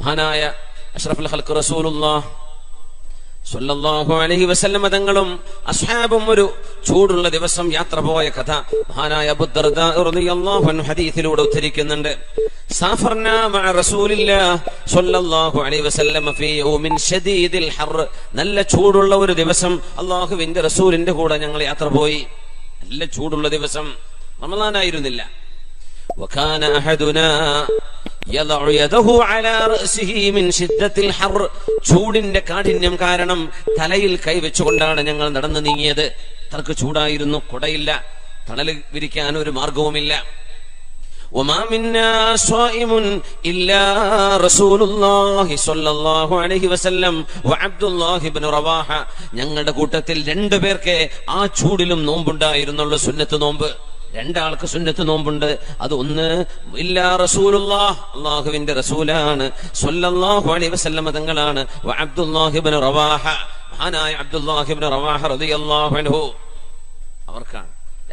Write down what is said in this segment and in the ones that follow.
മഹാനായ അഷ്റഫുൽ ഖൽഖ് റസൂലുള്ളാഹ് സ്വല്ലല്ലാഹു അലൈഹി വസല്ലം തങ്ങളും അസ്ഹാബും ഒരു ചൂടുള്ള ദിവസം യാത്ര പോയ കഥ മഹാനായ അബൂ ദർദാ റളിയല്ലാഹു അൻഹു ഹദീസിലൂടെ ഉദ്ധരിക്കുന്നുണ്ട്. സാഫർനാ മഅ റസൂലില്ലാഹി സ്വല്ലല്ലാഹു അലൈഹി വസല്ലം ഫീ യൗമിൻ ശദീദിൽ ഹർ, നല്ല ചൂടുള്ള ഒരു ദിവസം അല്ലാഹുവിന്റെ റസൂലിന്റെ കൂടെ ഞങ്ങൾ യാത്ര പോയി. നല്ല ചൂടുള്ള ദിവസം, റമളാനായിരുന്നില്ല. وكان أحدنا يضع يده على رأسه من شدة الحر, ചൂടിന്റെ കാഠിന്യം കാരണം തലയിൽ കൈവച്ചുകൊണ്ടാണ് ഞങ്ങൾ നടന്നു നീങ്ങിയത്. തർക്ക് ചൂടായിരുന്നു, കുടയില്ല, തണൽ വിരിക്കാൻ ഒരു മാർഗവുമില്ല. وما منا صائم إلا رسول الله صلى الله عليه وسلم وعبد الله بن رواحة, ഞങ്ങളുടെ കൂട്ടത്തിൽ രണ്ടുപേർക്ക് ആ ചൂടിലും നോമ്പുണ്ടായിരുന്നുള്ള സുന്നത്ത് നോമ്പ്. രണ്ടാൾക്ക് സുന്നത്ത് നോമ്പുണ്ട്. അത് ഒന്ന് ഇല്ലാ റസൂലുള്ളാഹ്, അല്ലാഹുവിന്റെ റസൂലാണ് സ്വല്ലല്ലാഹു അലൈഹി വസല്ലം തങ്ങളാണ്. അബ്ദുല്ലാഹി ഇബ്നു റവാഹ, മഹാനായ അബ്ദുല്ലാഹി ഇബ്നു റവാഹ റളിയല്ലാഹു അൻഹു, അവർക്കാണ്.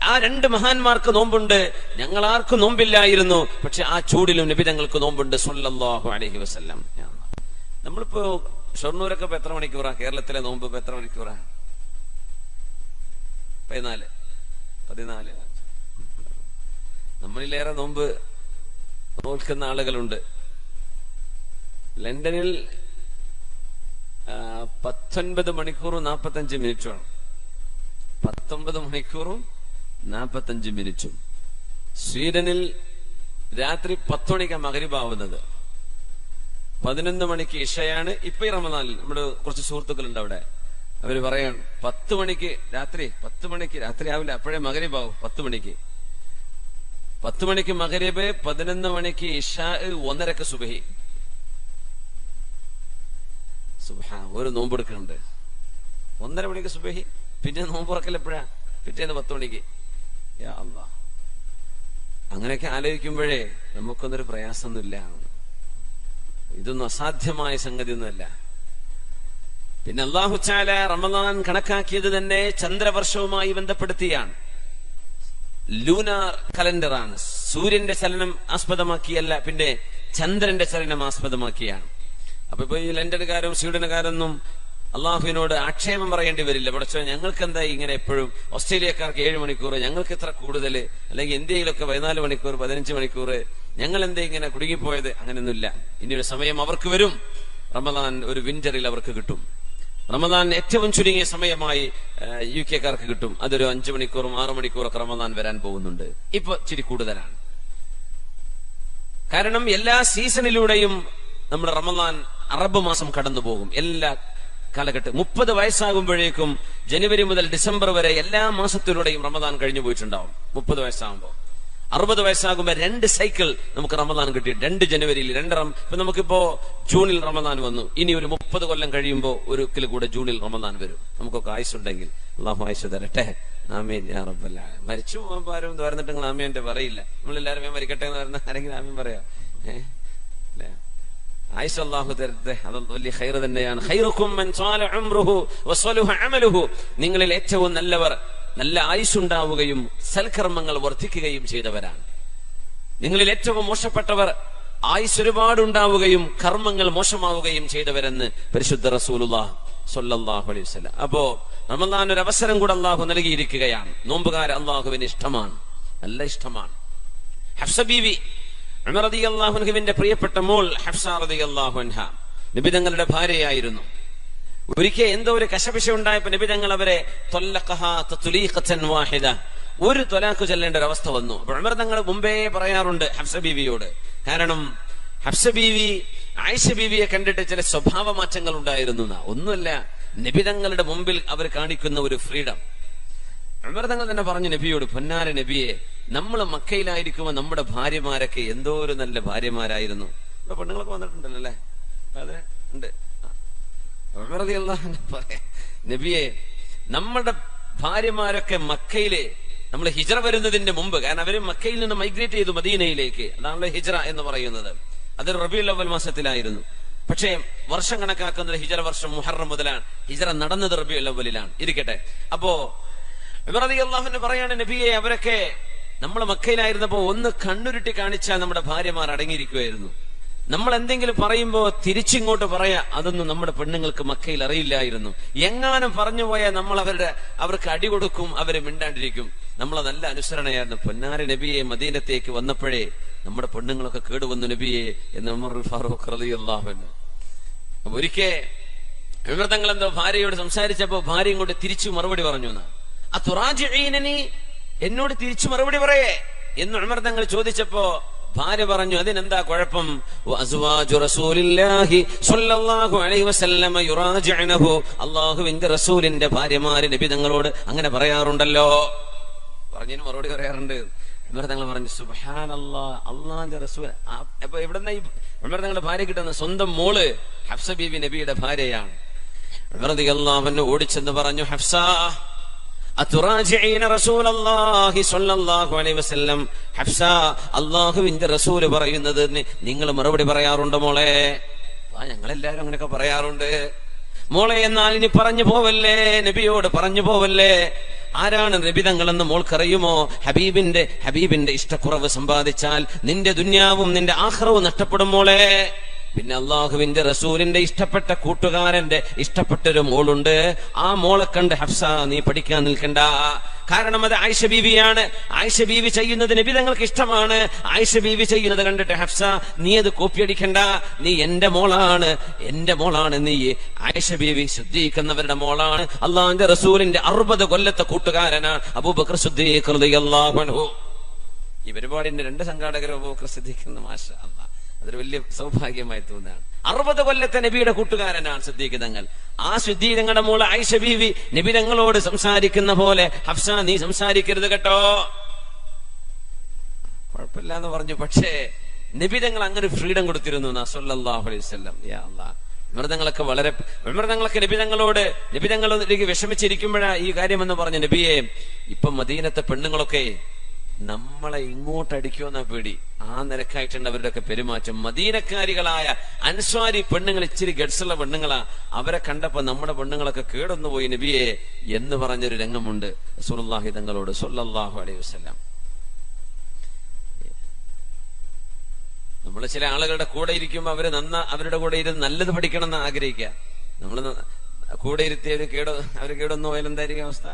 ആ രണ്ട് മഹാന്മാർക്ക് നോമ്പുണ്ട്. ഞങ്ങൾ ആർക്കും നോമ്പില്ലായിരുന്നു. പക്ഷെ ആ ചൂടിലും നബി തങ്ങൾക്ക് നോമ്പുണ്ട് സ്വല്ലല്ലാഹു അലൈഹി വസല്ലം. നമ്മളിപ്പോ ഷൊർണൂരൊക്കെ ഇപ്പൊ എത്ര മണിക്കൂറാ? കേരളത്തിലെ നോമ്പ് ഇപ്പൊ എത്ര മണിക്കൂറാ? 14. നമ്മളിലേറെ നോമ്പ് നോൽക്കുന്ന ആളുകളുണ്ട്. ലണ്ടനിൽ 19 മണിക്കൂറും 45 മിനിറ്റുമാണ്. 19 മണിക്കൂറും 45 മിനിറ്റും. സ്വീഡനിൽ രാത്രി 10 മണിക്കാണ് മഗ്‌രിബാവുന്നത്. 11 മണിക്ക് ഇശയാണ്. ഇപ്പൊ ഈ റമദാനിൽ നമ്മുടെ കുറച്ച് സുഹൃത്തുക്കളുണ്ട് അവിടെ. അവര് പറയാണ് 10 മണിക്ക് രാത്രി ആവില്ല, അപ്പോഴേ മഗ്‌രിബാവും. 10 മണിക്ക് മഗ്‌രിബ്, 11 മണിക്ക് ഇശാ, 1:30 സുബഹി. സുബ്ഹാൻ, ഒരു നോമ്പെടുക്കുന്നുണ്ട്. 1:30 മണിക്ക് സുബഹി. പിന്നെ നോമ്പുറക്കൽ എപ്പോഴാ? പിറ്റേന്ന് 10 മണിക്ക്. യാ അല്ലാഹ്, അങ്ങനെയൊക്കെ ആലോചിക്കുമ്പോഴേ നമുക്കൊന്നൊരു പ്രയാസമൊന്നുമില്ല. ഇതൊന്നും അസാധ്യമായ സംഗതിയൊന്നുമല്ല. പിന്നെ അല്ലാഹു തആല റമദാൻ കണക്കാക്കിയത് തന്നെ ചന്ദ്രവർഷവുമായി ബന്ധപ്പെടുത്തിയാണ്. ലൂനാർ കലണ്ടറാണ്. സൂര്യന്റെ ചലനം ആസ്പദമാക്കിയല്ല, പിന്നെ ചന്ദ്രന്റെ ചലനം ആസ്പദമാക്കിയാണ്. അപ്പൊ ഇപ്പൊ ഈ ലണ്ടൻകാരും സ്വീഡനുകാരൊന്നും അള്ളാഹുവിനോട് ആക്ഷേപം പറയേണ്ടി വരില്ല. പക്ഷേ ഞങ്ങൾക്ക് എന്താ ഇങ്ങനെ എപ്പോഴും ഓസ്ട്രേലിയക്കാർക്ക് 7 മണിക്കൂർ, ഞങ്ങൾക്ക് ഇത്ര കൂടുതൽ, അല്ലെങ്കിൽ ഇന്ത്യയിലൊക്കെ 14 മണിക്കൂർ 15 മണിക്കൂർ, ഞങ്ങൾ എന്താ ഇങ്ങനെ കുടുങ്ങിപ്പോയത്? അങ്ങനെയൊന്നുമില്ല. ഇനിയൊരു സമയം അവർക്ക് വരും. റമദാൻ ഒരു വിന്ററിൽ അവർക്ക് കിട്ടും. റമദാൻ ഏറ്റവും ചുരുങ്ങിയ സമയമായി UK-ക്കാർക്ക് കിട്ടും. അതൊരു 5 മണിക്കൂറും 6 മണിക്കൂറൊക്കെ റമദാൻ വരാൻ പോകുന്നുണ്ട്. ഇപ്പൊ ഇച്ചിരി കൂടുതലാണ്. കാരണം എല്ലാ സീസണിലൂടെയും നമ്മുടെ റമദാൻ അറബ് മാസം കടന്നു പോകും. എല്ലാ കാലഘട്ടം 30 വയസ്സാകുമ്പോഴേക്കും ജനുവരി മുതൽ ഡിസംബർ വരെ എല്ലാ മാസത്തിലൂടെയും റമദാൻ കഴിഞ്ഞു പോയിട്ടുണ്ടാവും. 30 വയസ്സാകുമ്പോൾ 60 വയസ്സാകുമ്പോ 2 സൈക്കിൾ നമുക്ക് റമദാൻ കിട്ടി. 2 ജനുവരിയിൽ 2 ഇപ്പൊ നമുക്കിപ്പോ ജൂണിൽ റമദാൻ വന്നു. ഇനി ഒരു 30 കൊല്ലം കഴിയുമ്പോൾ ഒരിക്കൽ കൂടെ ജൂണിൽ റമദാൻ വരും. നമുക്കൊക്കെ ആയുസുണ്ടെങ്കിൽ അല്ലാഹു ആയുസ് തരട്ടെ. ആമീൻ യാ റബ്ബൽ ആലമീൻ. മരിച്ചു പോകുമ്പോ ആരും പറഞ്ഞിട്ടെങ്കിൽ ആമീന്റെ പറയില്ല. നമ്മളെല്ലാവരും മരിക്കട്ടെ എന്ന് പറഞ്ഞാൽ ആരെങ്കിലും ആമീൻ പറയാം? ആയിഷ അല്ലാഹു തരട്ടെ. അത് വലിയ ഖൈർ തന്നെയാണ്. ഖൈറുക്കും മൻ ത്വാല ഉംറുഹു വസ്വലഹ അമലുഹു, നിങ്ങളിൽ ഏറ്റവും നല്ലവർ നല്ല ആയുസ്സുണ്ടാവുകയും സൽക്കർമ്മങ്ങൾ വർദ്ധിക്കുകയും ചെയ്തവരാണ്. നിങ്ങളിൽ ഏറ്റവും മോശപ്പെട്ടവർ ആയുസ് ഒരുപാടുണ്ടാവുകയും കർമ്മങ്ങൾ മോശമാവുകയും ചെയ്തവരെന്ന് പരിശുദ്ധ റസൂലുള്ളാഹി സ്വല്ലല്ലാഹു അലൈഹി വസല്ലം. അപ്പോ റമദാൻ ഒരു അവസരം കൂടെ അല്ലാഹു നൽകിയിരിക്കുകയാണ്. നോമ്പുകാരെ അല്ലാഹുവിന് ഇഷ്ടമാണ്, നല്ല ഇഷ്ടമാണ്. ഹഫ്സ ബീവി ഉമർ റളിയല്ലാഹു അൻഹുവിന്റെ പ്രിയപ്പെട്ട മോൾ ഹഫ്സ റളിയല്ലാഹു അൻഹ നബി തങ്ങളുടെ ഭാര്യയായിരുന്നു. ഒരിക്കൽ എന്തോ ഒരു കശപിശ ഉണ്ടായപ്പോ നബി തങ്ങൾ അവരെ ഒരു ത്വലാഖ് ചൊല്ലേണ്ട ഒരു അവസ്ഥ വന്നു. അപ്പോൾ ഉമർ തങ്ങൾ മുമ്പേ പറയാറുണ്ട് ഹഫ്സ ബീവിയോട്. കാരണം ഹഫ്സ ബീവി ആയിഷ ബീവിയെ കണ്ടിട്ട് ചില സ്വഭാവ മാറ്റങ്ങൾ ഉണ്ടായിരുന്നു. ഒന്നുമല്ല, നബി തങ്ങളുടെ മുമ്പിൽ അവർ കാണിക്കുന്ന ഒരു ഫ്രീഡം. ഉമർ തങ്ങൾ തന്നെ പറഞ്ഞു നബിയോട്, പൊന്നാര നബിയെ, നമ്മൾ മക്കയിലായിരിക്കുമ്പോ നമ്മുടെ ഭാര്യമാരൊക്കെ എന്തോ ഒരു നല്ല ഭാര്യമാരായിരുന്നു. ഇവിടെ പെണ്ണുങ്ങളൊക്കെ വന്നിട്ടുണ്ടല്ലോ അല്ലേ? അതെ, ഉണ്ട്. ഉമർ റളിയല്ലാഹു അൻഹു പറയാ, നബിയെ, നമ്മുടെ ഭാര്യമാരൊക്കെ മക്കയിലെ നമ്മൾ ഹിജ്റ വരുന്നതിന്റെ മുമ്പ്, കാരണം അവര് മക്കയിൽ നിന്ന് മൈഗ്രേറ്റ് ചെയ്തു മദീനയിലേക്ക്, അതാണല്ലോ ഹിജ്റ എന്ന് പറയുന്നത്. അത് റബീഉൽ അവ്വൽ മാസത്തിലായിരുന്നു. പക്ഷേ വർഷം കണക്കാക്കുന്നത് ഹിജ്റ വർഷം മുഹറം മുതലാണ്. ഹിജ്റ നടന്നത് റബീഉൽ അവ്വലിലാണ്. ഇരിക്കട്ടെ. അപ്പോ ഉമർ റളിയല്ലാഹു അൻഹു പറയാണ്, നബിയെ, അവരൊക്കെ നമ്മൾ മക്കയിലായിരുന്നപ്പോ ഒന്ന് കണ്ണുരുട്ടി കാണിച്ചാൽ നമ്മുടെ ഭാര്യമാർ അടങ്ങിയിരിക്കുമായിരുന്നു. നമ്മൾ എന്തെങ്കിലും പറയുമ്പോ തിരിച്ചിങ്ങോട്ട് പറയാ, അതൊന്നും നമ്മുടെ പെണ്ണുങ്ങൾക്ക് മക്കയിൽ അറിയില്ലായിരുന്നു. എങ്ങാനും പറഞ്ഞു പോയാൽ നമ്മൾ അവർക്ക് അടി കൊടുക്കും, അവര് മിണ്ടാണ്ടിരിക്കും. നമ്മളെ നല്ല അനുസരണയായിരുന്നു. പൊന്നാര നബിയെ മദീനത്തേക്ക് വന്നപ്പോഴേ നമ്മുടെ പെണ്ണുങ്ങളൊക്കെ കേടുവന്നു നബിയെ എന്ന് ഉമർ ഫാറൂഖ് റളിയല്ലാഹു അൻഹു. ഒരിക്കൽ ഉമർ തങ്ങൾ എന്തോ ഭാര്യയോട് സംസാരിച്ചപ്പോ ഭാര്യ ഇങ്ങോട്ട് തിരിച്ചു മറുപടി പറഞ്ഞു. അതുറാജിഈനനി, എന്നോട് തിരിച്ചു മറുപടി പറയേ എന്ന് ഉമർ തങ്ങൾ ചോദിച്ചപ്പോ ഭാര്യ പറഞ്ഞു, അതിനെന്താ കുഴപ്പം? വഅസ്വാജു റസൂലില്ലാഹി സ്വല്ലല്ലാഹു അലൈഹി വസല്ലം യുറാജിഉനഹു, അല്ലാഹുവിന്റെ റസൂലിന്റെ ഭാര്യമാര് നബി തങ്ങളോട് അങ്ങനെ പറയാറുണ്ടല്ലോ. പറഞ്ഞതിന് മറുപടി പറയാറുണ്ട്. ഉമർ തങ്ങൾ പറഞ്ഞു, സുബ്ഹാനല്ലാഹ്, അല്ലാഹുവിന്റെ റസൂൽ. അപ്പൊ എവിടെന്നാ ഈ ഉമർ തങ്ങളുടെ ഭാര്യ കിട്ടുന്ന? സ്വന്തം മോള് ഹഫ്സ ബീവി നബിയുടെ ഭാര്യയാണ്. ഉമർ റളിയല്ലാഹു അൻഹു ഓടിച്ചെന്ന് പറഞ്ഞു, ഹഫ്സ അതുറാജിഈന റസൂലല്ലാഹി സ്വല്ലല്ലാഹു അലൈഹി വസല്ലം, ഹഫ്സ, അല്ലാഹുവിന്റെ റസൂല് പറയുന്നത് നിങ്ങൾ മറുപടി പറയാറുണ്ടോ മോളെ? ഞങ്ങളെല്ലാരും അങ്ങനെയൊക്കെ പറയാറുണ്ട് മോളെ. എന്നാൽ ഇനി പറഞ്ഞു പോവല്ലേ, നബിയോട് പറഞ്ഞു പോവല്ലേ. ആരാണ് നബി തങ്ങളെന്ന് മോൾക്കറിയുമോ? ഹബീബിന്റെ ഇഷ്ടക്കുറവ് സമ്പാദിച്ചാൽ നിന്റെ ദുന്യാവും നിന്റെ ആഖിറവും നഷ്ടപ്പെടും മോളെ. പിന്നെ അള്ളാഹുവിന്റെ റസൂലിന്റെ ഇഷ്ടപ്പെട്ട കൂട്ടുകാരന്റെ ഇഷ്ടപ്പെട്ടൊരു മോളുണ്ട്. ആ മോളെ കണ്ട് ഹഫ്സ നീ പഠിക്കാൻ നിൽക്കണ്ട. കാരണം അത് ആയിഷ ബീവിയാണ്. ആയിഷ ബീവി ചെയ്യുന്നത് നബി തങ്ങൾക്ക് ഇഷ്ടമാണ്. ആയിഷ ബീവി ചെയ്യുന്നത് കണ്ടിട്ട് ഹഫ്സ നീ അത് കോപ്പിയടിക്കണ്ട. നീ എന്റെ മോളാണ്, നീ ആയിഷ ബീവി സിദ്ദീഖ് മോളാണ്. അള്ളാഹുവിന്റെ റസൂലിന്റെ 60 കൊല്ലത്തെ കൂട്ടുകാരനാണ് അബൂബക്കർ സിദ്ദീഖ് റളിയല്ലാഹു അൻഹു. ഈ പരിപാടിന്റെ 2 സംഘാടകരും അബൂബക്കർ സിദ്ദീഖ്, മാഷാ അല്ലാഹ്, അതൊരു വലിയ സൗഭാഗ്യമായി തോന്നുകയാണ്. 60 കൊല്ലത്തെ നബിയുടെ കൂട്ടുകാരനാണ് സിദ്ദീഖ് തങ്ങൾ. ആ സിദ്ദീഖ് തങ്ങളുടെ മോള് ആയിഷ ബീവി നബി തങ്ങളോട് സംസാരിക്കുന്ന പോലെ ഹഫ്സ നീ സംസാരിക്കരുത് കേട്ടോ. കുഴപ്പമില്ല എന്ന് പറഞ്ഞു. പക്ഷേ നബി തങ്ങൾ അങ്ങനെ ഫ്രീഡം കൊടുത്തിരുന്നു സല്ലല്ലാഹു അലൈഹി വസല്ലം. യാ അല്ലാഹ്, ഉമർ നബി തങ്ങളിലേക്ക് വിഷമിച്ചിരിക്കുമ്പോഴാ ഈ കാര്യമെന്ന് പറഞ്ഞു, നബിയെ ഇപ്പൊ മദീനത്തെ പെണ്ണുങ്ങളൊക്കെ നമ്മളെ ഇങ്ങോട്ടടിക്കുമെന്ന പേടി. ആ നിരക്കായിട്ടുണ്ട് അവരുടെയൊക്കെ പെരുമാറ്റം. മദീനക്കാരികളായ അൻസ്വാരി പെണ്ണുങ്ങൾ ഇച്ചിരി ഗഡ്സുള്ള പെണ്ണുങ്ങളാ. അവരെ കണ്ടപ്പോ നമ്മുടെ പെണ്ണുങ്ങളൊക്കെ കേടൊന്നു പോയി നബിയെ എന്ന് പറഞ്ഞൊരു രംഗമുണ്ട് റസൂലുള്ളാഹി തങ്ങളോട് സ്വല്ലല്ലാഹു അലൈഹി വസല്ലം. നമ്മള് ചില ആളുകളുടെ കൂടെ ഇരിക്കുമ്പോ അവരുടെ കൂടെ ഇരുന്ന് നല്ലത് പഠിക്കണം എന്ന് ആഗ്രഹിക്കുക. നമ്മള് കൂടെ ഇരുത്തി അവര് കേടൊന്നു പോയാൽ എന്തായിരിക്കും അവസ്ഥ?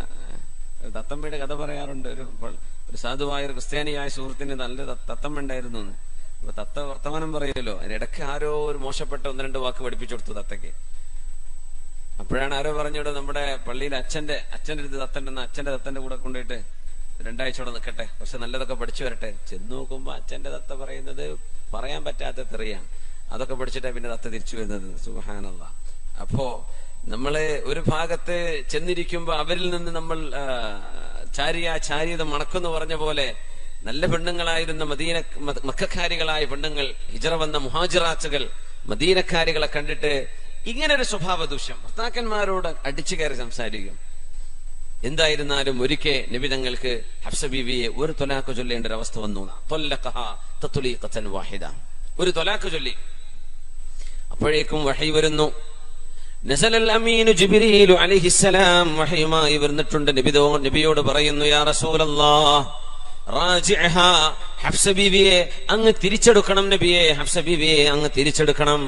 തത്തമ്മയുടെ കഥ പറയാറുണ്ട്. ഒരു സാധുവായ ഒരു ക്രിസ്ത്യാനിയായ സുഹൃത്തിന് നല്ല തത്തമ്മ ഉണ്ടായിരുന്നു. അപ്പൊ തത്ത വർത്തമാനം പറയുമല്ലോ, അതിനിടയ്ക്ക് ആരോ ഒരു മോശപ്പെട്ട 1-2 വാക്ക് പഠിപ്പിച്ചു കൊടുത്തു തത്തയ്ക്ക്. അപ്പോഴാണ് ആരോ പറഞ്ഞോട് നമ്മുടെ പള്ളിയിൽ അച്ഛന്റെ അടുത്ത് തത്തണ്ടെന്ന്, അച്ഛന്റെ തത്തന്റെ കൂടെ കൊണ്ടുപോയിട്ട് 2 ആഴ്ചയോടെ നിൽക്കട്ടെ, പക്ഷെ നല്ലതൊക്കെ പഠിച്ചു വരട്ടെ. ചെന്ന് നോക്കുമ്പോ അച്ഛന്റെ തത്ത പറയുന്നത് പറയാൻ പറ്റാത്ത തെറിയാണ്. അതൊക്കെ പഠിച്ചിട്ടാ പിന്നെ തത്ത തിരിച്ചു വരുന്നത്. സുബ്ഹാനല്ലാഹ്. അപ്പോ നമ്മള് ഒരു ഭാഗത്ത് ചെന്നിരിക്കുമ്പോ അവരിൽ നിന്ന് നമ്മൾ ചാരിയത മണക്കെന്ന് പറഞ്ഞ പോലെ നല്ല പെണ്ണുങ്ങളായിരുന്ന മക്കക്കാരികളായ പെണ്ണുങ്ങൾ, ഹിജറ വന്ന മുഹാജിറാത്തുകൾ മദീനക്കാരികളെ കണ്ടിട്ട് ഇങ്ങനെ ഒരു സ്വഭാവ ദൂഷ്യം, ഭർത്താക്കന്മാരോട് അടിച്ചു കയറി സംസാരിക്കും. എന്തായിരുന്നാലും ഒരിക്കൽ നബി തങ്ങൾക്ക് ഹഫ്സ ബീവിയെ ഒരു തൊലാഖ് ചൊല്ലേണ്ട ഒരു അവസ്ഥ വന്നു. ഒരു തൊലാഖ് ചൊല്ലി. അപ്പോഴേക്കും വഹി വരുന്നു. നസലൽ അമീനു ജിബ്രീലു അലൈഹിസ്സലാം വഹയുമായി വരുന്നിട്ടുണ്ട്. നബിയോട് പറയുന്നു, യാ റസൂലല്ലാഹ് റാജിഅഹാ, ഹഫ്സ ബീവിയെ അങ്ങ് തിരിച്ചെടുക്കണം. നബിയെ ഹഫ്സ ബീവിയെ അങ്ങ് തിരിച്ചെടുക്കണം.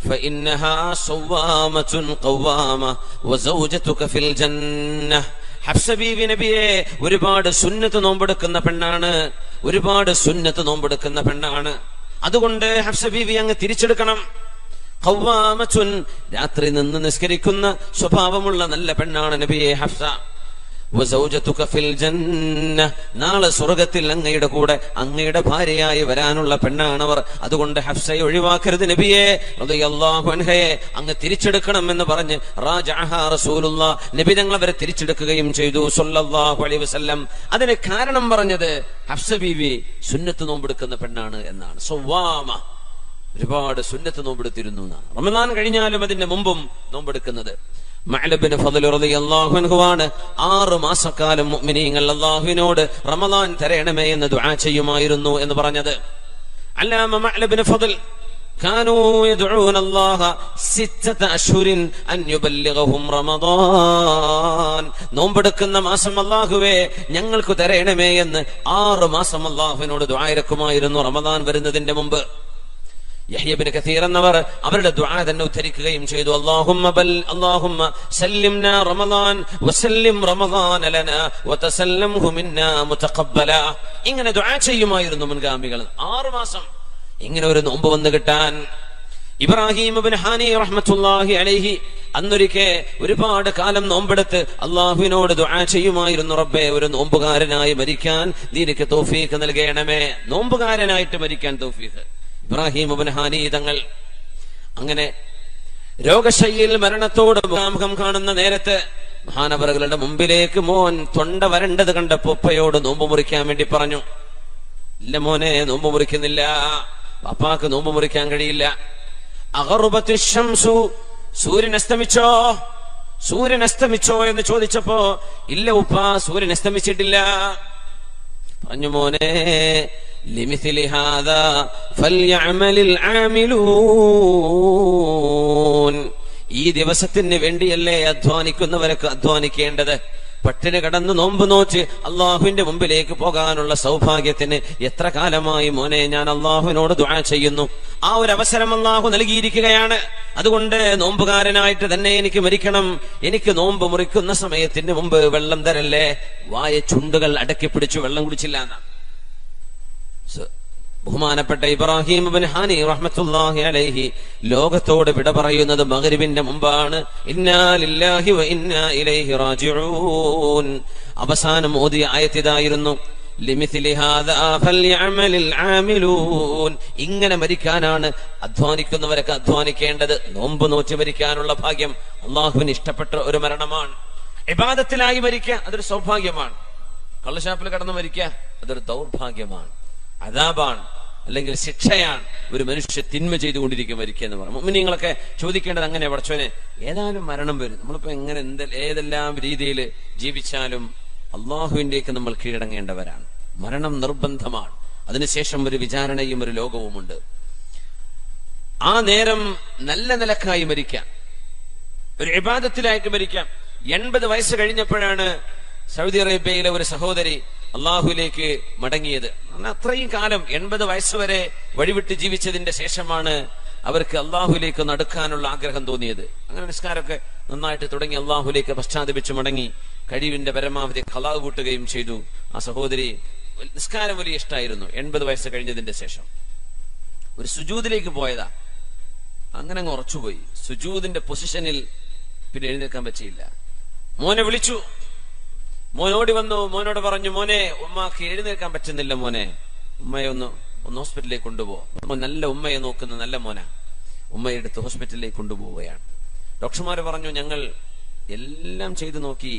ഫഇന്നഹാ സവ്വാമത്തുൻ ഖവ്വാമ വസൗജതുക ഫിൽ ജന്നah. ഹഫ്സ ബീവി നബിയെ ഒരുപാട് സുന്നത്ത് നോമ്പെടുക്കുന്ന പെണ്ണാണ്. അതുകൊണ്ട് ഹഫ്സ ബീവി അങ്ങ് തിരിച്ചെടുക്കണം. ഖവ്വാമത്തുൻ, രാത്രി നിന്ന് നിസ്കരിക്കുന്ന സ്വഭാവമുള്ള നല്ല പെണ്ണാണ് നബിയെ ഹഫ്സ. വസൗജതുക ഫിൽ ജന്നah, നാളെ സ്വർഗ്ഗത്തിൽ അങ്ങയുടെ കൂടെ അങ്ങയുടെ ഭാര്യയായി വരാനുള്ള പെണ്ണാണവർ. അതുകൊണ്ട് ഹഫ്സയെ ഒഴിവാക്കരുത് നബിയെ റളിയല്ലാഹു അൻഹയെ അങ്ങ് തിരിച്ചെടുക്കണം എന്ന് പറഞ്ഞ് റാജഅഹാ റസൂലുള്ളാഹ്, നബി തങ്ങൾ അവരെ തിരിച്ചെടുക്കുകയും ചെയ്തു സ്വല്ലല്ലാഹു അലൈഹി വസല്ലം. അതിന് കാരണം പറഞ്ഞത് ഹഫ്സ ബീവി സുന്നത്ത് നോമ്പെടുക്കുന്ന പെണ്ണാണ് എന്നാണ്. സവ്വാമ, ഒരുപാട് സുന്നത്ത് നോമ്പെടുത്തിരുന്നു. റമദാൻ കഴിഞ്ഞാലും അതിന്റെ മുമ്പും നോമ്പെടുക്കുന്നത്. മഅ്ലബ് ബിൻ ഫദ്ൽ റളിയല്ലാഹു അൻഹുവാണ് 6 മാസക്കാലം മുഅ്മിനീങ്ങൾ അല്ലാഹുവിനോട് റമദാൻ തരണമേ എന്ന് ദുആ ചെയ്യുമായിരുന്നു എന്ന് പറഞ്ഞത്. അല്ലാമ മഅ്ലബ് ബിൻ ഫദ്ൽ കാനൂ യദ്ഊന അല്ലാഹ 6 അശ്ഹുരിൻ അൻ യുബല്ലിഗഹും റമദാൻ. നോമ്പെടുക്കുന്ന മാസം അല്ലാഹുവേ ഞങ്ങൾക്ക് തരണമേ എന്ന് 6 മാസം അല്ലാഹുവിനോട് ദുആ ഇറക്കുമായിരുന്നു റമദാൻ വരുന്നതിന്റെ മുമ്പ്. യഹ്യ ഇബ്നു കസീർ എന്നവർ അവരുടെ ദുആ തന്നെ ഉദ്ധരിക്കുകയും ചെയ്തു. അല്ലാഹുമ്മ സല്ലിംനാ റമളാൻ വസല്ലിം റമളാന ലനാ വതസല്ലംഹു മിന്നാ മുതഖബ്ബല. ഇങ്ങനെ ദുആ ചെയ്യുമായിരുന്നു മുൻഗാമികൾ. 6 മാസം ഇങ്ങനെ ഒരു നോമ്പ് വന്നു കിട്ടാൻ. ഇബ്രാഹിം ഇബ്നു ഹാനി റഹ്മത്തുള്ളാഹി അലൈഹി അന്നൊരിക്കെ ഒരുപാട് കാലം നോമ്പെടുത്ത് അള്ളാഹുവിനോട് ദുആ ചെയ്യുമായിരുന്നു, റബ്ബേ ഒരു നോമ്പുകാരനായി മരിക്കാൻ നീ എനിക്ക് തൗഫീഖ് നൽകണമേ. നോമ്പുകാരനായിട്ട് മരിക്കാൻ തൗഫീഖ്. ഇബ്രാഹിം ഇബ്നു ഹാനി തങ്ങൾ അങ്ങനെ രോഗശയ്യയിൽ മരണത്തോട് മുഖാമുഖം കാണുന്ന നേരത്ത് മഹാനവറുകളുടെ മുമ്പിലേക്ക് മോൻ തൊണ്ട വരണ്ടത് കണ്ടപ്പോ ഉപ്പയോട് നോമ്പ് മുറിക്കാൻ വേണ്ടി പറഞ്ഞു. ഇല്ല മോനെ, നോമ്പ് മുറിക്കുന്നില്ല, പാപ്പാക്ക് നോമ്പ് മുറിക്കാൻ കഴിയില്ല. അഗറുബത്തി ശംസു, സൂര്യൻ അസ്തമിച്ചോ, സൂര്യൻ അസ്തമിച്ചോ എന്ന് ചോദിച്ചപ്പോ ഇല്ല ഉപ്പ, സൂര്യൻ അസ്തമിച്ചിട്ടില്ല. പറഞ്ഞു മോനെ, ലിമിഥിലി ഹാദാ ഫൽയഅമലിൽ ആമിലൂൻ, ഈ ദിവസത്തിന് വേണ്ടിയല്ലേ അധ്വാനിക്കുന്നവരൊക്കെ അധ്വാനിക്കേണ്ടത്. പട്ടിണി കടന്ന് നോമ്പ് നോച്ച് അള്ളാഹുവിന്റെ മുമ്പിലേക്ക് പോകാനുള്ള സൗഭാഗ്യത്തിന് എത്ര കാലമായി മോനെ ഞാൻ അള്ളാഹുവിനോട് ദുആ ചെയ്യുന്നു. ആ ഒരു അവസരം അള്ളാഹു നൽകിയിരിക്കുകയാണ്. അതുകൊണ്ട് നോമ്പുകാരനായിട്ട് തന്നെ എനിക്ക് മരിക്കണം. എനിക്ക് നോമ്പ് മുറിക്കുന്ന സമയത്തിന് മുമ്പ് വെള്ളം തരല്ലേ. വായ ചുണ്ടുകൾ അടക്കി പിടിച്ചു വെള്ളം കുടിച്ചില്ല എന്നാണ് ബഹുമാനപ്പെട്ട ഇബ്രാഹിം ഇബ്നു ഹാനി റഹ്മത്തുള്ളാഹി അലൈഹി ലോകത്തോട് വിട പറയുന്നത് മഗ്രിബിന്റെ മുമ്പാണ്. ഇന്നാ ലില്ലാഹി വ ഇന്നാ ഇലൈഹി റാജിഊൻ. അവസാനം ഓതിയ ആയത്ത് ഇതായിരുന്നു, ലിമിഥിലി ഹാദാ ഫൽയഅമലിൽ ആമിലൂൻ. ഇങ്ങനെ മരിക്കാനാണ് അധ്വാനിക്കുന്നവരൊക്കെ അധ്വാനിക്കേണ്ടത്. നോമ്പ് നോറ്റ് മരിക്കാനുള്ള ഭാഗ്യം അള്ളാഹുവിന് ഇഷ്ടപ്പെട്ട ഒരു മരണമാണ്. ഇബാദത്തിലായി മരിക്കുക അതൊരു സൗഭാഗ്യമാണ്. കള്ളുഷാപ്പിൽ കടന്നു മരിക്കുക അതൊരു ദൗർഭാഗ്യമാണ്, അദാബാണ്, അല്ലെങ്കിൽ ശിക്ഷയാണ്. ഒരു മനുഷ്യ തിന്മ ചെയ്തുകൊണ്ടിരിക്കും മരിക്കുക എന്ന് പറഞ്ഞു. മുഅ്മിനീങ്ങളൊക്കെ ചോദിക്കേണ്ടത് അങ്ങനെ, പടച്ചോനെ ഏതായാലും മരണം വരും, നമ്മളിപ്പോ എങ്ങനെ ഏതെല്ലാം രീതിയിൽ ജീവിച്ചാലും അള്ളാഹുവിന്റേക്ക് നമ്മൾ കീഴടങ്ങേണ്ടവരാണ്. മരണം നിർബന്ധമാണ്. അതിനുശേഷം ഒരു വിചാരണയും ഒരു ലോകവുമുണ്ട്. ആ നേരം നല്ല നിലക്കായി മരിക്കാം, ഒരു ഇബാദത്തിലായിട്ട് മരിക്കാം. 80 വയസ്സ് കഴിഞ്ഞപ്പോഴാണ് സൗദി അറേബ്യയിലെ ഒരു സഹോദരി അള്ളാഹുലേക്ക് മടങ്ങിയത്. അത്രയും കാലം 80 വയസ്സുവരെ വഴിവിട്ട് ജീവിച്ചതിന്റെ ശേഷമാണ് അവർക്ക് അള്ളാഹുലേക്ക് നടക്കാനുള്ള ആഗ്രഹം തോന്നിയത്. അങ്ങനെ നിസ്കാരമൊക്കെ നന്നായിട്ട് തുടങ്ങി അള്ളാഹുലേക്ക് പശ്ചാത്തപിച്ച് മടങ്ങി കഴിവിന്റെ പരമാവധി ഖളാ കൂട്ടുകയും ചെയ്തു. ആ സഹോദരി നിസ്കാരം വലിയ ഇഷ്ടമായിരുന്നു. 80 വയസ്സ് കഴിഞ്ഞതിന്റെ ശേഷം ഒരു സുജൂദിലേക്ക് പോയതാ. അങ്ങനെ അങ്ങ് ഉറച്ചുപോയി. സുജൂദിന്റെ പൊസിഷനിൽ പിന്നെ എഴുന്നേൽക്കാൻ പറ്റിയില്ല. മോനെ വിളിച്ചു. മോനോടി വന്നു. മോനോട് പറഞ്ഞു, മോനെ ഉമ്മാക്ക് എഴുന്നേൽക്കാൻ പറ്റുന്നില്ല മോനെ, ഉമ്മയെ ഒന്ന് ഹോസ്പിറ്റലിലേക്ക് കൊണ്ടുപോകും. നല്ല ഉമ്മയെ നോക്കുന്ന നല്ല മോന. ഉമ്മയെ എടുത്ത് ഹോസ്പിറ്റലിലേക്ക് കൊണ്ടുപോവുകയാണ്. ഡോക്ടർമാര് പറഞ്ഞു, ഞങ്ങൾ എല്ലാം ചെയ്തു നോക്കി,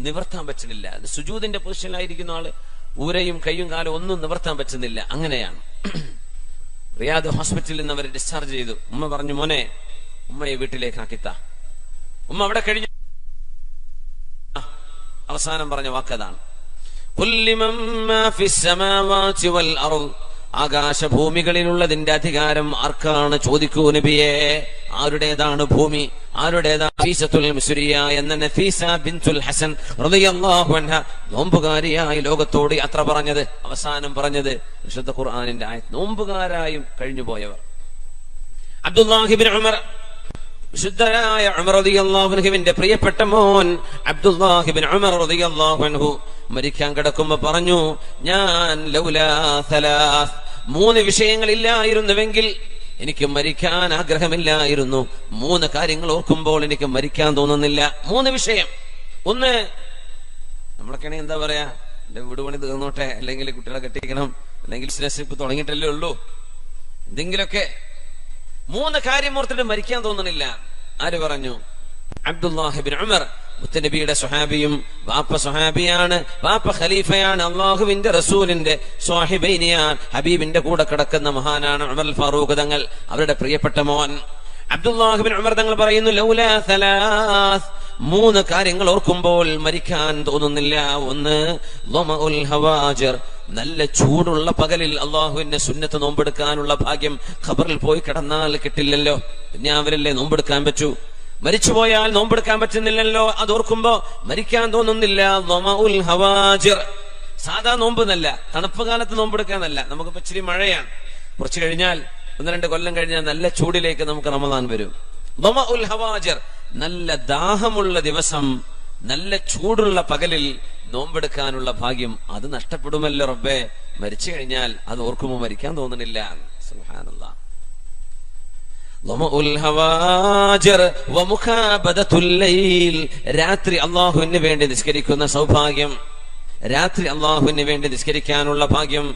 നിവർത്താൻ പറ്റുന്നില്ല. സുജൂദിന്റെ പൊസിഷനിലായിരിക്കുന്ന ആള് ഊരയും കയ്യും കാലും ഒന്നും നിവർത്താൻ പറ്റുന്നില്ല. അങ്ങനെയാണ്. റിയാദ് ഹോസ്പിറ്റലിൽ നിന്ന് അവരെ ഡിസ്ചാർജ് ചെയ്തു. ഉമ്മ പറഞ്ഞു, മോനെ ഉമ്മയെ വീട്ടിലേക്ക് ആക്കിത്താ. ഉമ്മ അവിടെ കഴിഞ്ഞു. അവസാനം പറഞ്ഞ വാക്കതാണ്, ആകാശഭൂമികളിലുള്ളതിന്റെ അധികാരം ആർക്കാണ് ചോദിക്കൂ നബിയെ. ആരുടേതാണ് ഭൂമി, ആരുടേതാണ്? നഫീസത്തുൽ മിസ്രിയ എന്ന നഫീസ ബിൻതുൽ ഹസൻ റളിയല്ലാഹു അൻഹ നോമ്പുകാരിയായി ലോകത്തോട് യാത്ര പറഞ്ഞത്. അവസാനം പറഞ്ഞത് വിശുദ്ധ ഖുർആനിന്റെ ആയത്ത്, നോമ്പുകാരായും കഴിഞ്ഞു പോയവർ. അബ്ദുല്ലാഹി ഇബ്നു ഉമർ, വിശുദ്ധനായ ഉമർ റളിയല്ലാഹു അൻഹുവിന്റെ പ്രിയപ്പെട്ട മോൻ അബ്ദുല്ലാഹി ഇബ്നു ഉമർ റളിയല്ലാഹു അൻഹു മരിക്കാൻ കിടക്കുമ്പോ പറഞ്ഞു, ഞാൻ ലൗലാ സലാസ്, 3 വിഷയങ്ങളില്ലായിരുന്നുവെങ്കിൽ എനിക്ക് മരിക്കാൻ ആഗ്രഹമില്ലായിരുന്നു. 3 കാര്യങ്ങൾ ഓർക്കുമ്പോൾ എനിക്ക് മരിക്കാൻ തോന്നുന്നില്ല. 3 വിഷയം. ഒന്ന്, നമ്മളൊക്കെയാണെങ്കിൽ എന്താ പറയാ, എന്റെ വീട് പണി തീർന്നോട്ടെ, അല്ലെങ്കിൽ കുട്ടികളെ കെട്ടിക്കണം, അല്ലെങ്കിൽ ബിസിനസ് ഇപ്പൊ തുടങ്ങിയിട്ടല്ലേ ഉള്ളൂ, എന്തെങ്കിലുമൊക്കെ. 3 കാര്യം ഓർത്തിട്ട് മരിക്കാൻ തോന്നണില്ല. ആര് പറഞ്ഞു? അബ്ദുല്ലാഹി ഇബ്നു ഉമർ, മുത്തനബിയുടെ സ്വഹാബിയും വാപ്പ സ്വഹാബിയാണ്, വാപ്പ ഖലീഫയാണ്, അള്ളാഹുവിന്റെ റസൂലിന്റെ സ്വാഹിബൈനിയാണ്, ഹബീബിന്റെ കൂടെ കിടക്കുന്ന മഹാനാണ് ഉമർ ഫാറൂഖ് തങ്ങൾ. അവരുടെ പ്രിയപ്പെട്ട മോൻ അബ്ദുല്ലാഹി ഇബ്നു ഉമർ തങ്ങൾ പറയുന്നു, ലൗലാ സലാസ്, 3 കാര്യങ്ങൾ ഓർക്കുമ്പോൾ മരിക്കാൻ തോന്നുന്നില്ല. ഒന്ന്, ളമഉൽ ഹവാജിർ, നല്ല ചൂടുള്ള പകലിൽ അള്ളാഹുവിന്റെ സുന്നത്ത് നോമ്പെടുക്കാനുള്ള ഭാഗ്യം ഖബറിൽ പോയി കിടന്നാൽ കിട്ടില്ലല്ലോ. ദുനിയാവിലല്ലേ നോമ്പെടുക്കാൻ പറ്റൂ. മരിച്ചുപോയാൽ നോമ്പെടുക്കാൻ പറ്റുന്നില്ലല്ലോ. അതോർക്കുമ്പോ മരിക്കാൻ തോന്നുന്നില്ല. ളമഉൽ ഹവാജിർ, സാധാ നോമ്പ് എന്നല്ല, തണുപ്പ് കാലത്ത് നോമ്പെടുക്കാന്നല്ല. നമുക്കിപ്പോ ഇച്ചിരി മഴയാണ്, കുറച്ചു കഴിഞ്ഞാൽ 1-2 കൊല്ലം കഴിഞ്ഞാൽ നല്ല ചൂടിലേക്ക് നമുക്ക് റമദാൻ വരും. ദമഉൽ ഹവാജിർ, നല്ല ദാഹമുള്ള ദിവസം, നല്ല ചൂടുള്ള പകലിൽ നോമ്പെടുക്കാനുള്ള ഭാഗ്യം അത് നഷ്ടപ്പെടുമല്ലോ റബ്ബേ. മരിച്ചു കഴിഞ്ഞാൽ അത് ഓർക്കുമ്പോൾ മരിക്കാൻ തോന്നുന്നില്ല. സുബ്ഹാനല്ലാഹ്. ദമഉൽ ഹവാജിർ വമുഖാബദതുൽ ലൈൽ, രാത്രി അല്ലാഹുവിന് വേണ്ടി നിസ്കരിക്കുന്ന സൗഭാഗ്യം, രാത്രി അല്ലാഹുവിന് വേണ്ടി നിസ്കരിക്കാനുള്ള ഭാഗ്യം.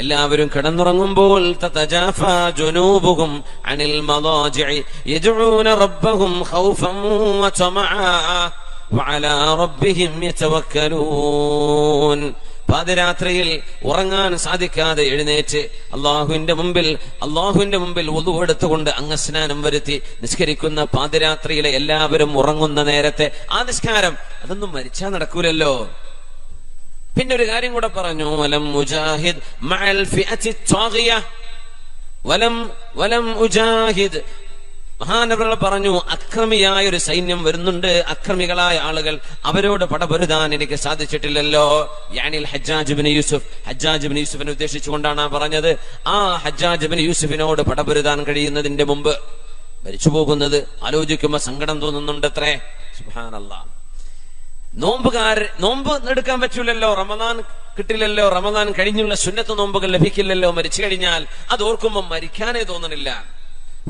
എല്ലാവരും കിടന്നുറങ്ങുമ്പോൾ തതജാഫാ ജുനൂബുഹും അനിൽ മളാജിഇ യദ്ഊന റബ്ബഹും ഖൗഫൻ വതമആ വഅലാ റബ്ബിഹിം യതവക്കലൂൻ. പാതിരാത്രിയിൽ ഉറങ്ങാൻ സാധിക്കാതെ എഴുന്നേറ്റ് അള്ളാഹുവിന്റെ മുമ്പിൽ വുളു എടുത്തുകൊണ്ട് അംഗസ്നാനം വരുത്തി നിസ്കരിക്കുന്ന പാതിരാത്രിയിലെ എല്ലാവരും ഉറങ്ങുന്ന നേരത്തെ ആ നിസ്കാരം, അതൊന്നും മരിച്ചാൽ നടക്കൂലല്ലോ. പിന്നെ ഒരു കാര്യം കൂടെ പറഞ്ഞു, വലം മുജാഹിദ് മഅൽ ഫിഅത്തി ത്വാഗിയ, വലം മുജാഹിദ്, മഹാനവറുകൾ പറഞ്ഞു, അക്രമിയായ ഒരു സൈന്യം വരുന്നുണ്ട്, അക്രമികളായ ആളുകൾ, അവരോട് പടപൊരുതാൻ എനിക്ക് സാധിച്ചിട്ടില്ലല്ലോ. യാനിൽ ഹജ്ജാജ് ഇബ്നു യൂസുഫിനെ ഉദ്ദേശിച്ചുകൊണ്ടാണ് പറഞ്ഞത്. ആ ഹജ്ജാജ് ഇബ്നു യൂസുഫിനോട് പടപൊരുതാൻ കഴിയുന്നതിന്റെ മുമ്പ് മരിച്ചു പോകുന്നത് ആലോചിക്കുമ്പോ സങ്കടം തോന്നുന്നുണ്ടത്രേ. സുബ്ഹാനല്ലാഹ്. നോമ്പ് എടുക്കാൻ പറ്റൂലല്ലോ, റമദാൻ കിട്ടില്ലല്ലോ, റമദാൻ കഴിഞ്ഞുള്ള സുന്നത്ത് നോമ്പുകൾ ലഭിക്കില്ലല്ലോ മരിച്ചു കഴിഞ്ഞാൽ. അത് ഓർക്കുമ്പോൾ മരിക്കാനേ തോന്നണില്ല.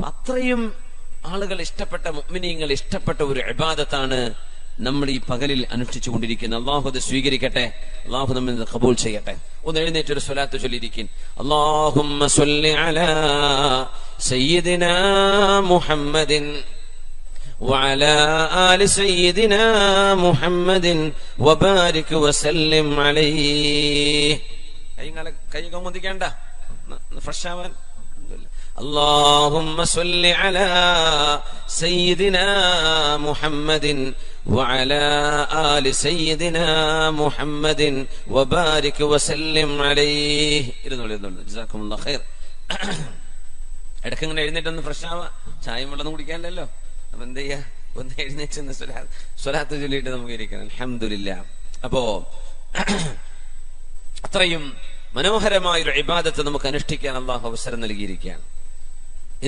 അത്രയും ആളുകൾ ഇഷ്ടപ്പെട്ട, മുഅ്മിനീങ്ങൾ ഇഷ്ടപ്പെട്ട ഒരു ഇബാദത്താണ് നമ്മൾ ഈ പകലിൽ അനുഷ്ഠിച്ചു കൊണ്ടിരിക്കുന്നത്. അള്ളാഹു അത് സ്വീകരിക്കട്ടെ, അള്ളാഹു നമ്മെ ഖബൂൽ ചെയ്യട്ടെ. ഒന്ന് എഴുന്നേറ്റൊരു സ്വലാത്ത് ചൊല്ലിയിരിക്കും. അല്ലാഹുമ്മ സ്വല്ലി അലാ സയ്യിദിനാ മുഹമ്മദിൻ وعلى آل سيدنا محمد وبارك وسلم عليه. കൈ കൊണ്ടിരിക്കണ്ട, ഫ്രഷ് ആവാൻ. اللهم صل على سيدنا محمد وعلى آل سيدنا محمد وبارك وسلم عليه. جزاكم الله خير. ഇടയ്ക്ക് ഇങ്ങനെ എഴുന്നേറ്റൊന്ന് ഫ്രഷ് ആവാ, ചായയും വെള്ളം കുടിക്കാനല്ലോ. അപ്പൊ എന്ത് ചെയ്യാ, ഒന്ന് എഴുന്നേറ്റ് സ്വലാത്ത് ചൊല്ലിയിട്ട് നമുക്ക് ഇരിക്കണം. അൽഹംദുലില്ലാ. അപ്പോ അത്രയും മനോഹരമായൊരു ഇബാദത്ത് നമുക്ക് അനുഷ്ഠിക്കാൻ അള്ളാഹു അവസരം നൽകിയിരിക്കുകയാണ്.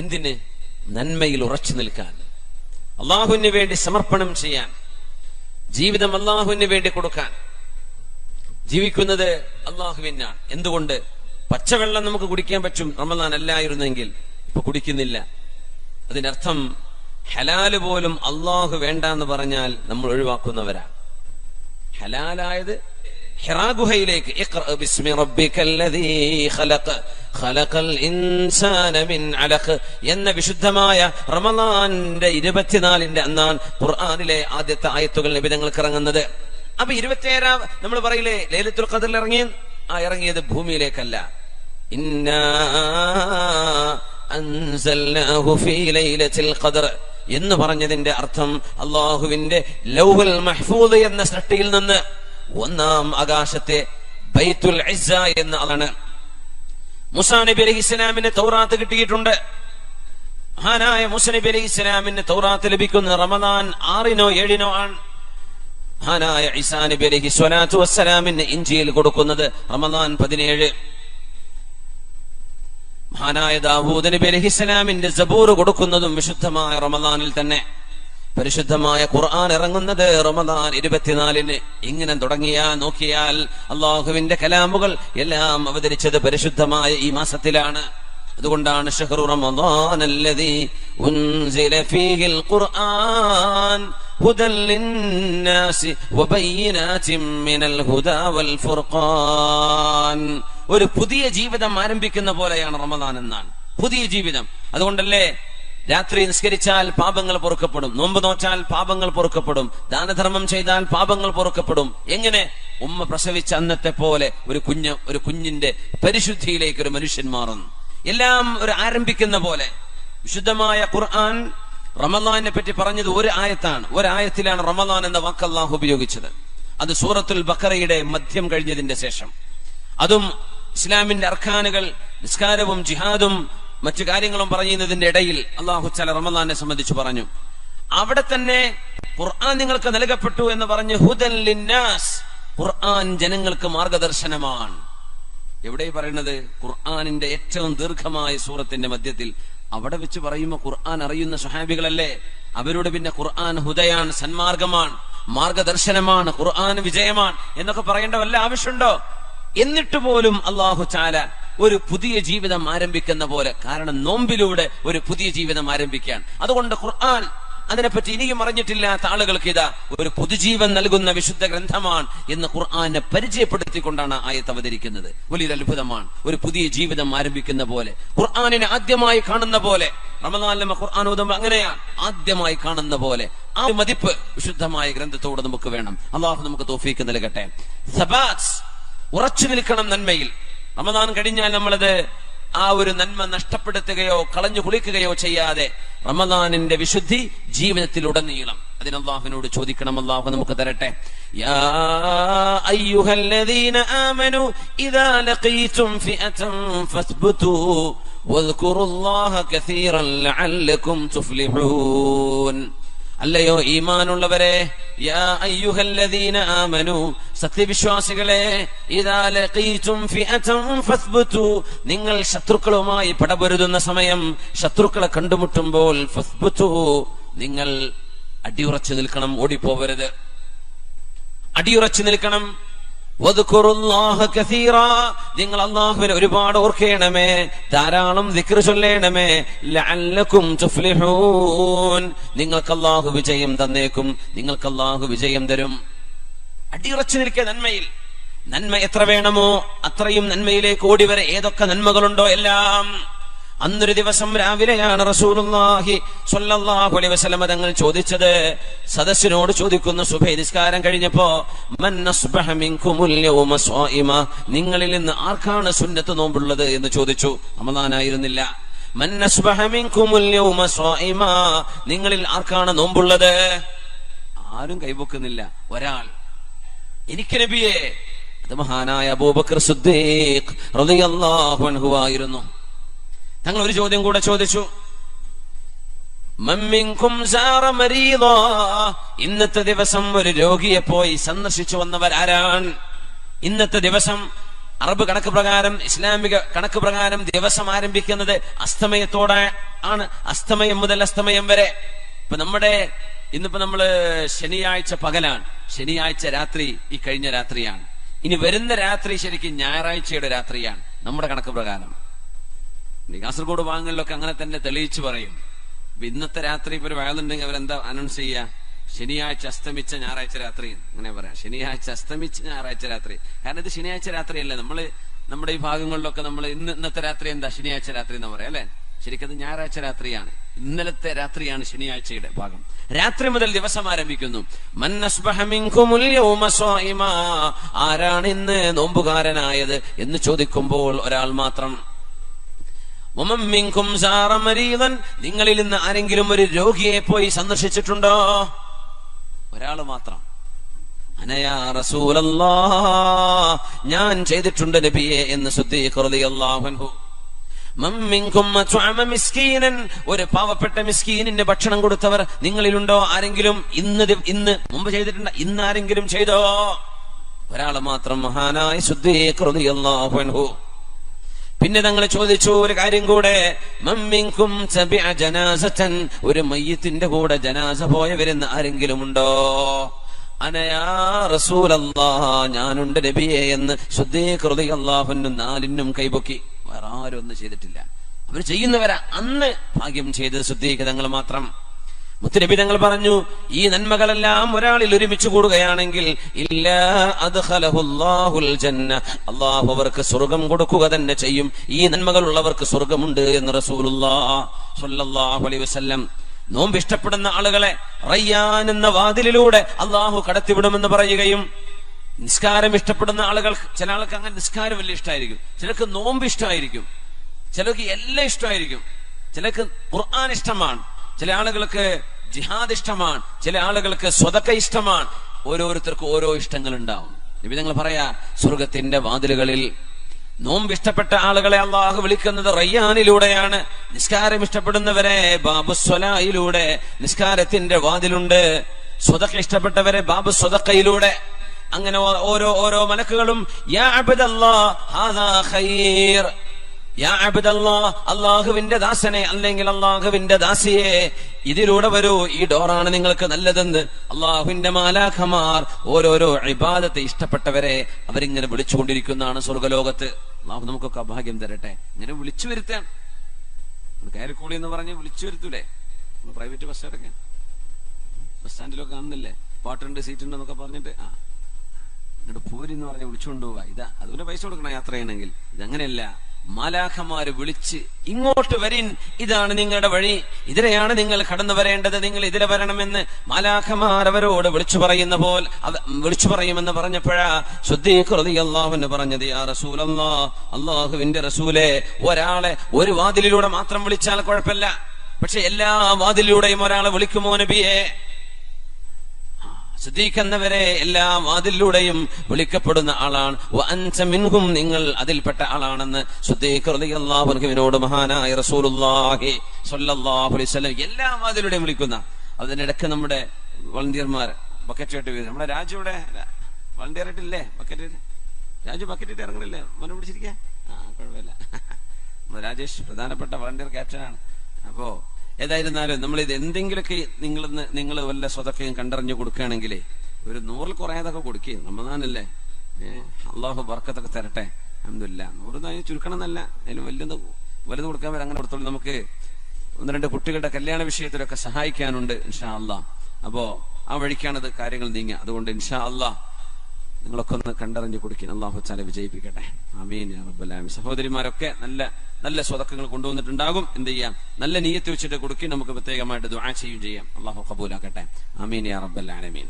എന്തിന്? നന്മയിൽ ഉറച്ചു നിൽക്കാൻ, അള്ളാഹുവിന് വേണ്ടി സമർപ്പണം ചെയ്യാൻ, ജീവിതം അള്ളാഹുവിന് വേണ്ടി കൊടുക്കാൻ. ജീവിക്കുന്നത് അള്ളാഹുവിനാണ്. എന്തുകൊണ്ട്? പച്ചവെള്ളം നമുക്ക് കുടിക്കാൻ പറ്റും, റമദാൻ അല്ലായിരുന്നെങ്കിൽ. ഇപ്പൊ കുടിക്കുന്നില്ല. അതിനർത്ഥം ഹലാല് പോലും അള്ളാഹു വേണ്ട എന്ന് പറഞ്ഞാൽ നമ്മൾ ഒഴിവാക്കുന്നവരാണ്. ഹലാലായത് ഹിറാ ഗുഹയിലേക്ക് ഇഖ്റ ബിസ്മി റബ്ബിക്കല്ലദീ ഖലഖ ഖലഖൽ ഇൻസാന മിൻ അലഖ് എന്ന വിശുദ്ധമായ റമളാന്റെ 24ന്റെ അന്നാണ് ഖുർആനിലെ ആദ്യത്തെ ആയത്തുകൾ നബി തങ്ങൾക്ക് ഇറങ്ങുന്നത്. അപ്പൊ 27 നമ്മൾ പറയില്ലേ ലൈലത്തുൽ ഖദറിൽ ഇറങ്ങിയത് ഭൂമിയിലേക്കല്ല. ഇന്നാ അൻസൽനാഹു ഫീ ലൈലത്തിൽ ഖദർ എന്ന് പറഞ്ഞതിന്റെ അർത്ഥം അള്ളാഹുവിന്റെ ലൗഹുൽ മഹ്ഫൂദ് എന്ന സൃഷ്ടിയിൽ നിന്ന് 1-ാം ആകാശത്തെ ബൈത്തുൽ ഇസ്സ എന്ന അതാണ്. മൂസാ നബി അലൈഹിസ്സലാമിന് തൗറാത്ത് കിട്ടിയിട്ടുണ്ട്. മഹാനായ മൂസാ നബി അലൈഹിസ്സലാമിന് തൗറാത്ത് ലഭിക്കുന്ന റമദാൻ 6-നോ 7-നോ ആണ്. മഹാനായ ഈസാ നബി അലൈഹി സ്വലാത്തു വസ്സലാമിന് ഇൻജീൽ കൊടുക്കുന്നത് റമദാൻ 17. മഹാനായ ദാവൂദ് നബി അലൈഹിസ്സലാമിന്റെ സബൂർ കൊടുക്കുന്നതും വിശുദ്ധമായ റമദാനിൽ തന്നെ. പരിശുദ്ധമായ ഖുർആൻ ഇറങ്ങുന്നത് റമദാൻ 24-ന്. ഇങ്ങനെ നോക്കിയാൽ അള്ളാഹുവിന്റെ കലാമുകൾ എല്ലാം അവതരിച്ചത് പരിശുദ്ധമായ ഈ മാസത്തിലാണ്. അതുകൊണ്ടാണ് ശഹ്റു റമദാനല്ലദീ ഉൻസില ഫീഹിൽ ഖുർആൻ ഹുദൻ ലിന്നാസി വബയ്യിനാതിൻ മിനൽ ഹുദാ വൽ ഫുർഖാൻ. ഒരു പുതിയ ജീവിതം ആരംഭിക്കുന്ന പോലെയാണ് റമദാൻ എന്നാണ്. പുതിയ ജീവിതം. അതുകൊണ്ടല്ലേ രാത്രി നിസ്കരിച്ചാൽ പാപങ്ങൾ പൊറുക്കപ്പെടും, നോമ്പ് നോറ്റാൽ പാപങ്ങൾ പൊറുക്കപ്പെടും, ദാനധർമ്മം ചെയ്താൽ പാപങ്ങൾ പൊറുക്കപ്പെടും. എങ്ങനെ? ഉമ്മ പ്രസവിച്ച അന്നത്തെ പോലെ ഒരു കുഞ്ഞിന്റെ പരിശുദ്ധിയിലേക്ക് ഒരു മനുഷ്യൻ മാറുന്നു. എല്ലാം ഒരു ആരംഭിക്കുന്ന പോലെ. വിശുദ്ധമായ ഖുർആൻ റമദാനെ പറ്റി പറഞ്ഞത് ഒരു ആയത്താണ്. ഒരായത്തിലാണ് റമദാൻ എന്ന വാക്ക് അല്ലാഹു ഉപയോഗിച്ചത്. അത് സൂറത്തുൽ ബഖറയുടെ മധ്യം കഴിഞ്ഞതിന്റെ ശേഷം. അതും ഇസ്ലാമിന്റെ അർക്കാനുകൾ, നിസ്കാരവും ജിഹാദും മറ്റു കാര്യങ്ങളും പറയുന്നതിന്റെ ഇടയിൽ അല്ലാഹു തആല റമദാനെ സംബന്ധിച്ച് പറഞ്ഞു. അവിടെ തന്നെ ഖുർആൻ നിങ്ങൾക്ക് നൽകപ്പെട്ടു എന്ന് പറഞ്ഞ് ഹുദൻ ലിന്നാസ്, ഖുർആൻ ജനങ്ങൾക്ക് മാർഗദർശനമാണ്. എവിടെ പറയുന്നത്? ഖുർആനിന്റെ ഏറ്റവും ദീർഘമായ സൂറത്തിന്റെ മധ്യത്തിൽ. അവിടെ വെച്ച് പറയുമ്പോൾ ഖുർആൻ അറിയുന്ന സ്വഹാബികളല്ലേ, അവരോട് പിന്നെ ഖുർആൻ ഹുദയാണ്, സന്മാർഗമാണ്, മാർഗദർശനമാണ്, ഖുർആൻ വിജയമാണ് എന്നൊക്കെ പറയേണ്ട വല്ല ആവശ്യമുണ്ടോ? എന്നിട്ട് പോലും അല്ലാഹു തആല ഒരു പുതിയ ജീവിതം ആരംഭിക്കുന്ന പോലെ, കാരണം നോമ്പിലൂടെ ഒരു പുതിയ ജീവിതം ആരംഭിക്കാൻ. അതുകൊണ്ട് ഖുർആൻ അതിനെപ്പറ്റി ഇനിയും അറിഞ്ഞിട്ടില്ലാത്ത ആളുകൾക്ക് ഇതാ ഒരു പുതുജീവൻ നൽകുന്ന വിശുദ്ധ ഗ്രന്ഥമാണ് എന്ന് ഖുർആനെ പരിചയപ്പെടുത്തിക്കൊണ്ടാണ് ആയത്ത് അവതരിക്കുന്നത്. വലിയൊരു അത്ഭുതമാണ്. ഒരു പുതിയ ജീവിതം ആരംഭിക്കുന്ന പോലെ, ഖുർആനിനെ ആദ്യമായി കാണുന്ന പോലെ. റമദാനിലെ ഖുർആൻ ഓതുമ്പോൾ അങ്ങനെയാണ്, ആദ്യമായി കാണുന്ന പോലെ. ആ മതിപ്പ് വിശുദ്ധമായ ഗ്രന്ഥത്തോട് നമുക്ക് വേണം. അള്ളാഹു നമുക്ക് തൗഫീഖ് നൽകട്ടെ. സബാത്ത്, ഉറച്ചു നിൽക്കണം നന്മയിൽ. റമദാൻ കഴിഞ്ഞാൽ നമ്മളത് ആ ഒരു നന്മ നഷ്ടപ്പെടുത്തുകയോ കളഞ്ഞു കുളിക്കുകയോ ചെയ്യാതെ റമദാനിന്റെ വിശുദ്ധി ജീവിതത്തിലുടനീളം അതിന് അല്ലാഹുവിനോട് ചോദിക്കണം. അല്ലാഹു നമുക്ക് തരട്ടെ. യാ അയ്യുഹല്ലദീന ആമനൂ ഇദാ ലഖീതും ഫിഅതൻ ഫസ്ബുതൂ വദ്കുറുല്ലാഹ കസീറൻ ലഅല്ലകും തുഫ്ലിഹൂൻ. അല്ലയോ ഈമാനുള്ളവരെ, യാ അയ്യുഹല്ലദീന ആമനൂ, സത്യവിശ്വാസികളെ, ഇദാ ലഖീതും ഫിഅതൻ ഫസ്ബുതൂ, നിങ്ങൾ ശത്രുക്കളുമായി പടപൊരുതുന്ന സമയം, ശത്രുക്കളെ കണ്ടുമുട്ടുമ്പോൾ ഫസ്ബുതൂ, നിങ്ങൾ അടിയുറച്ചു നിൽക്കണം, ഓടിപ്പോവരുത്, അടിയുറച്ചു നിൽക്കണം. വദ്കുറുല്ലാഹ കസീറാ, നിങ്ങൾ അല്ലാഹുവിനെ ഒരുപാട് ഓർക്കണമേ, ധാരാളം ദിക്ർ ചൊല്ലണമേ. ലഅല്ലകും തുഫ്ലിഹൂൻ, നിങ്ങൾക്ക് അല്ലാഹു വിജയം തന്നേക്കും, നിങ്ങൾക്ക് അല്ലാഹു വിജയം തരും. അടിയുറച്ചു നിൽക്കുക നന്മയിൽ. നന്മ എത്ര വേണമോ അത്രയും നന്മയിലേക്ക് ഓടിവരെ. ഏതൊക്കെ നന്മകളുണ്ടോ എല്ലാം. അന്നൊരു ദിവസം രാവിലെയാണ് റസൂലുള്ളാഹി സ്വല്ലല്ലാഹു അലൈഹി വസല്ലം തങ്ങൾ ചോദിച്ചത്. സദസ്സിനോട് ചോദിക്കുന്നു, സുബഹി നിസ്കാരം കഴിഞ്ഞപ്പോ, മൻ അസ്ബഹ മിൻകുമുൽ യൗമ സ്വായിമ, നിങ്ങളിൽ നിന്ന് ആർക്കാണ് സുന്നത്ത് നോമ്പുള്ളത് എന്ന് ചോദിച്ചു. റമദാനായിരുന്നില്ല. മൻ അസ്ബഹ മിൻകുമുൽ യൗമ സ്വായിമ, നിങ്ങളിൽ ആർക്കാണ് നോമ്പുള്ളത്? ആരും കൈപൊക്കുന്നില്ല. ഒരാൾ, എനിക്ക് നബിയെ. അത് മഹാനായ അബൂബക്കർ സിദ്ദീഖ് റളിയല്ലാഹു അൻഹു ആയിരുന്നു. തങ്ങൾ ഒരു ചോദ്യം കൂടെ ചോദിച്ചു. മമ്മിൻകും സാറ മരീദാ, ഇന്നത്തെ ദിവസം ഒരു രോഗിയെ പോയി സന്ദർശിച്ചു വന്നവരാരാണ്? ഇന്നത്തെ ദിവസം അറബ് കണക്ക് പ്രകാരം, ഇസ്ലാമിക കണക്ക് പ്രകാരം ദിവസം ആരംഭിക്കുന്നത് അസ്തമയത്തോടെ ആണ്. അസ്തമയം മുതൽ അസ്തമയം വരെ. ഇന്നിപ്പോ നമ്മള് ശനിയാഴ്ച പകലാണ്, ശനിയാഴ്ച രാത്രി ഈ കഴിഞ്ഞ രാത്രിയാണ്. ഇനി വരുന്ന രാത്രി ശരിക്കും ഞായറാഴ്ചയുടെ രാത്രിയാണ് നമ്മുടെ കണക്ക് പ്രകാരം. കാസർഗോഡ് ഭാഗങ്ങളിലൊക്കെ അങ്ങനെ തന്നെ തെളിയിച്ചു പറയും. ഇന്നത്തെ രാത്രി ഇപ്പൊ ഒരു വയലുണ്ടെങ്കിൽ അവരെന്താ അനൗൺസ് ചെയ്യാ? ശനിയാഴ്ച അസ്തമിച്ച ഞായറാഴ്ച രാത്രി അങ്ങനെ പറയാം. ശനിയാഴ്ച അസ്തമിച്ച ഞായറാഴ്ച രാത്രി. കാരണം ഇത് ശനിയാഴ്ച രാത്രിയല്ലേ. നമ്മുടെ ഈ ഭാഗങ്ങളിലൊക്കെ നമ്മൾ ഇന്നത്തെ രാത്രി എന്താ ശനിയാഴ്ച രാത്രി എന്ന് പറയാം അല്ലെ? ശരിക്കത് ഞായറാഴ്ച രാത്രിയാണ്. ഇന്നലത്തെ രാത്രിയാണ് ശനിയാഴ്ചയുടെ ഭാഗം. രാത്രി മുതൽ ദിവസം ആരംഭിക്കുന്നു. മൻ അസ്ബഹ മിൻകുമുൽ യൗമ സ്വായിമാ, ആരാണ് ഇന്ന് നോമ്പുകാരനായത് എന്ന് ചോദിക്കുമ്പോൾ ഒരാൾ മാത്രം. വമൻ മിൻകും സാറ മരീദൻ, നിങ്ങളിൽ നിന്ന് ആരെങ്കിലും ഒരു രോഗിയെ പോയി സന്ദർശിച്ചിട്ടുണ്ടോ? ഒരാൾ മാത്രം. അനയാ റസൂലല്ലാഹ്, ഞാൻ ചെയ്തിട്ടുണ്ട് നബിയെ എന്ന് സിദ്ദീഖ് റളിയല്ലാഹു അൻഹു. മൻ മിൻകും അത്അമ മിസ്കീനൻ, ഒരു പാവപ്പെട്ട മിസ്കീനിന് ഭക്ഷണം കൊടുത്തവർ നിങ്ങളിലുണ്ടോ? ആരെങ്കിലും ഇന്ന് മുമ്പ് ചെയ്തിട്ടുണ്ട്? ഇന്ന് ആരെങ്കിലും ചെയ്തോ? ഒരാൾ മാത്രം, മഹാനായ സിദ്ദീഖ് റളിയല്ലാഹു അൻഹു. പിന്നെ തങ്ങൾ ചോദിച്ചു ഒരു കാര്യം കൂടെ. മമ്മിൻകും തബിഅ ജനാസതൻ, ഒരു മയ്യിത്തിന്റെ കൂടെ ജനാസ പോയവരെന്ന് ആരെങ്കിലും ഉണ്ടോ? അനയാ റസൂലല്ലാഹ്, ഞാനുണ്ട് നബിയെ എന്ന് സിദ്ദീഖ് റളിയല്ലാഹു അൻഹു നാലിനും കൈപൊക്കി. വേറെ ആരും ഒന്നും ചെയ്തിട്ടില്ല. അവർ ചെയ്യുന്നവരാ. അന്ന് ഭാഗ്യം ചെയ്തത് സിദ്ദീഖ് തങ്ങൾ മാത്രം. മുത്തുനബി തങ്ങൾ പറഞ്ഞു, ഈ നന്മകളെല്ലാം ഒരാളിൽ ഒരുമിച്ച് കൂടുകയാണെങ്കിൽ ഇല്ലാ അദ്ഖലഹുല്ലാഹുൽ ജന്ന, അല്ലാഹു അവർക്ക് സ്വർഗ്ഗം കൊടുക്കുക തന്നെ ചെയ്യും. ഈ നന്മകൾ ഉള്ളവർക്ക് സ്വർഗ്ഗമുണ്ട് എന്ന് റസൂലുള്ളാഹി സ്വല്ലല്ലാഹു അലൈഹി വസല്ലം. നോമ്പ് ഇഷ്ടപ്പെടുന്ന ആളുകളെ റയ്യാൻ എന്ന വാതിലിലൂടെ അല്ലാഹു കടത്തിവിടുമെന്ന് പറയുകയും, നിസ്കാരം ഇഷ്ടപ്പെടുന്ന ആളുകൾ, ചില ആൾക്ക് അങ്ങനെ നിസ്കാരം വലിയ ഇഷ്ടമായിരിക്കും, ചിലർക്ക് നോമ്പ് ഇഷ്ടമായിരിക്കും, ചിലർക്ക് എല്ലാം ഇഷ്ടമായിരിക്കും, ചിലർക്ക് ഖുർആൻ ഇഷ്ടമാണ്, ചില ആളുകൾക്ക് ജിഹാദ് ഇഷ്ടമാണ്, ചില ആളുകൾക്ക് സ്വതക്ക ഇഷ്ടമാണ്. ഓരോരുത്തർക്കും ഓരോ ഇഷ്ടങ്ങൾ ഉണ്ടാവും. നബി തങ്ങൾ പറയാ, സ്വർഗത്തിന്റെ വാതിലുകളിൽ നോമ്പ് ഇഷ്ടപ്പെട്ട ആളുകളെ അള്ളാഹു വിളിക്കുന്നത് റയ്യാനിലൂടെയാണ്. നിസ്കാരം ഇഷ്ടപ്പെടുന്നവരെ ബാബുസ്വലായിലൂടെ നിസ്കാരത്തിന്റെ വാതിലുണ്ട്. സ്വതക്ക ഇഷ്ടപ്പെട്ടവരെ ബാബു സ്വതക്കയിലൂടെ. അങ്ങനെ ഓരോ മലക്കുകളും യാ അബ്ദല്ലാഹ് ഹാദാ ഖൈർ, യാ അബ്ദല്ലാഹ് അല്ലാഹുവിന്റെ ദാസനെ അല്ലെങ്കിൽ അല്ലാഹുവിന്റെ ദാസിയെ ഇതിലൂടെ വരൂ, ഈ ഡോറാണ് നിങ്ങൾക്ക് നല്ലതെന്ന് അല്ലാഹുവിന്റെ മാലാഖമാർ ഓരോരോ ഇബാദത്തെ ഇഷ്ടപ്പെട്ടവരെ അവരിങ്ങനെ വിളിച്ചുകൊണ്ടിരിക്കുന്നതാണ് സ്വർഗ്ഗലോകത്ത്. അല്ലാഹു നമുക്കൊക്കെ ഭാഗ്യം തരട്ടെ. ഇങ്ങനെ വിളിച്ചു വരുത്താൻ കയറിക്കൂടി എന്ന് പറഞ്ഞ് വിളിച്ചു വരുത്തൂലേ? പ്രൈവറ്റ് ബസ് എടുക്കാൻ ബസ് സ്റ്റാൻഡിലൊക്കെ കാണുന്നില്ലേ, പാട്ടുണ്ട് സീറ്റുണ്ട് എന്നൊക്കെ പറഞ്ഞിട്ട് ഇങ്ങോട്ട് പോരി എന്ന് പറഞ്ഞ് വിളിച്ചുകൊണ്ട് പോവാ. ഇതാ അതുപോലെ പൈസ കൊടുക്കണം യാത്ര ചെയ്യണമെങ്കിൽ. ഇതങ്ങനെയല്ല, മാലാഖമാര് വിളിച്ച് ഇങ്ങോട്ട് വരിൻ, ഇതാണ് നിങ്ങളുടെ വഴി, ഇതിലെയാണ് നിങ്ങൾ കടന്നു വരേണ്ടത്, നിങ്ങൾ ഇതിലെ വരണമെന്ന് മാലാഖമാർ അവരോട് വിളിച്ചു പറയുമെന്ന് പറഞ്ഞപ്പോഴാ സിദ്ദീഖ് റളിയല്ലാഹു അൻഹു പറഞ്ഞത്, യാ റസൂലല്ലാഹ്, അല്ലാഹുവിന്റെ റസൂലേ, ഒരാളെ ഒരു വാതിലിലൂടെ മാത്രം വിളിച്ചാൽ കുഴപ്പമില്ല, പക്ഷെ എല്ലാ വാതിലിലൂടെയും ഒരാളെ വിളിക്കുമോ നബിയെ? സിദ്ദീഖ് എന്നവരെ എല്ലാ വാതിലൂടെയും വിളിക്കപ്പെടുന്ന ആളാണ്. വഅൻത മിൻഹും, നിങ്ങൾ അതിൽപ്പെട്ട ആളാണെന്ന് സിദ്ദീഖ് റളിയല്ലാഹു അൻഹുവിനോട് മഹാനായ റസൂലുള്ളാഹി സ്വല്ലല്ലാഹു അലൈഹി വസല്ലം എല്ലാ വാതിലൂടെയും വിളിക്കുന്ന. അതിനിടയ്ക്ക് നമ്മുടെ വളണ്ടിയർമാർ ബക്കറ്റായിട്ട് വരും. നമ്മുടെ രാജുവിടെ വളണ്ടിയർ ആയിട്ടില്ലേ? രാജു ബക്കറ്റായിട്ട് ഇറങ്ങണില്ലേ? മനം പിടിച്ചിരിക്കുക? കുഴപ്പമില്ല. നമ്മുടെ രാജേഷ് പ്രധാനപ്പെട്ട വളണ്ടിയർ ക്യാപ്റ്റനാണ്. അപ്പോ ഏതായിരുന്നാലും നമ്മൾ ഇത് എന്തെങ്കിലുമൊക്കെ നിങ്ങൾ വല്ല സ്വതക്കയും കണ്ടറിഞ്ഞു കൊടുക്കുകയാണെങ്കിൽ ഒരു 100 കുറയാതൊക്കെ കൊടുക്കുക. റമദാനല്ലേ, അള്ളാഹു ബർക്കത്തൊക്കെ തരട്ടെ. അൽഹംദുലില്ലാഹ്. 100 ചുരുക്കണം എന്നല്ല, അതിന് വലുത് കൊടുക്കാൻ വരെ അങ്ങനെ കൊടുത്തോളൂ. നമുക്ക് 1-2 കുട്ടികളുടെ കല്യാണ വിഷയത്തിലൊക്കെ സഹായിക്കാനുണ്ട് ഇൻഷാ അള്ളാഹ്. അപ്പോ ആ വഴിക്കാണത് കാര്യങ്ങൾ നീങ്ങുക. അതുകൊണ്ട് ഇൻഷാ അള്ളാഹ് നിങ്ങളൊക്കെ ഒന്ന് കണ്ടറിഞ്ഞു കൊടുക്കുക. അള്ളാഹു തആല വിജയിപ്പിക്കട്ടെ. ആമീൻ യാ റബ്ബൽ ആലമീൻ. സഹോദരിമാരൊക്കെ നല്ല സ്വതക്കങ്ങൾ കൊണ്ടുവന്നിട്ടുണ്ടാകും. എന്ത് ചെയ്യാം, നല്ല നിയ്യത്ത് വെച്ചിട്ട് കൊടുക്കി നമുക്ക് പ്രത്യേകമായിട്ട് ദുആ ചെയ്യുകയും ചെയ്യാം. അള്ളാഹു ഖബൂലാക്കട്ടെ. ആമീൻ യാ റബ്ബൽ ആലമീൻ.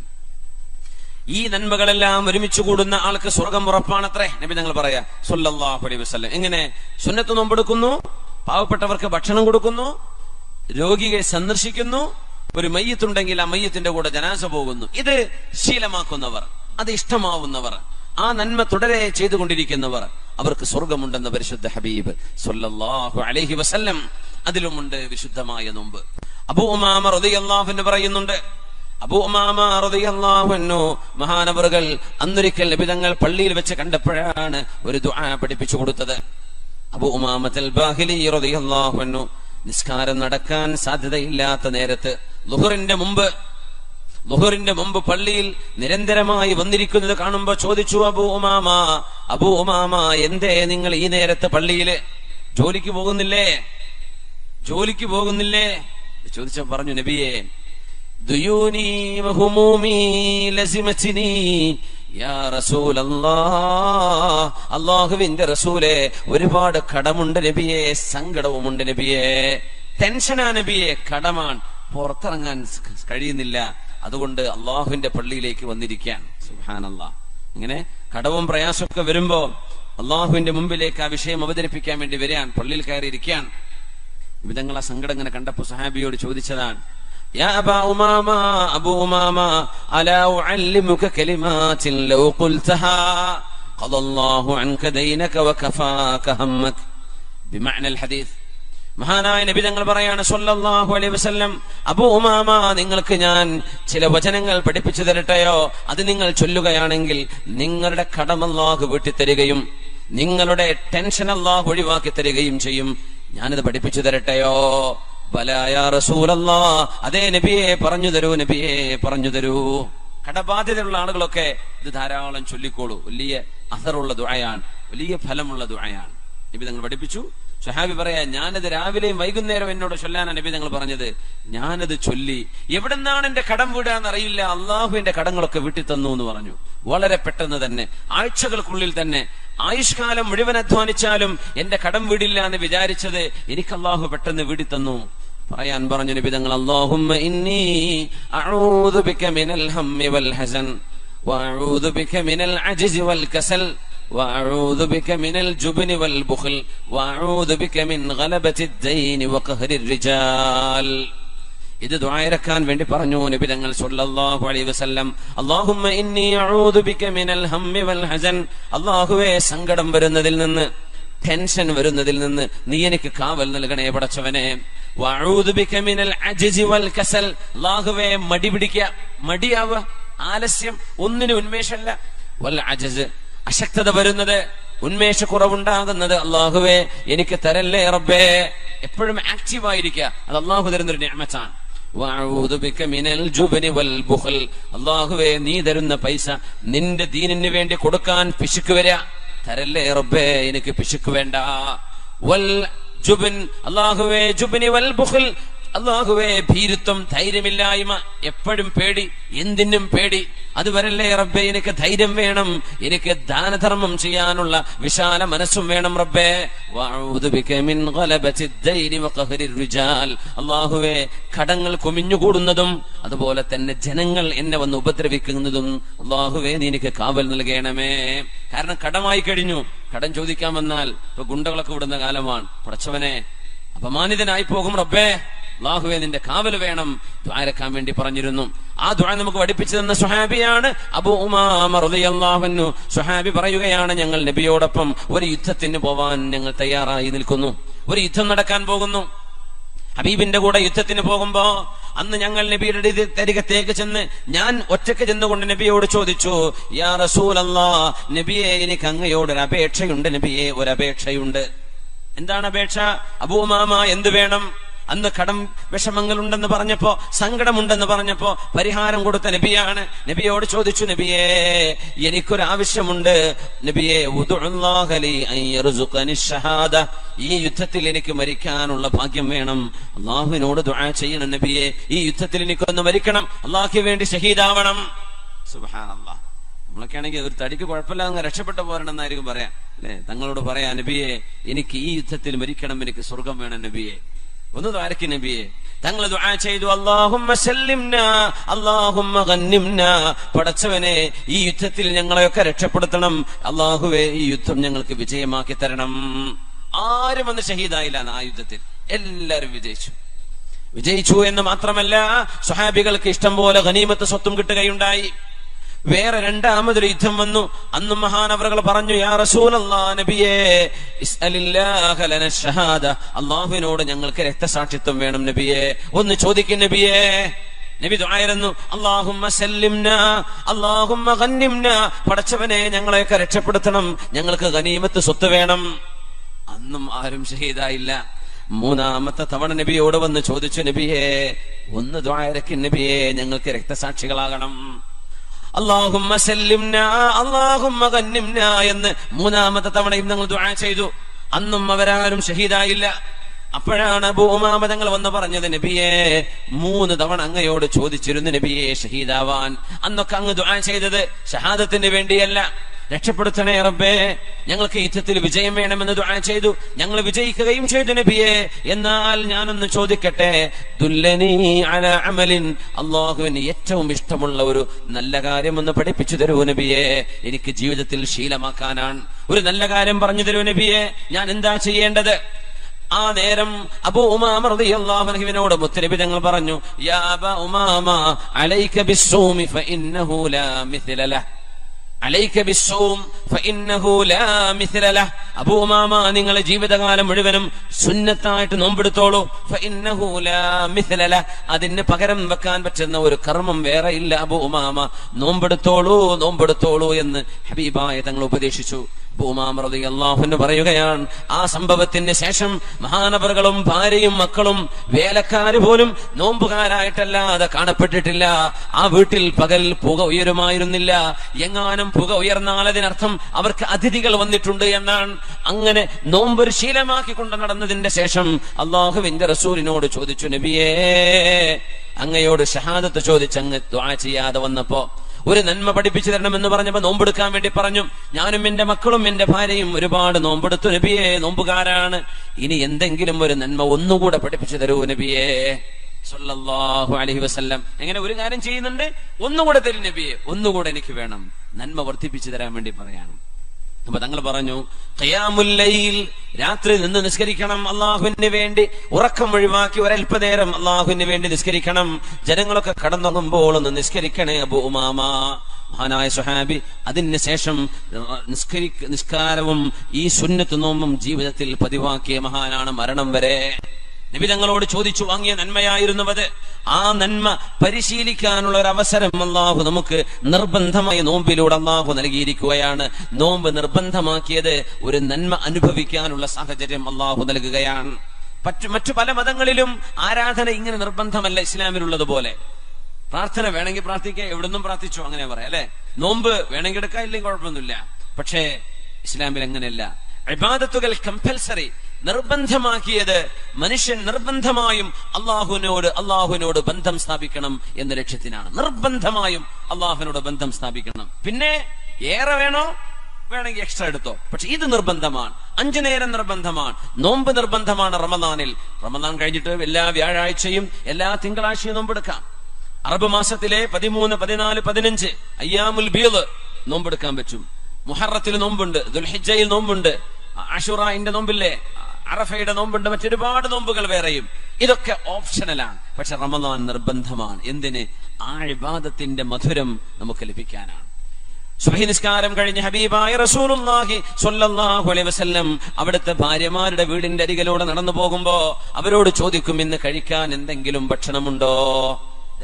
ഈ നന്മകളെല്ലാം ഒരുമിച്ച് കൂടുന്ന ആൾക്ക് സ്വർഗം ഉറപ്പാണത്രേ നബി തങ്ങൾ പറയാ സ്വല്ലല്ലാഹു അലൈഹി വസല്ലം. എങ്ങനെ? സുന്നത്ത് നോമ്പെടുക്കുന്നു, പാവപ്പെട്ടവർക്ക് ഭക്ഷണം കൊടുക്കുന്നു, രോഗിയെ സന്ദർശിക്കുന്നു, ഒരു മയ്യത്തുണ്ടെങ്കിൽ ആ മയ്യത്തിന്റെ കൂടെ ജനാസ പോകുന്നു. ഇത് ശീലമാക്കുന്നവർ, അത് ഇഷ്ടമാവുന്നവർ, ആ നന്മ തുടരെ ചെയ്തുകൊണ്ടിരിക്കുന്നവർ, അവർക്ക് സ്വർഗമുണ്ടെന്ന് പരിശുദ്ധ ഹബീബ് സ്വല്ലല്ലാഹു അലൈഹി വസല്ലം. അതിലുമുണ്ട് വിശുദ്ധമായ നോമ്പ്. അബൂ ഉമാമ റളിയല്ലാഹു അൻഹു പറയുന്നുണ്ട്, അബൂ ഉമാമ റളിയല്ലാഹു അൻഹു മഹാനവറുകൾ അന്നൊരിക്കൽ നബി തങ്ങൾ പള്ളിയിൽ വെച്ച് കണ്ടപ്പോഴാണ് ഒരു ദുആ പഠിപ്പിച്ചു കൊടുത്തത്. അബൂ ഉമാമത്തുൽ ബാഹിലി റളിയല്ലാഹു അൻഹു നിസ്കാരം നടക്കാൻ സാധ്യതയില്ലാത്ത നേരത്ത് ളുഹറിന്റെ മുമ്പ് പള്ളിയിൽ നിരന്തരമായി വന്നിരിക്കുന്നത് കാണുമ്പോ ചോദിച്ചു, അബൂ ഉമാമ, എന്തേ നിങ്ങൾ ഈ നേരത്തെ പള്ളിയില് ജോലിക്ക് പോകുന്നില്ലേ? ചോദിച്ച പറഞ്ഞു, നബിയെ, ദുയൂനി വഹുമൂമി ലസിമത്നി യാ റസൂലല്ലാഹ്, അല്ലാഹുവിന്റെ റസൂലേ, ഒരുപാട് കടമുണ്ട് നബിയെ, സങ്കടവുമുണ്ട് നബിയെ, ടെൻഷനാ നബിയെ, കടമാണ്, പുറത്തിറങ്ങാൻ കഴിയുന്നില്ല, അതുകൊണ്ട് അള്ളാഹുവിന്റെ പള്ളിയിലേക്ക് വന്നിരിക്കാൻ. സുബ്ഹാനല്ലാഹ്. ഇങ്ങനെ കടവും പ്രയാസമൊക്കെ വരുമ്പോ അള്ളാഹുവിന്റെ മുമ്പിലേക്ക് ആ വിഷയം അവതരിപ്പിക്കാൻ വേണ്ടി വരാൻ, പള്ളിയിൽ കയറിയിരിക്കാൻ. വിധങ്ങൾ ആ സങ്കടം ഇങ്ങനെ കണ്ടപ്പോ സഹാബിയോട് ചോദിച്ചതാണ്, യാ അബൂ ഉമാമ അലാ ഉഅല്ലിമുക കലിമാത്തിൻ ലൗ ഖുൽതഹാ ഖദല്ലാഹു അൻക ദൈനക വകഫാക ഹമ്മക. ബിമഅനൽ ഹദീസ്. മഹാനായ നബി തങ്ങൾ പറയാണ് സ്വല്ലല്ലാഹു അലൈഹി വസല്ലം, അബൂ ഉമാമ, നിങ്ങൾക്ക് ഞാൻ ചില വചനങ്ങൾ പഠിപ്പിച്ചു തരട്ടെയോ? അത് നിങ്ങൾ ചൊല്ലുകയാണെങ്കിൽ നിങ്ങളുടെ കടം അല്ലാഹു വീട്ടിത്തരികയും നിങ്ങളുടെ ടെൻഷൻ അല്ലാഹു ഒഴിവാക്കി തരികയും ചെയ്യും. ഞാനിത് പഠിപ്പിച്ചു തരട്ടെയോ? ബലാ യാ റസൂലല്ലാഹ്, അതേ നബിയെ, പറഞ്ഞു തരൂ. കടബാധ്യതയുള്ള ആളുകളൊക്കെ ഇത് ധാരാളം ചൊല്ലിക്കോളൂ. വലിയ അസറുള്ള ദുആയാണ്, വലിയ ഫലമുള്ള ദുആയാണ്. നബി തങ്ങൾ പഠിപ്പിച്ചു. സഹാബി പറയാ, ഞാനത് രാവിലെയും വൈകുന്നേരം എന്നോട് ചൊല്ലാനാണ് നബി തങ്ങൾ പറഞ്ഞത്. ഞാനത് ചൊല്ലി, എവിടെന്നാണ് എന്റെ കടം വീടാന്ന് അറിയില്ല, അള്ളാഹു എന്റെ കടങ്ങളൊക്കെ വീട്ടി തന്നു എന്ന് പറഞ്ഞു. വളരെ പെട്ടെന്ന് തന്നെ, ആഴ്ചകൾക്കുള്ളിൽ തന്നെ, ആയുഷ്കാലം മുഴുവൻ അധ്വാനിച്ചാലും എന്റെ കടം വീടില്ല എന്ന് വിചാരിച്ചത് എനിക്ക് അള്ളാഹു പെട്ടെന്ന് വീടി തന്നു. പറയാൻ പറഞ്ഞു നബി തങ്ങൾ, അല്ലാഹുമ്മ ഇന്നി അഊദു ബിക മിനൽ ഹമ്മി വൽ ഹസൻ വഅഊദു ബിക മിനൽ അജ്സി വൽ കസൽ وأعوذ بك من الجبن والبخل وأعوذ بك من غلبة الدين وقهر الرجال. ഇത് ദുആയിരക്കാൻ വേണ്ടി പറഞ്ഞു നബി തങ്ങൾ സ്വല്ലല്ലാഹു അലൈഹി വസല്ലം. അല്ലാഹുമ്മ ഇന്നി അഊദു ബിക മിനൽ ഹമ്മി വൽ ഹസൻ, അല്ലാഹുവേ, സങ്കടം വരുന്നതിൽ നിന്ന്, ടെൻഷൻ വരുന്നതിൽ നിന്ന് നീ എനിക്ക് കാവൽ നൽകണേ പടച്ചവനെ. വഅഊദു ബിക മിനൽ അജ്സി വൽ കസൽ, അല്ലാഹുവേ, മടിയാവുക, ആലസ്യം ഒന്നിനും ഉന്മേഷമല്ല. വൽ അജസ്, അശക്തത വരുന്നത്, ഉന്മേഷക്കുറവുണ്ടാകുന്നത് അള്ളാഹുവേ എനിക്ക് തരല്ലേ റബ്ബേ. എപ്പോഴും ആക്റ്റീവായിരിക്കുക, അത് അള്ളാഹു തരുന്നൊരു നിഅമത്താണ്. അള്ളാഹുവേ നീ തരുന്ന പൈസ നിന്റെ ദീനിന് വേണ്ടി കൊടുക്കാൻ പിശുക്ക് വരിക, തരല്ലേ റബ്ബേ എനിക്ക് പിശുക്ക് വേണ്ട. വൽ ജുബ്ൻ, അള്ളാഹുവേ ജുബ്നി വൽ ബുഖൽ, അള്ളാഹുവേ ഭീരുത്വം, ധൈര്യമില്ലായ്മ, എപ്പോഴും പേടി, എന്തിനും പേടി, അത് വരല്ലേ റബ്ബേ എനിക്ക് ധൈര്യം വേണം, എനിക്ക് ദാനധർമ്മം ചെയ്യാനുള്ള വിശാല മനസ്സും വേണം റബ്ബേ. അള്ളാഹുവേ കടങ്ങൾ കുമിഞ്ഞുകൂടുന്നതും അതുപോലെ തന്നെ ജനങ്ങൾ എന്നെ വന്ന് ഉപദ്രവിക്കുന്നതും അള്ളാഹുവേ നീ എനിക്ക് കാവൽ നൽകണമേ. കാരണം കടമായി കഴിഞ്ഞു, കടം ചോദിക്കാൻ വന്നാൽ ഇപ്പൊ ഗുണ്ടകളൊക്കെ വിടുന്ന കാലമാണ്. പടച്ചവനെ അപമാനിതനായി പോകും റബ്ബേ, അല്ലാഹുവേ നിന്റെ കാവല് വേണം. ദുആരക്കാൻ വേണ്ടി പറഞ്ഞിരുന്നു. ആ ദുആ നമുക്ക് പഠിപ്പിച്ചു തന്ന സ്വഹാബിയാണ് അബൂ ഉമാമ റളിയല്ലാഹു അൻഹു. സ്വഹാബി പറയുകയാണ്, ഞങ്ങൾ നബിയോടൊപ്പം ഒരു യുദ്ധത്തിന് പോവാൻ ഞങ്ങൾ തയ്യാറായി നിൽക്കുന്നു. ഒരു യുദ്ധം നടക്കാൻ പോകുന്നു. ഹബീബിന്റെ കൂടെ യുദ്ധത്തിന് പോകുമ്പോ അന്ന് ഞങ്ങൾ നബിയുടെ തരികത്തേക്ക് ചെന്ന് ഞാൻ ഒറ്റയ്ക്ക് ചെന്നുകൊണ്ട് നബിയോട് ചോദിച്ചു, യാ റസൂലല്ലാഹ്, നബിയെ എനിക്ക് അങ്ങയോട് ഒരു അപേക്ഷയുണ്ട് നബിയെ, ഒരു അപേക്ഷയുണ്ട്. എന്താണ് അപേക്ഷ? അബൂ ഉമാമ എന്ത് വേണം? അന്ന് കടം വിഷമങ്ങൾ ഉണ്ടെന്ന് പറഞ്ഞപ്പോ, സങ്കടമുണ്ടെന്ന് പറഞ്ഞപ്പോ പരിഹാരം കൊടുത്ത നബിയാണ്. നബിയോട് ചോദിച്ചു, നബിയേ എനിക്കൊരു ആവശ്യമുണ്ട് നബിയേ, ഈ യുദ്ധത്തിൽ എനിക്ക് മരിക്കാനുള്ള ഭാഗ്യം വേണം, അള്ളാഹുവിനോട് ദുആ ചെയ്യണം നബിയേ, ഈ യുദ്ധത്തിൽ എനിക്കൊന്ന് മരിക്കണം, അള്ളാഹുവിന് വേണ്ടി ഷഹീദാവണം. സുബ്ഹാനല്ലാഹ്, നമ്മളൊക്കെ ആണെങ്കിൽ ഒരു തടിക്ക് കുഴപ്പമില്ല അങ്ങ് രക്ഷപ്പെട്ടു പോരണമെന്നായിരിക്കും പറയാം അല്ലെ. തങ്ങളോട് പറയാ, നബിയെ എനിക്ക് ഈ യുദ്ധത്തിൽ മരിക്കണം, എനിക്ക് സ്വർഗം വേണം നബിയെ, ഒന്ന് ദ്വാരക്ക് നബിയെ. തങ്ങൾ ദുആ ചെയ്തു, അല്ലാഹുമ്മ സല്ലിംനാ അല്ലാഹുമ്മ ഗന്നിംനാ, പടച്ചവനെ ഈ യുദ്ധത്തിൽ ഞങ്ങളെയൊക്കെ രക്ഷപ്പെടുത്തണം, അല്ലാഹുവേ ഈ യുദ്ധം ഞങ്ങൾക്ക് വിജയമാക്കി തരണം. ആരും വന്ന് ഷഹീദായില്ല ആ യുദ്ധത്തിൽ, എല്ലാരും വിജയിച്ചു എന്ന് മാത്രമല്ല സ്വഹാബികൾക്ക് ഇഷ്ടം പോലെ ഗനീമത്ത് സ്വത്തും കിട്ടുകയുണ്ടായി. വേറെ രണ്ടാമതൊരു യുദ്ധം വന്നു. അന്നും മഹാനവറുകൾ പറഞ്ഞു, യാ റസൂലല്ലാഹ് നബിയേ ഇസ്അലില്ലാഹ ലന ഷഹാദ, അല്ലാഹുവിനോട് ഞങ്ങൾക്ക് രക്തസാക്ഷിത്വം വേണം നബിയേ, ഒന്ന് ചോദിക്കും നബിയേ. നബി ദുആയിരുന്നു, അല്ലാഹുമ്മ സല്ലിംനാ അല്ലാഹുമ്മ ഗന്നിംനാ, പടച്ചവനെ ഞങ്ങളെയൊക്കെ രക്ഷപ്പെടുത്തണം, ഞങ്ങൾക്ക് ഗനീമത്ത് സ്വത്ത് വേണം. അന്നും ആരും ഷഹീദായില്ല. മൂന്നാമത്തെ തവണ നബിയോട് വന്ന് ചോദിച്ചു, നബിയേ ഒന്ന് ദുആരക്ക് നബിയേ, ഞങ്ങൾക്ക് രക്തസാക്ഷികളാകണം, അല്ലാഹുമ്മ സല്ലിംനാ അല്ലാഹുമ്മ ഗന്നിംനാ എന്ന് മൂന്നാമത്തെ തവണയും ഞങ്ങൾ ദുആ ചെയ്തു. അന്നും അവരാരും ഷഹീദായില്ല. അപ്പോഴാണ് അബൂ ഉമാമ തങ്ങൾ വന്ന് പറഞ്ഞത്, നബിയേ 3 തവണ അങ്ങയോട് ചോദിച്ചിരുന്നു നബിയെ ഷഹീദാവാൻ. അന്നൊക്കെ അങ്ങ് ദുആ ചെയ്തത് ഷഹാദത്തിന് വേണ്ടിയല്ല, രക്ഷപ്പെടുത്തണേ റബ്ബേ, ഞങ്ങൾക്ക് യുദ്ധത്തിൽ വിജയം വേണമെന്ന് ദുആ ചെയ്തു. ഞങ്ങൾ വിജയിക്കുകയും ചെയ്തു നബിയെ. എന്നാൽ ഞാനൊന്ന് ചോദിക്കട്ടെ, ദുല്ലനീ അലാ അമലിൻ, അല്ലാഹുവിന് ഏറ്റവും ഇഷ്ടമുള്ള ഒരു നല്ല കാര്യം ഒന്ന് പഠിപ്പിച്ചു തരൂ നബിയെ, എനിക്ക് ജീവിതത്തിൽ ശീലമാക്കാനാണ്. ഒരു നല്ല കാര്യം പറഞ്ഞു തരൂ നബിയെ, ഞാൻ എന്താ ചെയ്യേണ്ടത്? ആ നേരം അബൂ ഉമാമ റളിയല്ലാഹു അൻഹുവിനോട് മുത്തനബി തങ്ങൾ പറഞ്ഞു, യാ അബാ ഉമാമ അലൈക ബിസ്സൂമി ഫഇന്നഹു ലാ മിസ്ല ലഹ്, അലൈക ബിസ്സൂം ഫഇന്നഹു ലാ മിസ്ല ലഹ്. അബൂ ഉമാമ നിങ്ങൾ ജീവിതകാലം മുഴുവനും സുന്നത്തായിട്ട് നോമ്പെടുത്തോളൂ. ഫഇന്നഹു ലാ മിസ്ല ലഹ്, അതിന് പകരം വെക്കാൻ പറ്റുന്ന ഒരു കർമ്മം വേറെ ഇല്ല അബൂ ഉമാമ, നോമ്പെടുത്തോളൂ എന്ന് ഹബീബായ തങ്ങൾ ഉപദേശിച്ചു. അബൂ ഉമാമ റളിയല്ലാഹു അൻഹു പറയുകയാണ്, ആ സംഭവത്തിന് ശേഷം മഹാനവറുകളും ഭാര്യയും മക്കളും വേലക്കാര് പോലും നോമ്പുകാരായിട്ടല്ലാതെ കാണപ്പെട്ടിട്ടില്ല. ആ വീട്ടിൽ പകൽ പുക ഉയരുമായിരുന്നില്ല. എങ്ങാനും പുക ഉയർന്നാൽ അതിനർത്ഥം അവർക്ക് അതിഥികൾ വന്നിട്ടുണ്ട് എന്നാണ്. അങ്ങനെ നോമ്പൊരു ശീലമാക്കിക്കൊണ്ട് നടന്നതിന്റെ ശേഷം അല്ലാഹുവിന്റെ റസൂലിനോട് ചോദിച്ചു, നബിയേ അങ്ങയോട് ഷഹാദത്ത് ചോദിച്ചങ്ങ് ദുആ ചെയ്യാതെ വന്നപ്പോ ഒരു നന്മ പഠിപ്പിച്ചു തരണമെന്ന് പറഞ്ഞപ്പോ നോമ്പെടുക്കാൻ വേണ്ടി പറഞ്ഞു. ഞാനും എന്റെ മക്കളും എന്റെ ഭാര്യയും ഒരുപാട് നോമ്പെടുത്തു നബിയെ, നോമ്പുകാരാണ്. ഇനി എന്തെങ്കിലും ഒരു നന്മ ഒന്നുകൂടെ പഠിപ്പിച്ചു തരൂ നബിയെ സല്ലല്ലാഹു അലൈഹി വസല്ലം. എങ്ങനെ ഒരു കാര്യം ചെയ്യുന്നുണ്ട്, ഒന്നുകൂടെ തരും നബിയെ, ഒന്നുകൂടെ എനിക്ക് വേണം, നന്മ വർദ്ധിപ്പിച്ചു തരാൻ വേണ്ടി പറയാണ്. അപ്പൊ തങ്ങൾ പറഞ്ഞു, ഖിയാമുൽ ലൈൽ, രാത്രി നിന്ന് നിസ്കരിക്കണം അള്ളാഹുവിന് വേണ്ടി, ഉറക്കം ഒഴിവാക്കി ഒരൽപ്പനേരം അള്ളാഹുവിന് വേണ്ടി നിസ്കരിക്കണം. ജനങ്ങളൊക്കെ കടന്നുറങ്ങുമ്പോൾ ഒന്ന് നിസ്കരിക്കണേ അബൂ ഉമാമ. മഹാനായ സ്വഹാബി അതിന് ശേഷം നിസ്കാരവും ഈ സുന്നത്ത് നോമ്പും ജീവിതത്തിൽ പതിവാക്കിയ മഹാനാണ് മരണം വരെ. നബി തങ്ങളോട് ചോദിച്ചു വാങ്ങിയ നന്മയായിരുന്നുവത്. ആ നന്മ പരിശീലിക്കാനുള്ള ഒരു അവസരം അല്ലാഹു നമുക്ക് നിർബന്ധമായി നോമ്പിലൂടെ അല്ലാഹു നൽകിയിരിക്കുകയാണ്. നോമ്പ് നിർബന്ധമാക്കിയത് ഒരു നന്മ അനുഭവിക്കാനുള്ള സാഹചര്യം അല്ലാഹു നൽകുകയാണ്. മറ്റു പല മതങ്ങളിലും ആരാധന ഇങ്ങനെ നിർബന്ധമല്ല ഇസ്ലാമിലുള്ളതുപോലെ. പ്രാർത്ഥന വേണമെങ്കിൽ പ്രാർത്ഥിക്കുക, എവിടുന്നും പ്രാർത്ഥിച്ചു അങ്ങനെ പറയാം അല്ലെ. നോമ്പ് വേണമെങ്കിൽ എടുക്കാൻ, ഇല്ലെങ്കിൽ കുഴപ്പമൊന്നുമില്ല. പക്ഷേ ഇസ്ലാമിൽ അങ്ങനെയല്ല. ഇബാദത്തുകൾ കമ്പൽസറി, നിർബന്ധമാക്കിയത് മനുഷ്യൻ നിർബന്ധമായും അള്ളാഹുവിനോട് ബന്ധം സ്ഥാപിക്കണം എന്ന ലക്ഷ്യത്തിനാണ്. നിർബന്ധമായും അള്ളാഹുവിനോട് ബന്ധം സ്ഥാപിക്കണം. പിന്നെ ഏറെ വേണോ വേണമെങ്കിൽ എക്സ്ട്രാ എടുത്തോ, പക്ഷെ ഇത് നിർബന്ധമാണ്. 5 നേരം നിർബന്ധമാണ്. നോമ്പ് നിർബന്ധമാണ് റമദാനിൽ. റമദാൻ കഴിഞ്ഞിട്ട് എല്ലാ വ്യാഴാഴ്ചയും എല്ലാ തിങ്കളാഴ്ചയും നോമ്പെടുക്കാം. അറബ് മാസത്തിലെ 13, 14, 15 അയ്യാമുൽ ബീദ് നോമ്പെടുക്കാൻ പറ്റും. മുഹറത്തിൽ നോമ്പുണ്ട്, ദുൽഹിജ്ജയിൽ നോമ്പുണ്ട്, അശുറാന്റെ നോമ്പില്ലേ, അറഫയുടെ നോമ്പുണ്ട്, മറ്റൊരുപാട് നോമ്പുകൾ വേറെയും. ഇതൊക്കെ ഓപ്ഷണലാണ്. പക്ഷെ റമദാൻ നിർബന്ധമാണ്. എന്തിന്? ആ ഇബാദത്തിന്റെ മധുരം നമുക്ക് ലഭിക്കാനാണ്. സുബ്ഹി നിസ്കാരം കഴിഞ്ഞ് ഹബീബായ റസൂലുള്ളാഹി സ്വല്ലല്ലാഹു അലൈഹി വസല്ലം അവിടുത്തെ ഭാര്യമാരുടെ വീടിന്റെ അരികിലൂടെ നടന്നു പോകുമ്പോ അവരോട് ചോദിക്കും, ഇന്ന് കഴിക്കാൻ എന്തെങ്കിലും ഭക്ഷണമുണ്ടോ?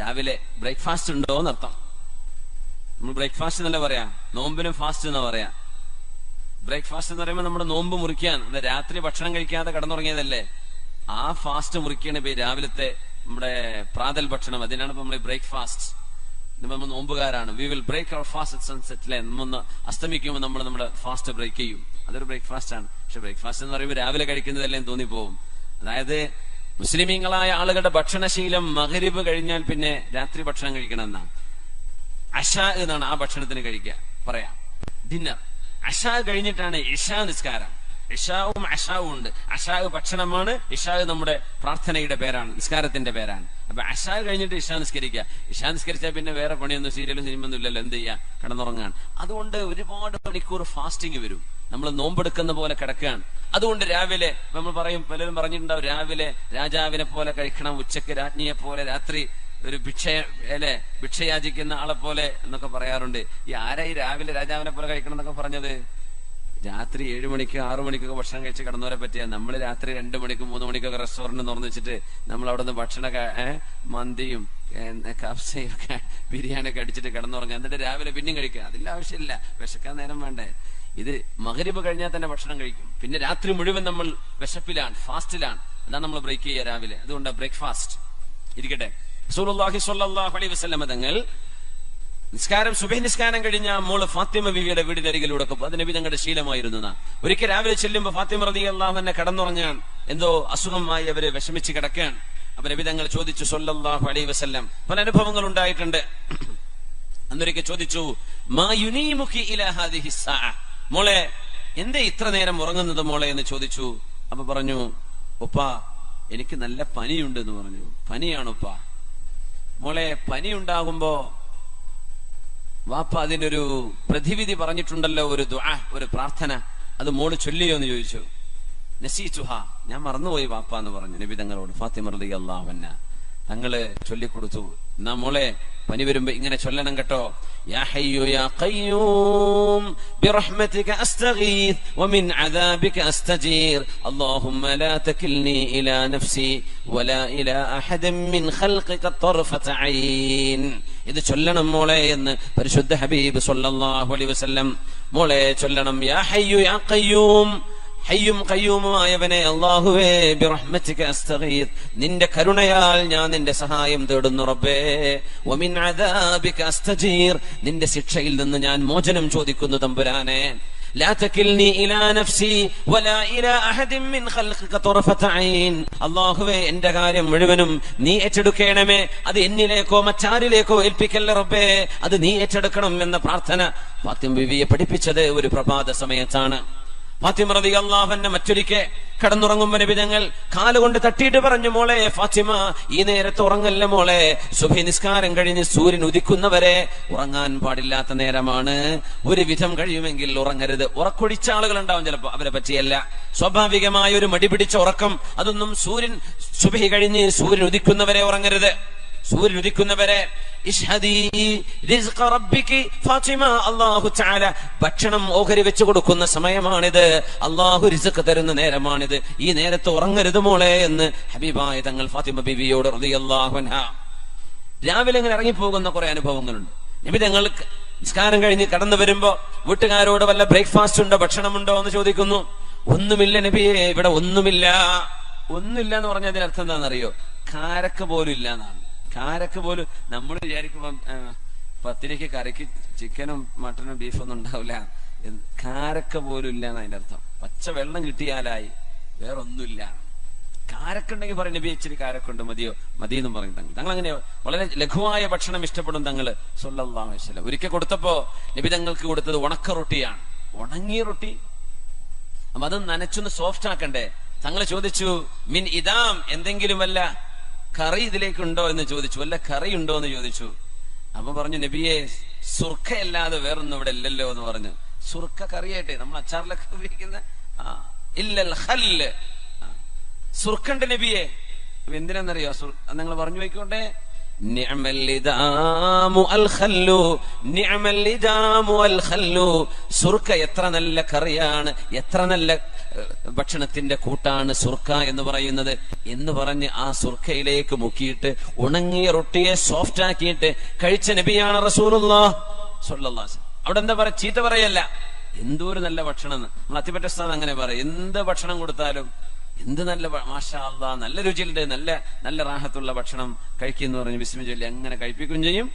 രാവിലെ ബ്രേക്ക്ഫാസ്റ്റ് ഉണ്ടോ എന്നർത്ഥം. നമ്മൾ ബ്രേക്ക്ഫാസ്റ്റ് എന്നല്ല പറയാ, നോമ്പിനും ഫാസ്റ്റ് എന്നാ പറയാ. ബ്രേക്ക്ഫാസ്റ്റ് എന്ന് പറയുമ്പോൾ നമ്മുടെ നോമ്പ് മുറിക്കാൻ, രാത്രി ഭക്ഷണം കഴിക്കാതെ കടന്നുറങ്ങിയതല്ലേ, ആ ഫാസ്റ്റ് മുറിക്കാണ് ഇപ്പൊ രാവിലത്തെ നമ്മുടെ പ്രാതൽ ഭക്ഷണം. അതിനാണ് ഇപ്പൊ നമ്മൾ ബ്രേക്ക്ഫാസ്റ്റ്. നമ്മൾ നോമ്പുകാരാണ്. We will break our fast at sunset അല്ലെ. നമ്മൊന്ന് അസ്തമിക്കുമ്പോൾ നമ്മൾ നമ്മുടെ ഫാസ്റ്റ് ബ്രേക്ക് ചെയ്യും. അതൊരു ബ്രേക്ക്ഫാസ്റ്റ് ആണ്. പക്ഷെ ബ്രേക്ക്ഫാസ്റ്റ് എന്ന് പറയുമ്പോൾ രാവിലെ കഴിക്കുന്നതല്ലേ എന്ന് തോന്നിപ്പോവും. അതായത് മുസ്ലിമീങ്ങളായ ആളുകളുടെ ഭക്ഷണശീലം മഗ്രിബ് കഴിഞ്ഞാൽ പിന്നെ രാത്രി ഭക്ഷണം കഴിക്കണം എന്നാണ്. അശാ എന്നാണ് ആ ഭക്ഷണത്തിന് കഴിക്കുക പറയാം, ഡിന്നർ. അശാ കഴിഞ്ഞിട്ടാണ് ഇശാ നിസ്കാരം. ഇഷാവും അഷാവും ഉണ്ട്. അഷാ ഭക്ഷണമാണ്, ഇഷാ നമ്മുടെ പ്രാർത്ഥനയുടെ പേരാണ്, നിസ്കാരത്തിന്റെ പേരാണ്. അപ്പൊ അഷാ കഴിഞ്ഞിട്ട് ഇഷാ നിസ്കരിക്കുക. ഇഷാ നിസ്കരിച്ചാൽ പിന്നെ വേറെ പണിയൊന്നും സീരിയലും സിനിമയൊന്നും ഇല്ലല്ലോ, എന്ത് ചെയ്യാ, കിടന്നുറങ്ങാൻ. അതുകൊണ്ട് ഒരുപാട് മണിക്കൂർ ഫാസ്റ്റിംഗ് വരും. നമ്മൾ നോമ്പെടുക്കുന്ന പോലെ കിടക്കുകയാണ്. അതുകൊണ്ട് രാവിലെ നമ്മൾ പറയും, പലരും പറഞ്ഞിട്ടുണ്ടാവും, രാവിലെ രാജാവിനെ പോലെ കഴിക്കണം, ഉച്ചക്ക് രാജ്ഞിയെ പോലെ, രാത്രി ഒരു ഭിക്ഷയാചിക്കുന്ന ആളെ പോലെ എന്നൊക്കെ പറയാറുണ്ട്. ഈ ആരായി രാവിലെ രാജാവിനെ പോലെ കഴിക്കണം എന്നൊക്കെ പറഞ്ഞത്? രാത്രി 7 മണിക്ക് 6 മണിക്കൊക്കെ ഭക്ഷണം കഴിച്ച് കിടന്നവരെ പറ്റിയാ. നമ്മൾ രാത്രി 2 മണിക്ക് 3 മണിക്കൊക്കെ റെസ്റ്റോറന്റ് തുറന്നു വെച്ചിട്ട് നമ്മൾ അവിടെ നിന്ന് ഭക്ഷണ മന്തിയും കബ്സയും ഒക്കെ ബിരിയാണി ഒക്കെ അടിച്ചിട്ട് കിടന്നുറങ്ങുക. എന്നിട്ട് രാവിലെ പിന്നെയും കഴിക്കുക. അതിന്റെ ആവശ്യമില്ല, വിശക്കാൻ നേരം വേണ്ടേ. ഇത് മഗ്രിബ് കഴിഞ്ഞാൽ തന്നെ ഭക്ഷണം കഴിക്കും. പിന്നെ രാത്രി മുഴുവൻ നമ്മൾ വിശപ്പിലാണ്, ഫാസ്റ്റിലാണ്. അതാണ് നമ്മൾ ബ്രേക്ക് ചെയ്യുക രാവിലെ. അതുകൊണ്ട് ബ്രേക്ക്ഫാസ്റ്റ് ഇരിക്കട്ടെ. റസൂലുള്ളാഹി സ്വല്ലല്ലാഹു അലൈഹി വസല്ലം തങ്ങൾ നിസ്കാരം, സുബഹി നിസ്കാരം കഴിഞ്ഞ മോള് ഫാത്തിമ ബീവിയുടെ വീടിനരികിലൂടെ അത് നബി തങ്ങളുടെ ശീലമായിരുന്നു. ഒരിക്കൽ രാവിലെ ചെല്ലുമ്പോ ഫാത്തിമ റളിയല്ലാഹു അൻഹ കിടന്നുറങ്ങാൻ, എന്തോ അസുഖമായി അവര് വിഷമിച്ച് കിടക്കാൻ. അപ്പൊ നബി തങ്ങൾ ചോദിച്ചു സ്വല്ലല്ലാഹു അലൈഹി വസല്ലം, പല അനുഭവങ്ങൾ ഉണ്ടായിട്ടുണ്ട്. അന്നൊരിക്കൽ ചോദിച്ചു, മാ യുനീമുകി ഇലാ ഹാദിഹി സ്സാഅ, മോളെ എന്തേ ഇത്ര നേരം ഉറങ്ങുന്നത് മോളെ എന്ന് ചോദിച്ചു. അപ്പൊ പറഞ്ഞു, ഉപ്പാ എനിക്ക് നല്ല പനിയുണ്ട് എന്ന് പറഞ്ഞു. പനിയാണുപ്പാ. മോളെ പനി ഉണ്ടാകുമ്പോ വാപ്പ അതിനൊരു പ്രതിവിധി പറഞ്ഞിട്ടുണ്ടല്ലോ, ഒരു ദുആ, ഒരു പ്രാർത്ഥന, അത് മോള് ചൊല്ലിയോ എന്ന് ചോദിച്ചു. നസീതുഹ, ഞാൻ മറന്നുപോയി വാപ്പ എന്ന് പറഞ്ഞു നബി തങ്ങളോട്. ഫാത്തിമ റളിയല്ലാഹു അൻഹ തങ്ങള് ചൊല്ലിക്കൊടുത്തു. എന്നാ മോളെ പനി വരുമ്പോ ഇങ്ങനെ ചൊല്ലണം കേട്ടോ. യാ ഹയ്യു യാ ഖയ്യൂം ബിറഹ്മതിക അസ്തഗീസ് വമിൻ അദാബിക അസ്തജീർ അല്ലാഹുമ്മ ലാ തകിൽനി ഇലാ നഫ്സി വലാ ഇലാ അഹദൻ മിൻ ഖൽഖിക തർഫത ഐൻ. ഇത് ചൊല്ലണം മോളെ എന്ന് പരിശുദ്ധ ഹബീബ് സ്വല്ലല്ലാഹു അലൈഹി വസല്ലം മോളെ ചൊല്ലണം. യാ ഹയ്യു യാ ഖയ്യൂം, ഹയ്യും ഖയ്യൂമുമായവനെ അല്ലാഹുവേ, ബിറഹ്മതിക അസ്തഗീസ്, നിന്റെ കരുണയാൽ ഞാൻ നിന്റെ സഹായം തേടുന്നു റബ്ബേ. വമിൻ അദാബിക അസ്തജീർ, നിന്റെ ശിക്ഷയിൽ നിന്ന് ഞാൻ മോചനം ചോദിക്കുന്നു തമ്പുരാനെ. ലാ തകിൽനി ഇലാ നഫ്സി വലാ ഇലാ അഹദിൻ മിൻ ഖൽഖിക തർഫത ഐൻ. അല്ലാഹുവേ, എന്റെ കാര്യം മുഴുവനും നീ ഏറ്റെടുക്കണമേ. അത് എന്നിലേക്കോ മറ്റാരിലേക്കോ ഏൽപ്പിക്കല്ല റബ്ബേ, അത് നീ ഏറ്റെടുക്കണം എന്ന പ്രാർത്ഥന ഫാത്തിമ ബീവിയെ പഠിപ്പിച്ചത് ഒരു പ്രഭാത സമയത്താണ്. ഫാത്തിമ റളിയല്ലാഹു അൻഹ മറ്റൊരിക്കൽ കടന്നുറങ്ങുമ്പോൾ നബി തങ്ങൾ കാലുകൊണ്ട് തട്ടിയിട്ട് പറഞ്ഞു, മോളെ ഫാത്തിമ, ഈ നേരത്ത് ഉറങ്ങല്ല മോളെ. സുബഹി നിസ്കാരം കഴിഞ്ഞ് സൂര്യൻ ഉദിക്കുന്നവരെ ഉറങ്ങാൻ പാടില്ലാത്ത നേരമാണ്. ഒരു വിധം കഴിയുമെങ്കിൽ ഉറങ്ങരുത്. ഉറക്കൊഴിച്ച ആളുകൾ ഉണ്ടാവും ചിലപ്പോ, അവരെ പറ്റിയല്ല. സ്വാഭാവികമായ ഒരു മടി പിടിച്ച ഉറക്കം, അതൊന്നും സുബഹി കഴിഞ്ഞ് സൂര്യൻ ഉദിക്കുന്നവരെ ഉറങ്ങരുത്. സൂര്യൻ ഉദിക്കുന്നവരെ ഇശ്ഹദീ റിസ്ഖ റബ്ബികി ഫാത്തിമ. അല്ലാഹു തആല ഭക്ഷണം ഓഹരി വെച്ചു കൊടുക്കുന്ന സമയമാണിത്. അല്ലാഹു റിസ്ഖ് തരുന്ന നേരമാണിത്. ഈ നേരത്ത് ഉറങ്ങരുത് മോളെ എന്ന് ഹബീബായ തങ്ങൾ ഫാത്തിമ ബീവിയോട് റളിയല്ലാഹു അൻഹ. രാവിലെ ഇങ്ങനെ ഇറങ്ങിപ്പോകുന്ന കുറെ അനുഭവങ്ങളുണ്ട്. നബി തങ്ങൾ നിസ്കാരം കഴിഞ്ഞ് കടന്നു വരുമ്പോ വീട്ടുകാരോട് വല്ല ബ്രേക്ക്ഫാസ്റ്റ് ഉണ്ടോ, ഭക്ഷണമുണ്ടോ എന്ന് ചോദിക്കുന്നു. ഒന്നുമില്ല നബിയെ, ഇവിടെ ഒന്നുമില്ല. ഒന്നുമില്ല എന്ന് പറഞ്ഞാൽ അതിന് അർത്ഥം എന്താണെന്നറിയോ? കാരക്ക് പോലും ഇല്ല എന്നാണ്. കാരക്ക് പോലും നമ്മൾ വിചാരിക്കുമ്പോ പത്തിരിക്ക് കറിക്ക് ചിക്കനും മട്ടനും ബീഫൊന്നും ഉണ്ടാവില്ല. കാരക്ക പോലും ഇല്ല എന്ന് അതിന്റെ അർത്ഥം. പച്ച വെള്ളം കിട്ടിയാലായി, വേറൊന്നുമില്ല. കാരക്കുണ്ടെങ്കിൽ പറയും നബി ഇച്ചിരി കാരക്കുണ്ട്, മതിയോ? മതി എന്നും പറയും തങ്ങൾ. അങ്ങനെ വളരെ ലഘുവായ ഭക്ഷണം ഇഷ്ടപ്പെടും തങ്ങള് സ്വല്ലല്ലാഹു അലൈഹി വസല്ലം. ഒരിക്കൽ കൊടുത്തപ്പോ നബി തങ്ങൾക്ക് കൊടുത്തത് ഉണക്ക റൊട്ടിയാണ്. ഉണങ്ങിയ റൊട്ടി. അപ്പൊ അത് നനച്ചൊന്ന് സോഫ്റ്റ് ആക്കണ്ടേ? തങ്ങള് ചോദിച്ചു, മിൻ ഇദാം, എന്തെങ്കിലും വല്ല കറി ഇതിലേക്കുണ്ടോ എന്ന് ചോദിച്ചു. വല്ല കറി ഉണ്ടോ എന്ന് ചോദിച്ചു. അപ്പൊ പറഞ്ഞു, നബിയെ സുർക്കയല്ലാതെ വേറൊന്നും ഇവിടെ ഇല്ലല്ലോ എന്ന് പറഞ്ഞു. സുർക്ക കറിയായിട്ടെ നമ്മൾ അച്ചാറിലൊക്കെ ഉപയോഗിക്കുന്ന ഇല്ലൽ ഖല്ല്, സുർക്കണ്ട് നബിയെ. എന്തിനാന്നറിയോ? നിങ്ങൾ പറഞ്ഞു വെക്കോട്ടെ, നിഅമൽ ഇദാമു അൽ ഖല്ലു, നിഅമൽ ഇദാമു അൽ ഖല്ലു. സുർക്ക എത്ര നല്ല കറിയാണ്, എത്ര നല്ല ഭക്ഷണത്തിന്റെ കൂട്ടാണ് സുർക്ക എന്ന് പറയുന്നത് എന്ന് പറഞ്ഞ് ആ സുർക്കയിലേക്ക് മുക്കിയിട്ട് ഉണങ്ങിയ റൊട്ടിയെ സോഫ്റ്റ് ആക്കിയിട്ട് കഴിച്ച നബിയാണ് റസൂലുള്ളാഹ് സ്വല്ലല്ലാഹു അലൈഹി വസല്ലം. അവിടെ എന്താ പറയാ? ചീത്ത പറയല്ല, എന്തോ ഒരു നല്ല ഭക്ഷണം. നമ്മൾ അത്തിപ്പറ്റ സ്ഥാനം അങ്ങനെ പറയും. എന്ത് ഭക്ഷണം കൊടുത്താലും എന്ത് നല്ല, മാഷാ അല്ലാഹ്, നല്ല രുചിയുണ്ട്, നല്ല നല്ല റാഹത്തുള്ള ഭക്ഷണം കഴിക്കുന്നു പറഞ്ഞ് ബിസ്മി ചൊല്ലി അങ്ങനെ കഴിപ്പിക്കുകയും ചെയ്യും.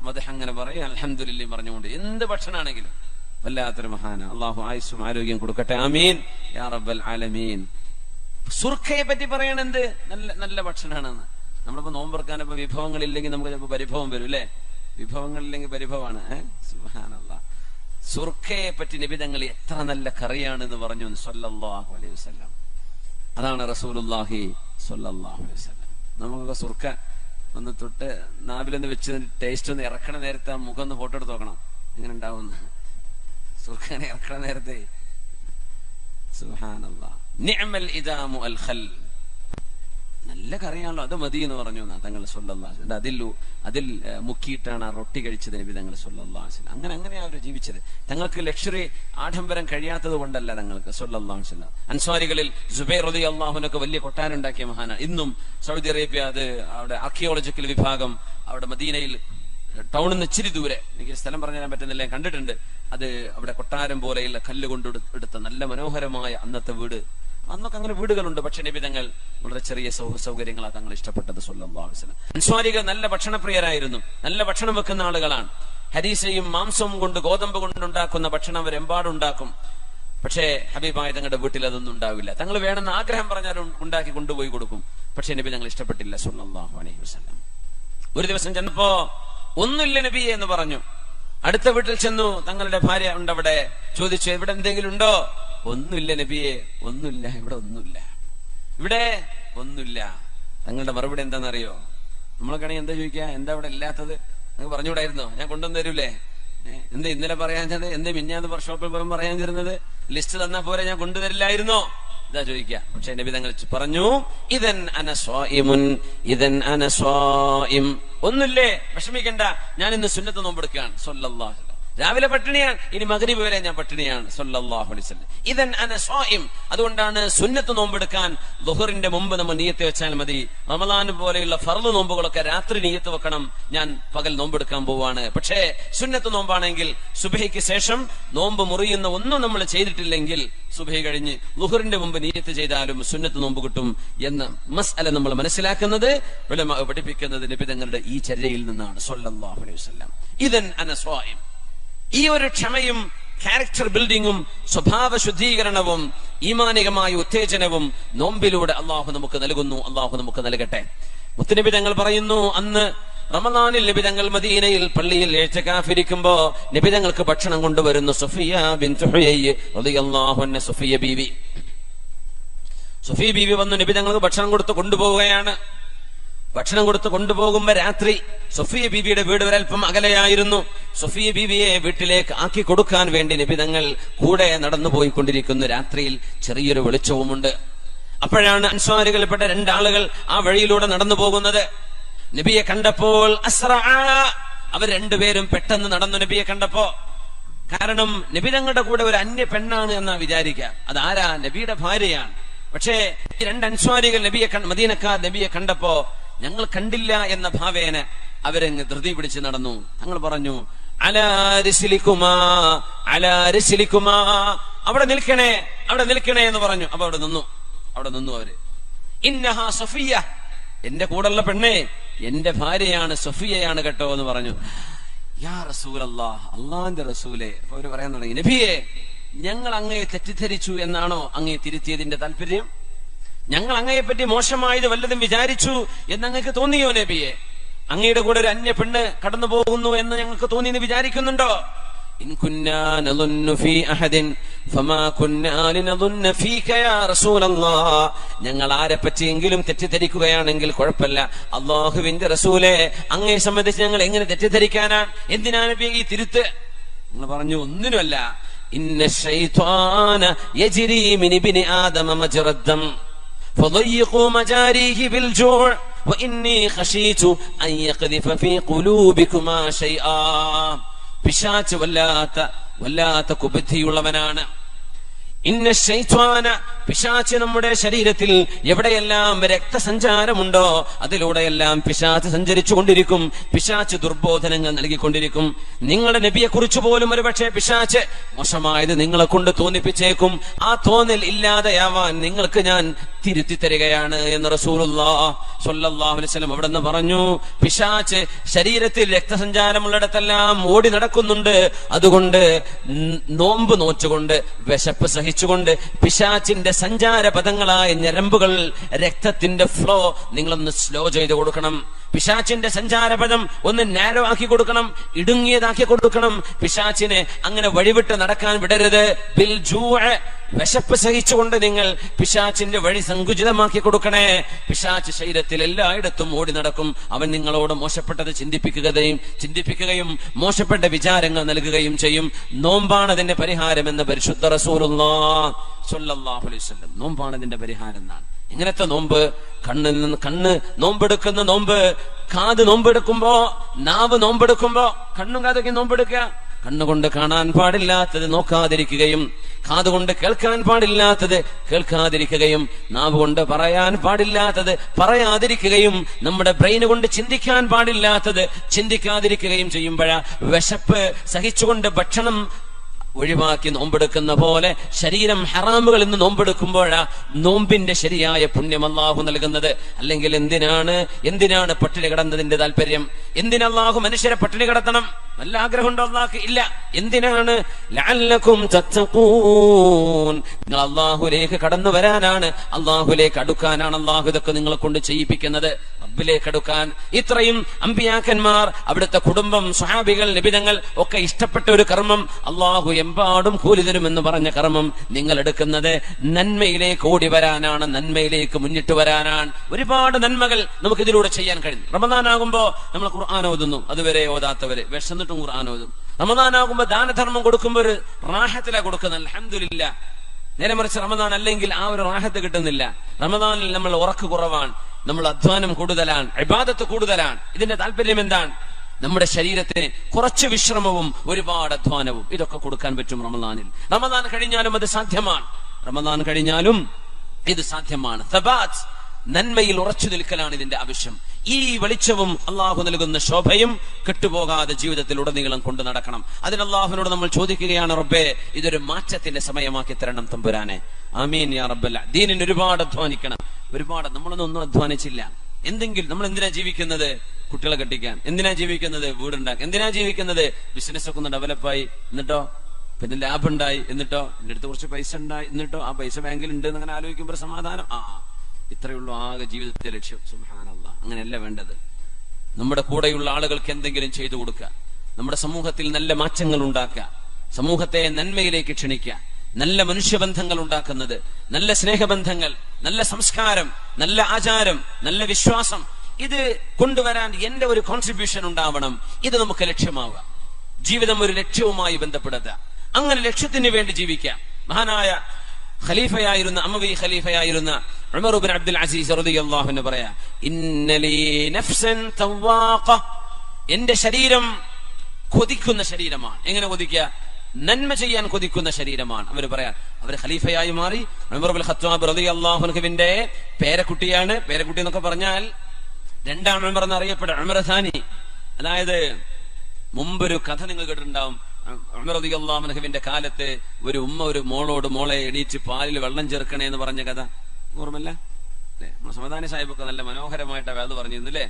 മദ്ഹ് അങ്ങനെ പറയും, അൽഹംദുലില്ലാഹ് പറഞ്ഞുകൊണ്ട്. എന്ത് ഭക്ഷണമാണെങ്കിലും വല്ലാത്തൊരു മഹാന. അള്ളാഹു ആയുസ്സും ആരോഗ്യം കൊടുക്കട്ടെ. ആമീൻ യാ റബ്ബൽ ആലമീൻ. സുർഖയെ പറ്റി പറയണെന്ത് നല്ല നല്ല ഭക്ഷണമാണെന്ന്. നമ്മളിപ്പോ നോമ്പെടുക്കാനിപ്പോ വിഭവങ്ങളില്ലെങ്കിൽ നമുക്ക് ചിലപ്പോൾ പരിഭവം വരും അല്ലെ? വിഭവങ്ങളില്ലെങ്കിൽ പരിഭവമാണ്. സുബ്ഹാനല്ലാഹ്. സുർഖയെ പറ്റി നബി തങ്ങൾ എത്ര നല്ല കറിയാണെന്ന് പറഞ്ഞു സ്വല്ലല്ലാഹു അലൈഹി വസല്ലം. അതാണ് റസൂലുള്ളാഹി സ്വല്ലല്ലാഹു അലൈഹി വസല്ലം. നമുക്കൊക്കെ സുർഖ ഒന്ന് തൊട്ട് നാവിലൊന്ന് വെച്ച് ടേസ്റ്റ് ഒന്ന് ഇറക്കണ നേരത്തെ ആ മുഖം ഒന്ന് ഫോട്ടോ എടുത്ത് നോക്കണം, എങ്ങനെ ഉണ്ടാവുന്ന. സുർഖനെ ഇറക്കണ നേരത്തെ സുബ്ഹാനല്ലാഹ്. നിഅമൽ ഇദാമു അൽ ഖൽ, നല്ല കറിയാണല്ലോ, അത് മതി എന്ന് പറഞ്ഞു തങ്ങൾ സ്വല്ലല്ലാഹു അലൈഹി വസല്ലം. അതിൽ മുക്കിയിട്ടാണ് ആ റൊട്ടി കഴിച്ചത് നബി തങ്ങൾ സ്വല്ലല്ലാഹു അലൈഹി വസല്ലം. അങ്ങനെ അവർ ജീവിച്ചത്. തങ്ങൾക്ക് ലക്ഷറി ആഡംബരം കഴിയാത്തത് കൊണ്ടല്ല തങ്ങൾക്ക് സ്വല്ലല്ലാഹു അലൈഹി വസല്ലം. അൻസ്വാരികളിൽ സുബൈർ റളിയല്ലാഹു അൻഹു വലിയ കൊട്ടാരം ഉണ്ടാക്കിയ മഹാനാണ്. ഇന്നും സൗദി അറേബ്യ, അത് അവിടെ ആർക്കിയോളജിക്കൽ വിഭാഗം, അവിടെ മദീനയിൽ ടൗണിൽ നിന്ന് ഇച്ചിരി ദൂരെ, എനിക്ക് സ്ഥലം പറഞ്ഞു തരാൻ പറ്റുന്നില്ല, ഞാൻ കണ്ടിട്ടുണ്ട്. അത് അവിടെ കൊട്ടാരം പോലെയുള്ള കല്ല് കൊണ്ട് എടുത്ത നല്ല മനോഹരമായ അന്നത്തെ വീട്. അന്നൊക്കെ അങ്ങനെ വീടുകളുണ്ട്, പക്ഷെ നബി തങ്ങൾ വളരെ ചെറിയ സൗകര്യങ്ങളാണ് തങ്ങൾ ഇഷ്ടപ്പെട്ടത് സ്വല്ലല്ലാഹു അലൈഹി വസല്ലം. അൻസ്വാരികൾ നല്ല ഭക്ഷണപ്രിയരായിരുന്നു, നല്ല ഭക്ഷണം വെക്കുന്ന ആളുകളാണ്. ഹരീസയും മാംസവും കൊണ്ട്, ഗോതമ്പ് കൊണ്ടുണ്ടാക്കുന്ന ഭക്ഷണം അവരെമ്പാടുണ്ടാക്കും. പക്ഷേ ഹബീബായ തങ്ങളുടെ വീട്ടിൽ അതൊന്നും ഉണ്ടാവില്ല. തങ്ങൾ വേണമെന്ന് ആഗ്രഹം പറഞ്ഞാൽ ഉണ്ടാക്കി കൊണ്ടുപോയി കൊടുക്കും. പക്ഷെ നബി തങ്ങൾ ഇഷ്ടപ്പെട്ടില്ല സ്വല്ലല്ലാഹു അലൈഹി വസല്ലം. ഒരു ദിവസം ചെന്നപ്പോ ഒന്നുമില്ല നബിയെ എന്ന് പറഞ്ഞു. അടുത്ത വീട്ടിൽ ചെന്നു, തങ്ങളുടെ ഭാര്യ ഉണ്ടവിടെ. ചോദിച്ചു, ഇവിടെ എന്തെങ്കിലും ഉണ്ടോ? ഒന്നുമില്ല നബിയെ, ഒന്നുമില്ല, ഇവിടെ ഒന്നുമില്ല, ഇവിടെ ഒന്നുമില്ല. തങ്ങളുടെ മറുപടി എന്താണെന്നറിയോ? നമ്മളൊക്കെയാണെങ്കിൽ എന്താ ചോദിക്കുക? എന്താ ഇവിടെ ഇല്ലാത്തത്? നിങ്ങൾ പറഞ്ഞുകൂടായിരുന്നോ? ഞാൻ കൊണ്ടുവന്ന് തരൂലേ? എന്താ ഇന്നലെ പറയാൻ ചെന്നത്? എന്താ മിഞ്ഞാന്ന് ഷോപ്പിൽ പോകാൻ പറയാൻ തരുന്നത്? ലിസ്റ്റ് തന്നാ പോരെ, ഞാൻ കൊണ്ടുതരില്ലായിരുന്നോ? ഇതാ ചോദിക്കുക. പക്ഷെ നബി തങ്ങൾ പറഞ്ഞു, ഇദൻ അന സ്വായിമുൻ, ഇദൻ അന സ്വായിം. ഒന്നുമില്ലേ, വിഷമിക്കണ്ട, ഞാൻ ഇന്ന് സുന്നത്ത് നോമ്പെടുക്കുകയാണ് സ്വല്ലല്ലാഹു അലൈഹി വസല്ലം. രാവിലെ പട്ടിണിയാണ്, ഇനി മഗ്രിബ് വരെ ഞാൻ പട്ടിണിയാണ് സ്വല്ലല്ലാഹു അലൈഹി വസല്ലം. ഇദൻ അന സ്വായിം. അതുകൊണ്ടാണ് സുന്നത്ത് നോമ്പെടുക്കാൻ ളുഹറിന്റെ മുമ്പ് നമ്മൾ നിയ്യത്ത് വെച്ചാൽ മതി. റമളാൻ പോലെയുള്ള ഫർള് നോമ്പുകളൊക്കെ രാത്രി നിയ്യത്ത് വെക്കണം, ഞാൻ പകൽ നോമ്പെടുക്കാൻ പോവാണ്. പക്ഷേ സുന്നത്ത് നോമ്പാണെങ്കിൽ സുബഹിക്ക് ശേഷം നോമ്പ് മുറിയുന്ന ഒന്നും നമ്മൾ ചെയ്തിട്ടില്ലെങ്കിൽ സുബഹി കഴിഞ്ഞ് ളുഹറിന്റെ മുമ്പ് നിയ്യത്ത് ചെയ്താലും സുന്നത്ത് നോമ്പ് കിട്ടും എന്ന മസ്അല നമ്മൾ മനസ്സിലാക്കുന്നത്, ഉലമാ പഠിപ്പിക്കുന്നത് നബി തങ്ങളുടെ ഈ ചര്യയിൽ നിന്നാണ് സ്വല്ലല്ലാഹു അലൈഹി വസല്ലം. ഇദൻ അന സ്വായിം. ഈ ഒരു ക്ഷമയും ക്യാരക്ടർ ബിൽഡിങ്ങും സ്വഭാവ ശുദ്ധീകരണവും ഈമാനികമായ ഉത്തേജനവും നോമ്പിലൂടെ അള്ളാഹു നമുക്ക് നൽകുന്നു. അള്ളാഹു നമുക്ക് നൽകട്ടെ. മുത്തുനബി തങ്ങൾ പറയുന്നു, അന്ന് റമളാനിൽ നബി തങ്ങൾ മദീനയിൽ പള്ളിയിൽ ഇഅ്തികാഫിരിക്കുമ്പോ നബി തങ്ങൾക്ക് ഭക്ഷണം കൊണ്ടുവരുന്നു സുഫിയ ബിൻതു ഹുയൈ റളിയല്ലാഹു അൻഹ. സുഫിയ ബീവി വന്നു നബി തങ്ങൾക്ക് ഭക്ഷണം കൊടുത്ത് കൊണ്ടുപോവുകയാണ്. ഭക്ഷണം കൊടുത്ത് കൊണ്ടുപോകുമ്പോ രാത്രി സഫിയ ബീവിയുടെ വീട് ഒരൽപ്പം അകലെയായിരുന്നു. സഫിയ ബീവിയെ വീട്ടിലേക്ക് ആക്കി കൊടുക്കാൻ വേണ്ടി നബി തങ്ങൾ കൂടെ നടന്നു പോയിക്കൊണ്ടിരിക്കുന്നു. രാത്രിയിൽ ചെറിയൊരു വെളിച്ചവുമുണ്ട്. അപ്പോഴാണ് അൻസ്വാരികൾപ്പെട്ട രണ്ടാളുകൾ ആ വഴിയിലൂടെ നടന്നു പോകുന്നത്. നബിയെ കണ്ടപ്പോൾ അവർ രണ്ടുപേരും പെട്ടെന്ന് നടന്നു നബിയെ കണ്ടപ്പോ. കാരണം നബി തങ്ങളുടെ കൂടെ ഒരു അന്യ പെണ്ണാണ് എന്നാ വിചാരിക്കുക. അതാരാ? നബിയുടെ ഭാര്യയാണ്. പക്ഷേ ഈ രണ്ട് അൻസ്വാരികൾ മദീനക്കാർ നബിയെ കണ്ടപ്പോ ഞങ്ങൾ കണ്ടില്ല എന്ന ഭാവേന അവരങ്ങ് ധൃതി പിടിച്ച് നടന്നു. തങ്ങൾ പറഞ്ഞു, അലാ റിസ്ലികുമാ, അലാ റിസ്ലികുമാ, അവിടെ നിൽക്കണേ, അവിടെ നിൽക്കണേ എന്ന് പറഞ്ഞു. അപ്പൊ അവിടെ നിന്നു അവര്. ഇന്നഹാ സഫിയ, എന്റെ കൂടെയുള്ള പെണ്ണേ എന്റെ ഭാര്യയാണ്, സഫിയയാണ് കേട്ടോ എന്ന് പറഞ്ഞു. യാ റസൂലല്ലാഹ്, അള്ളാന്റെ റസൂലേ. അപ്പൊ അവര് പറയാൻ തുടങ്ങി, നബിയെ ഞങ്ങൾ അങ്ങയെ തെറ്റിദ്ധരിച്ചു എന്നാണോ അങ്ങയെ തിരുത്തിയതിന്റെ താല്പര്യം? ഞങ്ങൾ അങ്ങയെ പറ്റി മോശമായത് വല്ലതും വിചാരിച്ചു എന്ന് അങ്ങക്ക് തോന്നിയോ നബിയെ? അങ്ങയുടെ കൂടെ ഒരു അന്യ പെണ്ണ് കടന്നു പോകുന്നു എന്ന് ഞങ്ങൾക്ക് തോന്നി എന്ന് വിചാരിക്കുന്നുണ്ടോ? ഇൻ കുന്നാ നദുന്നു ഫീ അഹദിൻ ഫമാ കുന്നാ ലിനദുന്ന ഫീക യാ റസൂലല്ലാഹ്. ഞങ്ങൾ ആരെ പറ്റിയെങ്കിലും തെറ്റിദ്ധരിക്കുകയാണെങ്കിൽ കുഴപ്പമില്ല. അല്ലാഹുവിന്റെ റസൂലേ, അങ്ങയെ സംബന്ധിച്ച് ഞങ്ങൾ എങ്ങനെ തെറ്റിദ്ധരിക്കാനാണ്? എന്തിനാണ് നബി ഈ തിരുത്ത്? നിങ്ങൾ പറഞ്ഞു, ഒന്നിനുമല്ല. ഇന്ന ശൈത്വാന യജ്രി മിൻ ഇബ്നി ആദമ മജ്റദ്ദം ഫദയ്യിഖു മജാരിഹി ബിൽ ജൂഅ് വഇന്നി ഖശീതു അൻ യഖ്ദിഫ ഫീ ഖുലൂബികുമാ ശൈആ. പിശാച് വല്ലാത്ത കുബുദ്ധിയുള്ളവനാണ്. ഇന്ന ശൈത്വാന, പിശാച് നമ്മുടെ ശരീരത്തിൽ എവിടെയെല്ലാം രക്തസഞ്ചാരമുണ്ടോ അതിലൂടെയെല്ലാം പിശാച് സഞ്ചരിച്ചു കൊണ്ടിരിക്കും. പിശാച് ദുർബോധനങ്ങൾ നൽകിക്കൊണ്ടിരിക്കും. നിങ്ങളുടെ നബിയെ കുറിച്ച് പോലും ഒരുപക്ഷെ പിശാച് മോശമായത് നിങ്ങളെ കൊണ്ട് തോന്നിപ്പിച്ചേക്കും. ആ തോന്നൽ ഇല്ലാതെയാവാൻ നിങ്ങൾക്ക് ഞാൻ തിരുത്തി തരികയാണ് എന്ന് റസൂലുള്ളാഹി സ്വല്ലല്ലാഹു അലൈഹി വസല്ലം അവിടെ നിന്ന് പറഞ്ഞു. പിശാച് ശരീരത്തിൽ രക്തസഞ്ചാരമുള്ളിടത്തെല്ലാം ഓടി നടക്കുന്നുണ്ട്. അതുകൊണ്ട് നോമ്പ് നോച്ചുകൊണ്ട്, വിശപ്പ് സഹിച്ചുകൊണ്ട് പിശാചിന്റെ സഞ്ചാര പദങ്ങളായ ഞരമ്പുകൾ, രക്തത്തിന്റെ ഫ്ലോ നിങ്ങളൊന്ന് സ്ലോ ചെയ്ത് കൊടുക്കണം. പിശാചിന്റെ സഞ്ചാരപഥം ഒന്ന് നാരോ ആക്കി കൊടുക്കണം, ഇടുങ്ങിയതാക്കി കൊടുക്കണം. പിശാചിനെ അങ്ങനെ വഴിവിട്ട് നടക്കാൻ വിടരുത്. ബിൽ ജൂഅ്, വിശപ്പ് സഹിച്ചുകൊണ്ട് നിങ്ങൾ പിശാചിന്റെ വഴി സങ്കുചിതമാക്കി കൊടുക്കണേ. പിശാച് ശരീരത്തിൽ എല്ലായിടത്തും ഓടി നടക്കും. അവൻ നിങ്ങളോട് മോശപ്പെട്ടത് ചിന്തിപ്പിക്കുകയും മോശപ്പെട്ട വിചാരങ്ങൾ നൽകുകയും ചെയ്യും. നോമ്പാണ് അതിന്റെ പരിഹാരം എന്ന് പരിശുദ്ധ റസൂലുള്ളാഹി സ്വല്ലല്ലാഹു അലൈഹി വസല്ലം. നോമ്പാണ് ഇതിന്റെ പരിഹാരം എന്നാണ്. എങ്ങനത്തെ നോമ്പ്? കണ്ണ് നോമ്പെടുക്കുന്ന നോമ്പ്, കാത് നോമ്പെടുക്കുമ്പോ, നാവ് നോമ്പെടുക്കുമ്പോ, കണ്ണും കാതൊക്കെ നോമ്പെടുക്കുക. കണ്ണുകൊണ്ട് കാണാൻ പാടില്ലാത്തത് നോക്കാതിരിക്കുകയും, കാതുകൊണ്ട് കേൾക്കാൻ പാടില്ലാത്തത് കേൾക്കാതിരിക്കുകയും, നാവ് കൊണ്ട് പറയാൻ പാടില്ലാത്തത് പറയാതിരിക്കുകയും, നമ്മുടെ ബ്രെയിന് കൊണ്ട് ചിന്തിക്കാൻ പാടില്ലാത്തത് ചിന്തിക്കാതിരിക്കുകയും ചെയ്യുമ്പോഴാ വിശപ്പ് സഹിച്ചുകൊണ്ട് ഭക്ഷണം ഒഴിവാക്കി നോമ്പെടുക്കുന്ന പോലെ ശരീരം ഹറാമുകളിൽ നിന്ന് നോമ്പെടുക്കുമ്പോഴാ നോമ്പിന്റെ ശരിയായ പുണ്യം അല്ലാഹു നൽകുന്നത്. അല്ലെങ്കിൽ എന്തിനാണ് പട്ടിണി കിടന്നതിന്റെ താല്പര്യം? അല്ലാഹു മനുഷ്യരെ പട്ടിണി കിടത്തണം? നല്ല ആഗ്രഹമുണ്ടോ അല്ലാഹുക്ക്? ഇല്ല. എന്തിനാണ്? ലഅല്ലകും തത്തഖൂൻ, നിങ്ങൾ അല്ലാഹുവിലേക്ക് കടന്നു വരാനാണ്, അല്ലാഹുവിലേക്ക് അടുക്കാനാണ് അല്ലാഹു ഇതൊക്കെ നിങ്ങളെ കൊണ്ട് ചെയ്യിപ്പിക്കുന്നത്. റബ്ബിലേക്ക് അടുക്കാൻ ഇത്രയും അമ്പിയാക്കന്മാർ, അവിടുത്തെ കുടുംബം, സ്വഹാബികൾ, നബിതങ്ങൾ ഒക്കെ ഇഷ്ടപ്പെട്ട ഒരു കർമ്മം, അല്ലാഹു എമ്പാടും കൂലി തരുമെന്ന് പറഞ്ഞ കർമ്മം നിങ്ങൾ എടുക്കുന്നത് നന്മയിലേക്ക് ഓടി വരാനാണ്, നന്മയിലേക്ക് മുന്നിട്ട് വരാനാണ്. ഒരുപാട് നന്മകൾ നമുക്ക് ഇതിലൂടെ ചെയ്യാൻ കഴിയും. റമദാനാകുമ്പോ നമ്മൾ ഖുർആൻ ഓതുന്നു, അതുവരെ ഓതാത്തവര് വിശന്നിട്ടും ഖുർആൻ ഓതും. റമദാനാകുമ്പോ ദാനധർമ്മം കൊടുക്കുമ്പോ ഒരു റാഹത്തിലാ കൊടുക്കുന്നത്, അൽഹംദുലില്ലാഹ്. നേരെ മറിച്ച് റമദാൻ അല്ലെങ്കിൽ ആ ഒരു റാഹത്ത് കിട്ടുന്നില്ല. റമദാനിൽ നമ്മൾ ഉറക്ക് കുറവാണ്, നമ്മൾ അധ്വാനം കൂടുതലാണ്, ഇബാദത്ത് കൂടുതലാണ്. ഇതിന്റെ താല്പര്യം എന്താണ്? നമ്മുടെ ശരീരത്തിന് കുറച്ച് വിശ്രമവും ഒരുപാട് അധ്വാനവും ഇതൊക്കെ കൊടുക്കാൻ പറ്റും റമദാനിൽ. റമദാൻ കഴിഞ്ഞാലും അത് സാധ്യമാണ്. റമദാൻ കഴിഞ്ഞാലും ഇത് സാധ്യമാണ്. തബാത്ത്, നന്മയിൽ ഉറച്ചു നിൽക്കലാണ് ഇതിന്റെ ആവശ്യം. ഈ വെളിച്ചവും അള്ളാഹു നൽകുന്ന ശോഭയും കെട്ടുപോകാതെ ജീവിതത്തിൽ ഉടനീളം കൊണ്ടു നടക്കണം. അതിന് അള്ളാഹുവിനോട് നമ്മൾ ചോദിക്കുകയാണ്, റബ്ബേ ഇതൊരു മാറ്റത്തിന്റെ സമയമാക്കി തരണം തമ്പുരാനെ. ആമീൻ യാ റബ്ബൽ ദീനിന് ഒരുപാട് അധ്വാനിക്കണം. നമ്മളൊന്നും അധ്വാനിച്ചില്ല. നമ്മൾ എന്തിനാ ജീവിക്കുന്നത്? കുട്ടികളെ കെട്ടിക്കാൻ. എന്തിനാ ജീവിക്കുന്നത്? വീടുണ്ടാക്കാൻ. എന്തിനാ ജീവിക്കുന്നത്? ബിസിനസ് ഒക്കെ ഒന്ന് ഡെവലപ്പായി, എന്നിട്ടോ പിന്നെ ലാഭം ഉണ്ടായി, എന്നിട്ടോ എന്റെ അടുത്ത് കുറച്ച് പൈസ ഉണ്ടായി, എന്നിട്ടോ ആ പൈസ ബാങ്കിൽ ഉണ്ട് എന്നങ്ങനെ ആലോചിക്കുമ്പോൾ സമാധാനം. ഇത്രയുള്ളൂ ആകെ ജീവിതത്തെ ലക്ഷ്യം. സുബ്ഹാനല്ലാഹ്. അങ്ങനെയല്ല വേണ്ടത്. നമ്മുടെ കൂടെയുള്ള ആളുകൾക്ക് എന്തെങ്കിലും ചെയ്തു കൊടുക്കുക, നമ്മുടെ സമൂഹത്തിൽ നല്ല മാറ്റങ്ങൾ ഉണ്ടാക്കുക, സമൂഹത്തെ നന്മയിലേക്ക് ക്ഷണിക്കുക, നല്ല മനുഷ്യബന്ധങ്ങൾ ഉണ്ടാക്കുന്നത്, നല്ല സ്നേഹബന്ധങ്ങൾ, നല്ല സംസ്കാരം, നല്ല ആചാരം, നല്ല വിശ്വാസം, ഇത് കൊണ്ടുവരാൻ എന്റെ ഒരു കോൺട്രിബ്യൂഷൻ ഉണ്ടാവണം. ഇത് നമുക്ക് ലക്ഷ്യമാവുക. ജീവിതം ഒരു ലക്ഷ്യവുമായി ബന്ധപ്പെടുക. അങ്ങനെ ലക്ഷ്യത്തിന് വേണ്ടി ജീവിക്കാം. മഹാനായ ഖലീഫയായിരുന്ന അമവി ഖലീഫയായിരുന്ന ഉമർ ഇബ്നു അബ്ദുൽ അസീസ് റളിയല്ലാഹു അൻഹു പറയാ, ഇന്നലീ നഫ്സൻ തവാഖ, എന്റെ ശരീരം കൊതിക്കുന്ന ശരീരമാണ്. എങ്ങനെ കൊതിക്കുക? നന്മ ചെയ്യാൻ കൊതിക്കുന്ന ശരീരമാണ്. അവർ പറയാൻ, അവര് ഖലീഫയായി മാറി. ഉമർ ഇബ്നുൽ ഖത്താബ് റളിയല്ലാഹു അൻഹുവിന്റെ പേരക്കുട്ടിയാണ്. പേരക്കുട്ടി എന്നൊക്കെ പറഞ്ഞാൽ രണ്ടാം ഉമർ എന്നറിയപ്പെടുന്ന ഉമർ സാനി. അതായത് മുമ്പൊരു കഥ നിങ്ങൾ കേട്ടിട്ടുണ്ടാവും. ഉമർ റളിയല്ലാഹു അൻഹുവിന്റെ കാലത്ത് ഒരു ഉമ്മ ഒരു മോളോട്, മോളെ എണീറ്റ് പാലിൽ വെള്ളം ചേർക്കണേ എന്ന് പറഞ്ഞ കഥ ഓർമ്മല്ല? അല്ലെ? നമ്മുടെ സമദാനി സാഹിബൊക്കെ നല്ല മനോഹരമായിട്ട് അത് പറഞ്ഞിരുന്നു അല്ലേ?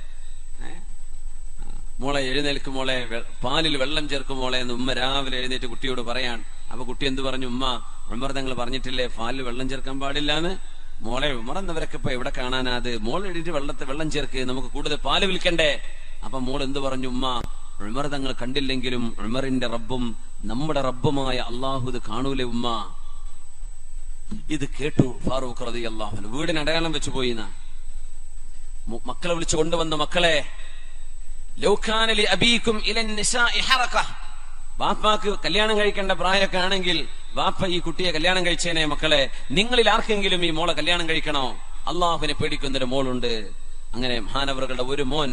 മോളെ എഴുന്നേൽക്കും, മോളെ പാലിൽ വെള്ളം ചേർക്കും മോളെ എന്ന് ഉമ്മ രാവിലെ എഴുന്നേറ്റ് കുട്ടിയോട് പറയാൻ. അപ്പൊ കുട്ടി എന്ത് പറഞ്ഞു? ഉമ്മ, ഉമർ തങ്ങൾ പറഞ്ഞിട്ടില്ലേ പാലിൽ വെള്ളം ചേർക്കാൻ പാടില്ലാന്ന്? മോളെ, ഉമർ എന്നവരൊക്കെ ഇപ്പൊ എവിടെ കാണാനാ അത്? മോൾ എഴുതിട്ട് വെള്ളം ചേർക്ക്, നമുക്ക് കൂടുതൽ പാല് വിൽക്കണ്ടേ? അപ്പൊ മോൾ എന്ത് പറഞ്ഞു? ഉമ്മ, ഉമർ തങ്ങൾ കണ്ടില്ലെങ്കിലും ഉമറിന്റെ റബ്ബും നമ്മുടെ റബ്ബുമായ അള്ളാഹു ഇത് കാണൂലേ ഉമ്മ. ഇത് കേട്ടു ഫാറൂഖ് റളിയല്ലാഹു അൻഹു. വീടിന് അടയാളം വെച്ചു പോയി. മക്കളെ വിളിച്ചു കൊണ്ടുവന്ന, മക്കളെ, ലൗ കാന ലി അബീകും ഇലൻ നിസാഇ ഹറക, വാപ്പാക്ക് കല്യാണം കഴിക്കേണ്ട പ്രായമൊക്കെ ആണെങ്കിൽ വാപ്പ ഈ കുട്ടിയെ കല്യാണം കഴിച്ചേനെ. മക്കളെ, നിങ്ങളിൽ ആർക്കെങ്കിലും ഈ മോളെ കല്യാണം കഴിക്കണോ? അള്ളാഹുവിനെ പേടിക്കുന്നൊരു മോളുണ്ട്. അങ്ങനെ മഹാനവറുകളുടെ ഒരു മോൻ,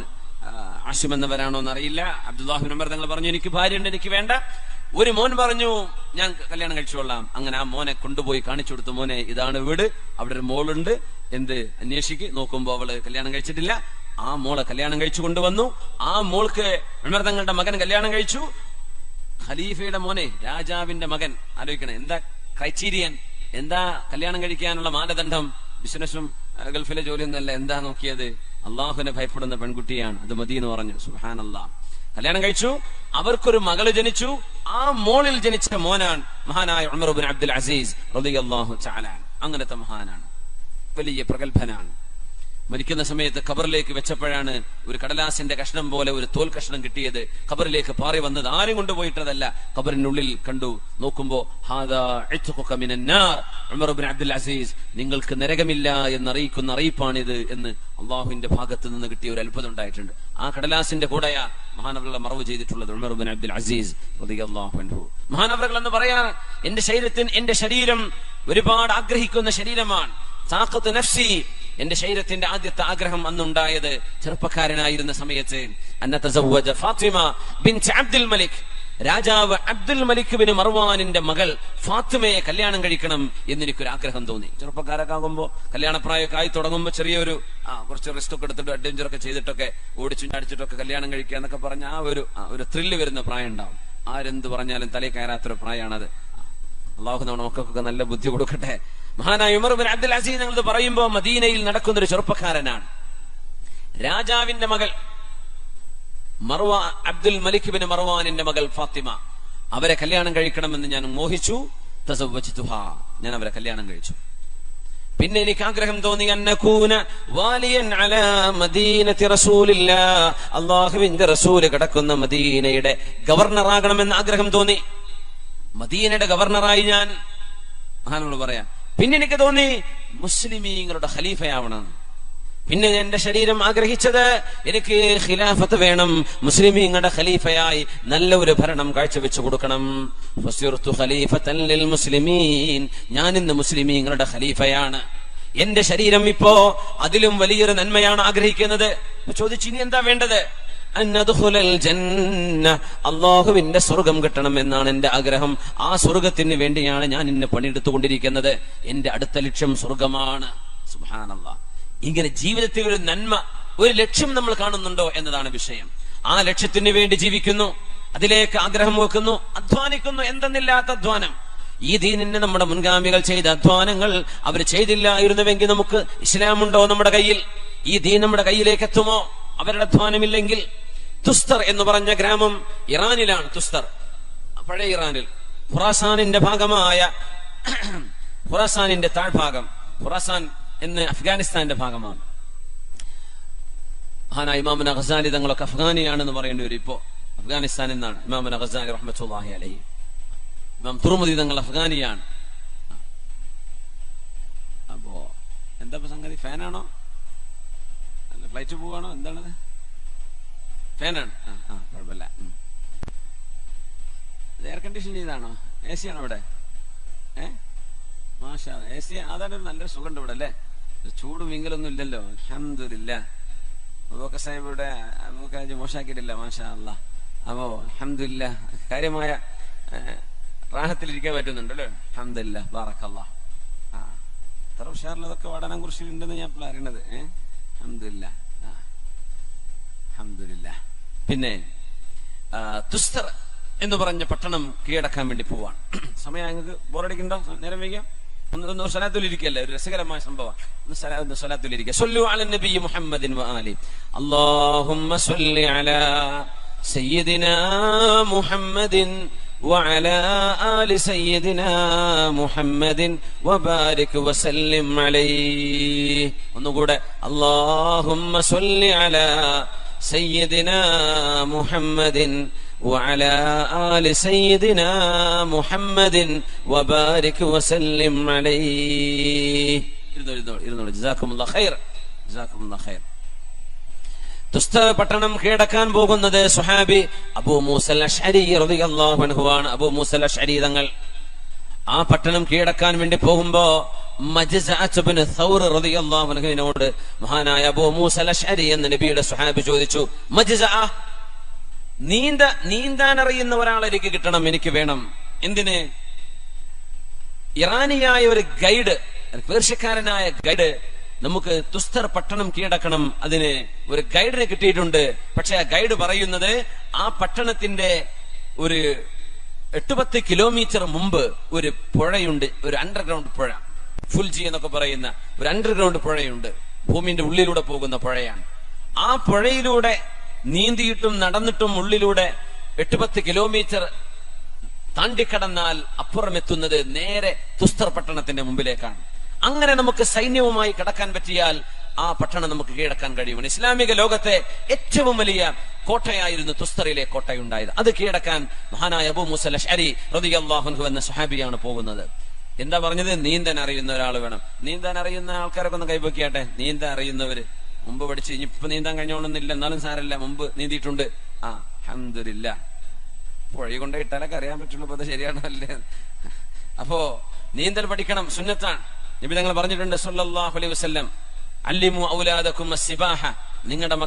ആശിം എന്നവരാണോ എന്നറിയില്ല, അബ്ദുല്ലാഹി ഇബ്നു ഉമർ തങ്ങൾ പറഞ്ഞു, എനിക്ക് ഭാര്യയുണ്ട്, എനിക്ക് വേണ്ട. ഒരു മോൻ പറഞ്ഞു, ഞാൻ കല്യാണം കഴിച്ചുകൊള്ളാം. അങ്ങനെ ആ മോനെ കൊണ്ടുപോയി കാണിച്ചു കൊടുത്തു. മോനെ, ഇതാണ് വീട്, അവിടെ ഒരു മോളുണ്ട്, എന്ത് അന്വേഷിക്ക്. നോക്കുമ്പോ അവള് കല്യാണം കഴിച്ചിട്ടില്ല. ആ മോളെ കല്യാണം കഴിച്ചു കൊണ്ടുവന്നു. ആ മോൾക്ക് ഉമർ തങ്ങളുടെ മകൻ കല്യാണം കഴിച്ചു. ഖലീഫയുടെ മോനെ, രാജാവിന്റെ മകൻ. ആലോചിക്കണേ, എന്താ ക്രൈറ്റീരിയൻ, എന്താ കല്യാണം കഴിക്കാനുള്ള മാനദണ്ഡം? ബിസിനസ്സും ഗൾഫിലെ ജോലിയൊന്നുമല്ല. എന്താ നോക്കിയത്? അള്ളാഹുവിനെ ഭയപ്പെടുന്ന പെൺകുട്ടിയാണ്. അത് മതി എന്ന് പറഞ്ഞു. സുബ്ഹാനല്ലാഹ്. കല്യാണം കഴിച്ചു. അവർക്കൊരു മകള് ജനിച്ചു. ആ മോളിൽ ജനിച്ച മോനാണ് മഹാനായ ഉമർ ഇബ്നു അബ്ദുൽ അസീസ് റളിയല്ലാഹു തആല. അങ്ങനത്തെ മഹാനാണ്, വലിയ പ്രഗത്ഭനാണ്. മരിക്കുന്ന സമയത്ത് ഖബറിലേക്ക് വെച്ചപ്പോഴാണ് ഒരു കടലാസിന്റെ കഷ്ണം പോലെ ഒരു തോൽ കഷ്ണം കിട്ടിയത്. ഖബറിലേക്ക് പാറി വന്നത് ആരും കൊണ്ടുപോയിട്ടതല്ല. ഖബറിനുള്ളിൽ കണ്ടു. നോക്കുമ്പോ ഹാദാ ഇത്ഖുക മിനൻ നാർ, ഉമർ ഇബ്നു അബ്ദുൽ അസീസ്, നിങ്ങൾക്ക് നരകമില്ല എന്നറിയിക്കുന്ന അറിയിപ്പാണിത് എന്ന് അള്ളാഹുവിന്റെ ഭാഗത്ത് നിന്ന് കിട്ടിയ ഒരു അത്ഭുതം ഉണ്ടായിട്ടുണ്ട്. ആ കടലാസിന്റെ കൂടെയാ മഹാനവറുകളെ മറവ് ചെയ്തിട്ടുള്ളത് ഉമർ ഇബ്നു അബ്ദുൽ അസീസ് റളിയല്ലാഹു അൻഹു. മഹാനവറുകൾ എന്ന് പറയാൻ, എന്റെ ശരീരം ഒരുപാട് ആഗ്രഹിക്കുന്ന ശരീരമാണ്. സാഖത്ത് നഫ്സി, എന്റെ ശരീരത്തിന്റെ ആദ്യത്തെ ആഗ്രഹം അന്നുണ്ടായത് ചെറുപ്പക്കാരനായിരുന്ന സമയത്ത്, അന്നതസവ്വജ ഫാത്തിമ ബിൻത് അബ്ദുൽ മലിക്, രാജാവ് അബ്ദുൽ മലിക് ബിൻ മർവാനിന്റെ മകൾ ഫാത്തിമയെ കല്യാണം കഴിക്കണം എന്നെനിക്കൊരു ആഗ്രഹം തോന്നി. ചെറുപ്പക്കാരൊക്കെ ആകുമ്പോ, കല്യാണപ്രായമൊക്കെ ആയി തുടങ്ങുമ്പോ ചെറിയൊരു കുറച്ച് റിസ്ക് ഒക്കെ എടുത്തിട്ട് അഡ്വഞ്ചർ ഒക്കെ ചെയ്തിട്ടൊക്കെ ഓടിച്ചും ചാടിച്ചിട്ടൊക്കെ കല്യാണം കഴിക്കുക എന്നൊക്കെ പറഞ്ഞ ആ ഒരു ത്രില്ല് വരുന്ന പ്രായം ഉണ്ടാവും. ആരെന്ത് പറഞ്ഞാലും തലയിൽ കയറാത്തൊരു പ്രായമാണത്. അള്ളാഹു നമ്മുടെ മക്കൾക്കൊക്കെ നല്ല ബുദ്ധി കൊടുക്കട്ടെ. മഹാനായ ഉമർ ഇബ്നു അബ്ദുൽ അസീസ് ഞങ്ങൾ പറയുമ്പോ മദീനയിൽ നടക്കുന്ന ഒരു ചെറുപ്പക്കാരനാണ്. രാജാവിന്റെ മകൾ അബ്ദുൽ മലിക് ബിൻ മർവാനിന്റെ മകൾ ഫാത്തിമ, അവരെ കല്യാണം കഴിക്കണമെന്ന് ഞാൻ മോഹിച്ചു. തസവ്വജ്തുഹാ, ഞാൻ അവരെ കല്യാണം കഴിച്ചു. പിന്നെ എനിക്ക് ആഗ്രഹം തോന്നി, അന്നകൂന വാലിയൻ അലാ മദീനത്തി റസൂലില്ലാഹ്, അല്ലാഹുവിന്റെ റസൂൽ കിടക്കുന്ന മദീനയുടെ ഗവർണർ ആകണമെന്ന് ആഗ്രഹം തോന്നി. മദീനയുടെ ഗവർണറായി ഞാൻ, മഹാനോട് പറയാം. പിന്നെ എനിക്ക് തോന്നി മുസ്ലിമീങ്ങളുടെ ഖലീഫയാവണം. പിന്നെ എന്റെ ശരീരം ആഗ്രഹിച്ചത്, എനിക്ക് ഖിലാഫത്ത് വേണം, മുസ്ലിമീങ്ങളുടെ ഖലീഫയായി നല്ല ഒരു ഭരണം കാഴ്ചവെച്ചു കൊടുക്കണം. ഫസിർതു ഖലീഫതൻ ലിൽ മുസ്ലിമീൻ, ഞാൻ ഇന്ന് മുസ്ലിമീങ്ങളുടെ ഖലീഫയാണ്. എന്റെ ശരീരം ഇപ്പോ അതിലും വലിയൊരു നന്മയാണ് ആഗ്രഹിക്കുന്നത്. ചോദിച്ചു, ഇനി എന്താ വേണ്ടത്? അള്ളാഹുവിന്റെ സ്വർഗം കിട്ടണം എന്നാണ് എന്റെ ആഗ്രഹം. ആ സ്വർഗത്തിന് വേണ്ടിയാണ് ഞാൻ ഇന്ന് പണിയെടുത്തുകൊണ്ടിരിക്കുന്നത്. എന്റെ അടുത്ത ലക്ഷ്യം സ്വർഗമാണ്. സുബ്ഹാനല്ലാഹ്. ഇങ്ങനെ ജീവിതത്തിൽ ഒരു നന്മ, ഒരു ലക്ഷ്യം നമ്മൾ കാണുന്നുണ്ടോ എന്നതാണ് വിഷയം. ആ ലക്ഷ്യത്തിന് വേണ്ടി ജീവിക്കുന്നു, അതിലേക്ക് ആഗ്രഹം വെക്കുന്നു, അധ്വാനിക്കുന്നു, എന്തെന്നില്ലാത്ത അധ്വാനം. ഈ ദീനിന് നമ്മുടെ മുൻഗാമികൾ ചെയ്ത അധ്വാനങ്ങൾ അവർ ചെയ്തില്ലായിരുന്നുവെങ്കിൽ നമുക്ക് ഇസ്ലാമുണ്ടോ നമ്മുടെ കയ്യിൽ? ഈ ദീൻ നമ്മുടെ കയ്യിലേക്ക് എത്തുമോ അവരുടെ അധ്വാനമില്ലെങ്കിൽ? തുസ്തർ എന്ന് പറഞ്ഞ ഗ്രാമം ഇറാനിലാണ്. തുസ്തർ പഴയ ഇറാനിൽ, ഖുറാസാനിന്റെ ഭാഗമായ, ഖുറാസാനിന്റെ താഴ്ഭാഗം, ഖുറാസാൻ എന്ന് അഫ്ഗാനിസ്ഥാന്റെ ഭാഗമാണ്. ഇമാമുന ഗസാലി തങ്ങളൊക്കെ അഫ്ഗാനിയാണെന്ന് പറയേണ്ടി വരും. ഇപ്പോ അഫ്ഗാനിസ്ഥാൻ എന്നാണ് ഇമാമുന ഗസാലി റഹ്മത്തുള്ളാഹി അലൈഹി. ഇമാം തുർമുദി തങ്ങൾ അഫ്ഗാനിയാണ്. അപ്പോ എന്താ സംഗതി? ഫാനാണോ? ഫ്ലൈറ്റ് പോവാണോ? എന്താണത്? ഫാനാണ്. കുഴപ്പമില്ല. എയർ കണ്ടീഷൻ ചെയ്താണോ? എ സി ആണോ അവിടെ? മാഷാ AC അതാണ് ഒരു നല്ലൊരു സുഖമുണ്ട് ഇവിടെ അല്ലേ. ചൂടും വിങ്ങലൊന്നും ഇല്ലല്ലോ. അൽഹംദുലില്ലാഹ്. അബൂബക്കർ സാഹിബ് ഇവിടെ നമുക്ക് മോശാക്കിയിട്ടില്ല. മാഷാ അല്ലാഹ്. അപ്പോ അൽഹംദുലില്ലാഹ് കാര്യമായ റാഹത്തിലിരിക്കാൻ പറ്റുന്നുണ്ട് അല്ലേ. അൽഹംദുലില്ലാഹ് ബാറക്കല്ലാഹ്. അത്ര ഉഷാറിലതൊക്കെ പഠനം കുറിച്ച് ഉണ്ടെന്ന് ഞാൻ ഇപ്പോൾ അറിയണത്. അൽഹംദുലില്ലാഹ് അൽഹംദുലില്ലാഹ്. പിന്നെ തുസ്തർ എന്ന് പറഞ്ഞ പട്ടണം കീഴടക്കാൻ വേണ്ടി പോവാണ്. സമയം നിങ്ങൾക്ക് ബോറടിക്കണ്ടോ? നേരം വൈകിയോ? ഒന്ന് സ്വലാത്തുലിരിക്കല്ലേ, ഒരു രസകരമായ സംഭവം. ഒന്ന് സ്വലാത്തുലിരിക്കുക. സ്വല്ലു അലൻ നബി മുഹമ്മദിൻ വആലി. അല്ലാഹുമ്മ സ്വല്ലി അലാ സയ്യിദിനാ മുഹമ്മദിൻ وعلى آل سيدنا محمد وبارك وسلم عليه. ഒന്നുകൂടെ اللهم صل على سيدنا محمد وعلى آل سيدنا محمد وبارك وسلم عليه. ഇരുന്നോളൂ. ജസാക്കുമുല്ലാഹ് ഖൈർ. ജസാക്കുമുല്ലാഹ് ഖൈർ. തുസ്തർ പട്ടണം കീഴടക്കാൻ പോകുന്നത് സുഹാബി അബൂ മൂസൽ അശ്അരി റളിയല്ലാഹു അൻഹു ആണ്. അബൂ മൂസൽ അശ്അരി തങ്ങൾ ആ പട്ടണം കീഴടക്കാൻ വേണ്ടി പോകുമ്പോ മജ്സഅത്ത് ഇബ്നു സൗർ റളിയല്ലാഹു അൻഹുവിനോട് മഹാനായ അബൂ മൂസൽ അശ്അരി എന്ന നബിയുടെ സുഹാബി ചോദിച്ചു, മജ്സഅ, നീന്താൻ അറിയുന്ന ഒരാളെ എനിക്ക് കിട്ടണം, എനിക്ക് വേണം. എന്തിന്? ഇറാനിയായ ഒരു ഗൈഡ്, പേർഷ്യക്കാരനായ ഗൈഡ്, നമുക്ക് തുസ്തർ പട്ടണം കീഴടക്കണം, അതിന് ഒരു ഗൈഡിനെ കിട്ടിയിട്ടുണ്ട്. പക്ഷെ ആ ഗൈഡ് പറയുന്നത് ആ പട്ടണത്തിന്റെ ഒരു 8-10 കിലോമീറ്റർ മുമ്പ് ഒരു പുഴയുണ്ട്, ഒരു അണ്ടർഗ്രൗണ്ട് പുഴ, ഫുൽജി എന്നൊക്കെ പറയുന്ന ഒരു അണ്ടർഗ്രൗണ്ട് പുഴയുണ്ട്, ഭൂമിന്റെ ഉള്ളിലൂടെ പോകുന്ന പുഴയാണ്. ആ പുഴയിലൂടെ നീന്തിയിട്ടും നടന്നിട്ടും ഉള്ളിലൂടെ 8-10 കിലോമീറ്റർ താണ്ടിക്കടന്നാൽ അപ്പുറം എത്തുന്നത് നേരെ തുസ്തർ പട്ടണത്തിന്റെ മുമ്പിലേക്കാണ്. അങ്ങനെ നമുക്ക് സൈന്യവുമായി കടക്കാൻ പറ്റിയാൽ ആ പട്ടണം നമുക്ക് കീഴടക്കാൻ കഴിയും. ഇസ്ലാമിക ലോകത്തെ ഏറ്റവും വലിയ കോട്ടയായിരുന്നു തുസ്തറിലെ കോട്ടയുണ്ടായത്. അത് കീഴടക്കാൻ മഹാനായ അബൂ മൂസൽ അശ്അരി റളിയല്ലാഹു അൻഹു എന്ന സ്വഹാബിയാണ് പോകുന്നത്. എന്താ പറഞ്ഞത്? നീന്താൻ അറിയുന്ന ഒരാൾ വേണം. നീന്താൻ അറിയുന്ന ആൾക്കാരൊക്കെ ഒന്ന് കൈവയ്ക്കാട്ടെ. നീന്താൻ അറിയുന്നവര്, മുമ്പ് പഠിച്ച് ഇനിയിപ്പോ നീന്താൻ കഴിഞ്ഞോണമെന്നില്ല, എന്നാലും സാരല്ല, മുമ്പ് നീന്തിയിട്ടുണ്ട്. അൽഹംദുലില്ലാഹ്. പുഴ കൊണ്ടിട്ടാലൊക്കെ അറിയാൻ പറ്റുള്ളൂ. അപ്പൊ അത് ശരിയാണോ അല്ലേ? അപ്പോ നീന്തൽ പഠിക്കണം, സുന്നത്താണ്. നബി തങ്ങൾ പറഞ്ഞിട്ടുണ്ട് സല്ലല്ലാഹു അലൈഹി വസല്ലം, അല്ലിമു ഔലാദകും അസ്സിബാഹ, നിങ്ങളുടെ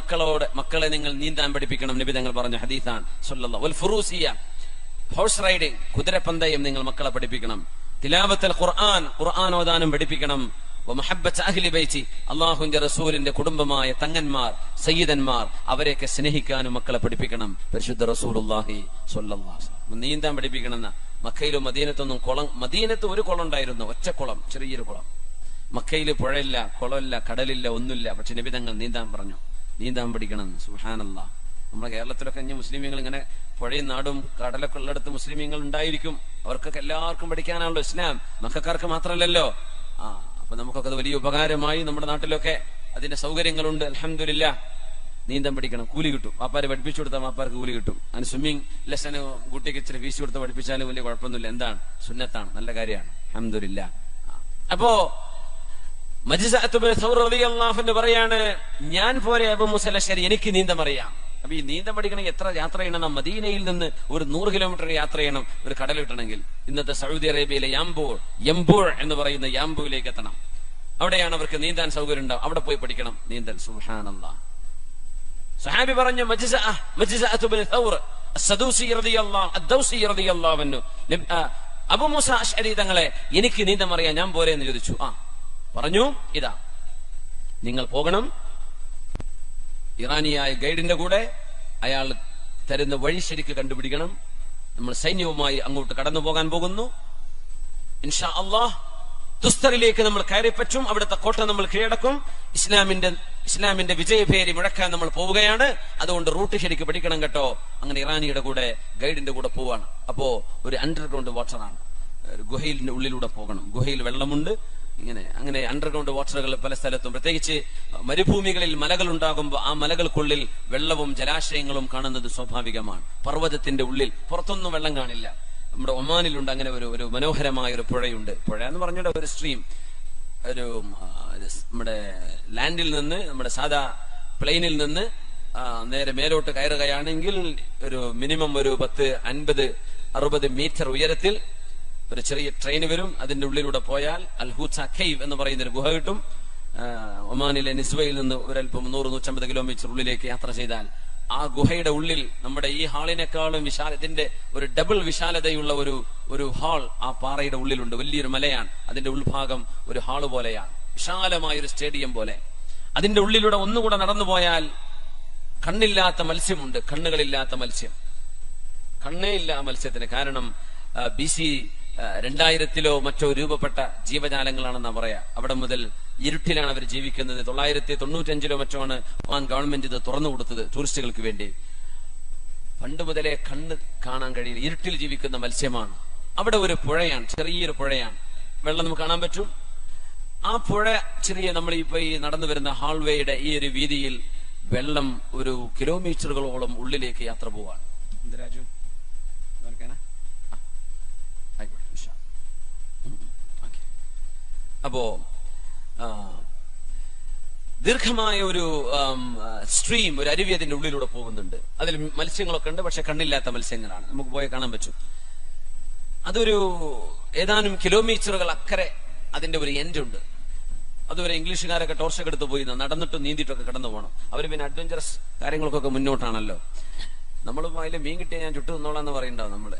മക്കളെ നിങ്ങൾ നീന്താൻ പഠിപ്പിക്കണം. നബി തങ്ങൾ പറഞ്ഞ ഹദീസാണ്. സല്ലല്ലാഹു വൽ ഫുറൂസിയ, ഹോഴ്സ് റൈഡിംഗ്, കുതിരപ്പന്തയം നിങ്ങൾ മക്കളെ പഠിപ്പിക്കണം. തിലാവത്തുൽ ഖുർആൻ, ഖുർആൻ ഓതാനും പഠിപ്പിക്കണം. വമഹബ്ബത്ത് അഹ്ലി ബൈതി, അല്ലാഹുവിന്റെ റസൂലിന്റെ കുടുംബമായ തങ്ങന്മാർ, സയ്യിദന്മാർ, അവരെയൊക്കെ സ്നേഹിക്കാനും മക്കളെ പഠിപ്പിക്കണം. പരിശുദ്ധ റസൂലുള്ളാഹി സ്വല്ലല്ലാഹു അലൈഹി വസല്ലം നീന്താൻ പഠിപ്പിക്കണം. മക്കയിലും മദീനത്തൊന്നും മദീനത്ത് ഒരു കുളം ഉണ്ടായിരുന്നു, ഒറ്റക്കുളം, ചെറിയൊരു കുളം. മക്കയിൽ പുഴയില്ല, കുളമില്ല, കടലില്ല, ഒന്നുമില്ല. പക്ഷെ നബി തങ്ങൾ നീന്താൻ പറഞ്ഞു. നീന്താൻ പഠിക്കണം. സുബ്ഹാനല്ലാഹ്. നമ്മുടെ കേരളത്തിലൊക്കെ മുസ്ലിമീങ്ങൾ ഇങ്ങനെ പുഴയും നാടും കടലൊക്കെ ഉള്ളിടത്ത് മുസ്ലിമീങ്ങൾ ഉണ്ടായിരിക്കും. അവർക്കൊക്കെ എല്ലാവർക്കും പഠിക്കാനാണല്ലോ ഇസ്ലാം, മക്കക്കാർക്ക് മാത്രമല്ലല്ലോ. അപ്പൊ നമുക്കൊക്കെ അത് വലിയ ഉപകാരമായി. നമ്മുടെ നാട്ടിലൊക്കെ അതിന്റെ സൗകര്യങ്ങളുണ്ട്. അൽഹംദുലില്ലാഹ്. നീന്താൻ പഠിക്കണം, കൂലി കിട്ടും. വാപ്പാരെ പഠിപ്പിച്ചു കൊടുത്താൽ വാപ്പാർക്ക് കൂലി കിട്ടും. അതിന് സ്വിമ്മിംഗ് ലെസന് കുട്ടിക്ക് ഇച്ചിരി ഫീസ് കൊടുത്ത് പഠിപ്പിച്ചാലും വലിയ കുഴപ്പമൊന്നുമില്ല. എന്താണ്? സുന്നത്താണ്, നല്ല കാര്യമാണ്. അൽഹംദുലില്ലാഹ്. അപ്പോ മജ്സഅത്ത് ഇബ്നു സൗർ റളിയല്ലാഹു അൻഹു പറയാണ്, ഞാൻ പോരെ അബൂ മൂസൽ അശ്അരി, എനിക്ക് നീന്തം അറിയാം. അപ്പൊ ഈ നീന്തം പഠിക്കണമെങ്കിൽ എത്ര യാത്ര ചെയ്യണം? മദീനയിൽ നിന്ന് ഒരു 100 കിലോമീറ്റർ യാത്ര ചെയ്യണം ഒരു കടൽ കിട്ടണമെങ്കിൽ. ഇന്നത്തെ സൗദി അറേബ്യയിലെ യംബൂൾ എന്ന് പറയുന്ന യാംബൂയിലേക്ക് എത്തണം. അവിടെയാണ് അവർക്ക് നീന്താൻ സൗകര്യം ഉണ്ടാവും. അവിടെ പോയി പഠിക്കണം നീന്തൽ. സുബ്ഹാനല്ലാഹ്. സഹാബി പറഞ്ഞു, മജ്സഅത്ത് ഇബ്നു സൗർ അസ്സദൂസി റളിയല്ലാഹു അൻഹു, അബൂ മൂസ അശ്അരി തങ്ങളെ, എനിക്ക് നീന്തം അറിയാം, ഞാൻ പോരെ എന്ന് ചോദിച്ചു. പറഞ്ഞു, ഇതാ നിങ്ങൾ പോകണം, ഇറാനിയായ ഗൈഡിന്റെ കൂടെ, അയാൾ തരുന്ന വഴി ശരിക്ക് കണ്ടുപിടിക്കണം. നമ്മൾ സൈന്യവുമായി അങ്ങോട്ട് കടന്നു പോകാൻ പോകുന്നു. ഇൻഷാ അല്ലാഹ് തുസ്തറിലേക്ക് നമ്മൾ കയറിപ്പറ്റും. അവിടുത്തെ കോട്ട നമ്മൾ കീഴടക്കും. ഇസ്ലാമിന്റെ വിജയഭേരി മുഴക്കാൻ നമ്മൾ പോവുകയാണ്. അതുകൊണ്ട് റൂട്ട് ശരിക്ക് പഠിക്കണം കേട്ടോ. അങ്ങനെ ഇറാനിയുടെ കൂടെ ഗൈഡിന്റെ കൂടെ പോവാണ്. അപ്പോ ഒരു അണ്ടർഗ്രൗണ്ട് വാട്ടറാണ്, ഗുഹയിലിന്റെ ഉള്ളിലൂടെ പോകണം. ഗുഹയിൽ വെള്ളമുണ്ട്. അങ്ങനെ അണ്ടർഗ്രൗണ്ട് വാട്ടറുകൾ പല സ്ഥലത്തും, പ്രത്യേകിച്ച് മരുഭൂമികളിൽ മലകൾ ഉണ്ടാകുമ്പോൾ ആ മലകൾക്കുള്ളിൽ വെള്ളവും ജലാശയങ്ങളും കാണുന്നത് സ്വാഭാവികമാണ്. പർവ്വതത്തിന്റെ ഉള്ളിൽ പുറത്തൊന്നും വെള്ളം കാണില്ല. നമ്മുടെ ഒമാനിലുണ്ട് അങ്ങനെ ഒരു മനോഹരമായ ഒരു പുഴയുണ്ട്. പുഴ എന്ന് പറഞ്ഞാൽ ഒരു സ്ട്രീം, ഒരു നമ്മുടെ ലാൻഡിൽ നിന്ന്, നമ്മുടെ സാധാ പ്ലെയിനിൽ നിന്ന് നേരെ മേലോട്ട് കയറുകയാണെങ്കിൽ ഒരു മിനിമം ഒരു 10, 50, 60 മീറ്റർ ഉയരത്തിൽ ഒരു ചെറിയ ട്രെയിൻ വരും, അതിന്റെ ഉള്ളിലൂടെ പോയാൽ അൽ ഹൂത്ത കെയ്വ് എന്ന് പറയുന്ന ഒരു ഗുഹ കിട്ടും. ഒമാനിലെ നിസ്വയിൽ നിന്ന് ഒരൽപ്പം 100-150 കിലോമീറ്റർ ഉള്ളിലേക്ക് യാത്ര ചെയ്താൽ ആ ഗുഹയുടെ ഉള്ളിൽ നമ്മുടെ ഈ ഹാളിനേക്കാളും ഇതിന്റെ ഒരു ഡബിൾ വിശാലതയുള്ള ഒരു ഹാൾ ആ പാറയുടെ ഉള്ളിലുണ്ട്. വലിയൊരു മലയാണ്, അതിന്റെ ഉൾഭാഗം ഒരു ഹാള് പോലെയാണ്, വിശാലമായൊരു സ്റ്റേഡിയം പോലെ. അതിന്റെ ഉള്ളിലൂടെ ഒന്നുകൂടെ നടന്നു പോയാൽ കണ്ണില്ലാത്ത മത്സ്യമുണ്ട്, കണ്ണുകളില്ലാത്ത മത്സ്യം. കണ്ണേ ഇല്ല ആ മത്സ്യത്തിന്. കാരണം BC 2000-ലോ മറ്റോ രൂപപ്പെട്ട ജീവജാലങ്ങളാണെന്നാ പറയാ. അവിടെ മുതൽ ഇരുട്ടിലാണ് അവർ ജീവിക്കുന്നത്. 995-ലോ മറ്റോ ആണ് ഒമാൻ ഗവൺമെന്റ് ഇത് തുറന്നു കൊടുത്തത് ടൂറിസ്റ്റുകൾക്ക് വേണ്ടി. പണ്ട് മുതലേ കണ്ണ് കാണാൻ കഴിയില്ല, ഇരുട്ടിൽ ജീവിക്കുന്ന മത്സ്യമാണ്. അവിടെ ഒരു പുഴയാണ്, ചെറിയൊരു പുഴയാണ്, വെള്ളം നമുക്ക് കാണാൻ പറ്റും. ആ പുഴ ചെറിയ, നമ്മൾ ഇപ്പൊ ഈ നടന്നു വരുന്ന ഹാൾവേയുടെ ഈ ഒരു വീതിയിൽ വെള്ളം ഒരു കിലോമീറ്ററുകളോളം ഉള്ളിലേക്ക് യാത്ര പോവാണ്. രാജു അപ്പോ ദീർഘമായ ഒരു സ്ട്രീം, ഒരു അരുവി അതിന്റെ ഉള്ളിലൂടെ പോകുന്നുണ്ട്. അതിൽ മത്സ്യങ്ങളൊക്കെ ഉണ്ട്, പക്ഷെ കണ്ണില്ലാത്ത മത്സ്യങ്ങളാണ്, നമുക്ക് പോയി കാണാൻ പറ്റും. അതൊരു ഏതാനും കിലോമീറ്ററുകൾ അക്കരെ അതിന്റെ ഒരു എൻഡ് ഉണ്ട്. അതുവരെ ഇംഗ്ലീഷുകാരൊക്കെ ടോർച്ചൊക്കെ എടുത്ത് പോയി നടന്നിട്ടും നീന്തിയിട്ടൊക്കെ കടന്നു പോകണം. അവര് പിന്നെ അഡ്വഞ്ചറസ് കാര്യങ്ങൾക്കൊക്കെ മുന്നോട്ടാണല്ലോ. നമ്മളിപ്പോ അതിൽ മീൻ കിട്ടിയാൽ ഞാൻ ചുട്ടു നിന്നോളാന്ന് പറയണ്ടാവും നമ്മള്.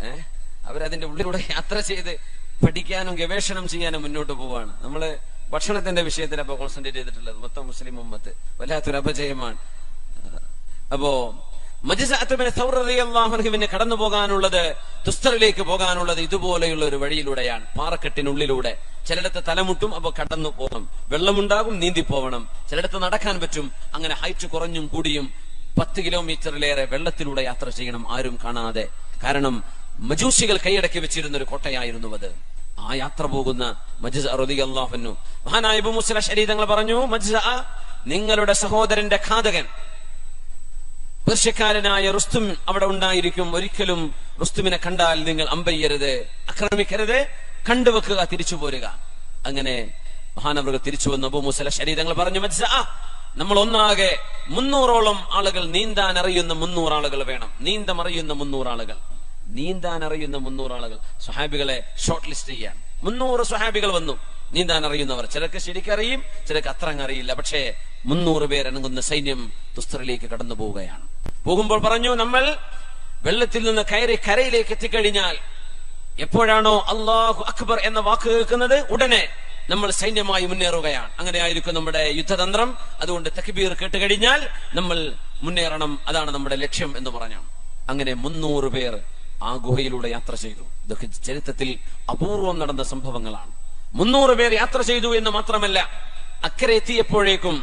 അവരതിന്റെ ഉള്ളിലൂടെ യാത്ര ചെയ്ത് പഠിക്കാനും ഗവേഷണം ചെയ്യാനും മുന്നോട്ട് പോവാണ്. നമ്മള് ഭക്ഷണത്തിന്റെ വിഷയത്തിൽ അപ്പൊ കോൺസെൻട്രേറ്റ് ചെയ്തിട്ടുള്ളത്. മൊത്തം മുസ്ലിം ഉമ്മത്ത് വല്ലാത്തൊരു അപജയമാണ്. അപ്പോ പിന്നെ കടന്നു പോകാനുള്ളത്, തുസ്തറിലേക്ക് പോകാനുള്ളത് ഇതുപോലെയുള്ള ഒരു വഴിയിലൂടെയാണ്, പാറക്കെട്ടിനുള്ളിലൂടെ. ചിലയിടത്ത് തലമുട്ടും, അപ്പൊ കടന്നു പോകണം. വെള്ളമുണ്ടാകും, നീന്തി പോകണം. ചിലയിടത്ത് നടക്കാൻ പറ്റും. അങ്ങനെ ഹൈറ്റ് കുറഞ്ഞും കൂടിയും 10 കിലോമീറ്ററിലേറെ വെള്ളത്തിലൂടെ യാത്ര ചെയ്യണം, ആരും കാണാതെ. കാരണം മജൂസികൾ കൈയടക്കി വെച്ചിരുന്ന ഒരു കോട്ടയായിരുന്നു അത്. ആ യാത്ര പോകുന്ന മജ്സഅ റളിയല്ലാഹു അൻഹു, മഹാനായ അബൂ മൂസ അശ്അരി തങ്ങൾ പറഞ്ഞു, മജ്സഅ, നിങ്ങളുടെ സഹോദരന്റെ ഘാതകൻ പേർഷ്യക്കാരനായ റുസ്തും അവിടെ ഉണ്ടായിരിക്കും. ഒരിക്കലും റുസ്തുമിനെ കണ്ടാൽ നിങ്ങൾ അമ്പയ്യരുത്, ആക്രമിക്കരുത്, കണ്ടുവെക്കുക, തിരിച്ചു പോരുക. അങ്ങനെ മഹാനവറുകൾ തിരിച്ചു വന്നു. അബൂ മൂസ അശ്അരി തങ്ങൾ പറഞ്ഞു, മജ്സഅ, നമ്മൾ ഒന്നാകെ 300ഓളം ആളുകൾ, നീന്താൻ അറിയുന്ന 300 ആളുകൾ വേണം. നീന്തമറിയുന്ന 300 ആളുകൾ, നീന്താൻ അറിയുന്ന 300 ആളുകൾ. സ്വഹാബികളെ ഷോർട്ട് ലിസ്റ്റ് ചെയ്യാൻ 300 സ്വഹാബികൾ വന്നു, നീന്താൻ അറിയുന്നവർ. ചിലർക്ക് ശരിക്കറിയും, ചിലർക്ക് അത്ര അറിയില്ല. പക്ഷേ 300 പേരടങ്ങുന്ന സൈന്യം തുസ്തറിലേക്ക് കടന്നു പോവുകയാണ്. പോകുമ്പോൾ പറഞ്ഞു, നമ്മൾ വെള്ളത്തിൽ നിന്ന് കയറി കരയിലേക്ക് എത്തിക്കഴിഞ്ഞാൽ എപ്പോഴാണോ അല്ലാഹു അക്ബർ എന്ന വാക്ക് കേൾക്കുന്നത്, ഉടനെ നമ്മൾ സൈന്യമായി മുന്നേറുകയാണ്. അങ്ങനെ ആയിരിക്കും നമ്മുടെ യുദ്ധതന്ത്രം. അതുകൊണ്ട് തക്ബീർ കേട്ടുകഴിഞ്ഞാൽ നമ്മൾ മുന്നേറണം, അതാണ് നമ്മുടെ ലക്ഷ്യം എന്ന് പറഞ്ഞു. അങ്ങനെ 300 പേർ ആ ഗുഹയിലൂടെ യാത്ര ചെയ്തു. ഇതൊക്കെ ചരിത്രത്തിൽ അപൂർവം നടന്ന സംഭവങ്ങളാണ്. 300 പേർ യാത്ര ചെയ്തു എന്ന് മാത്രമല്ല, അക്കരെ എത്തിയപ്പോഴേക്കും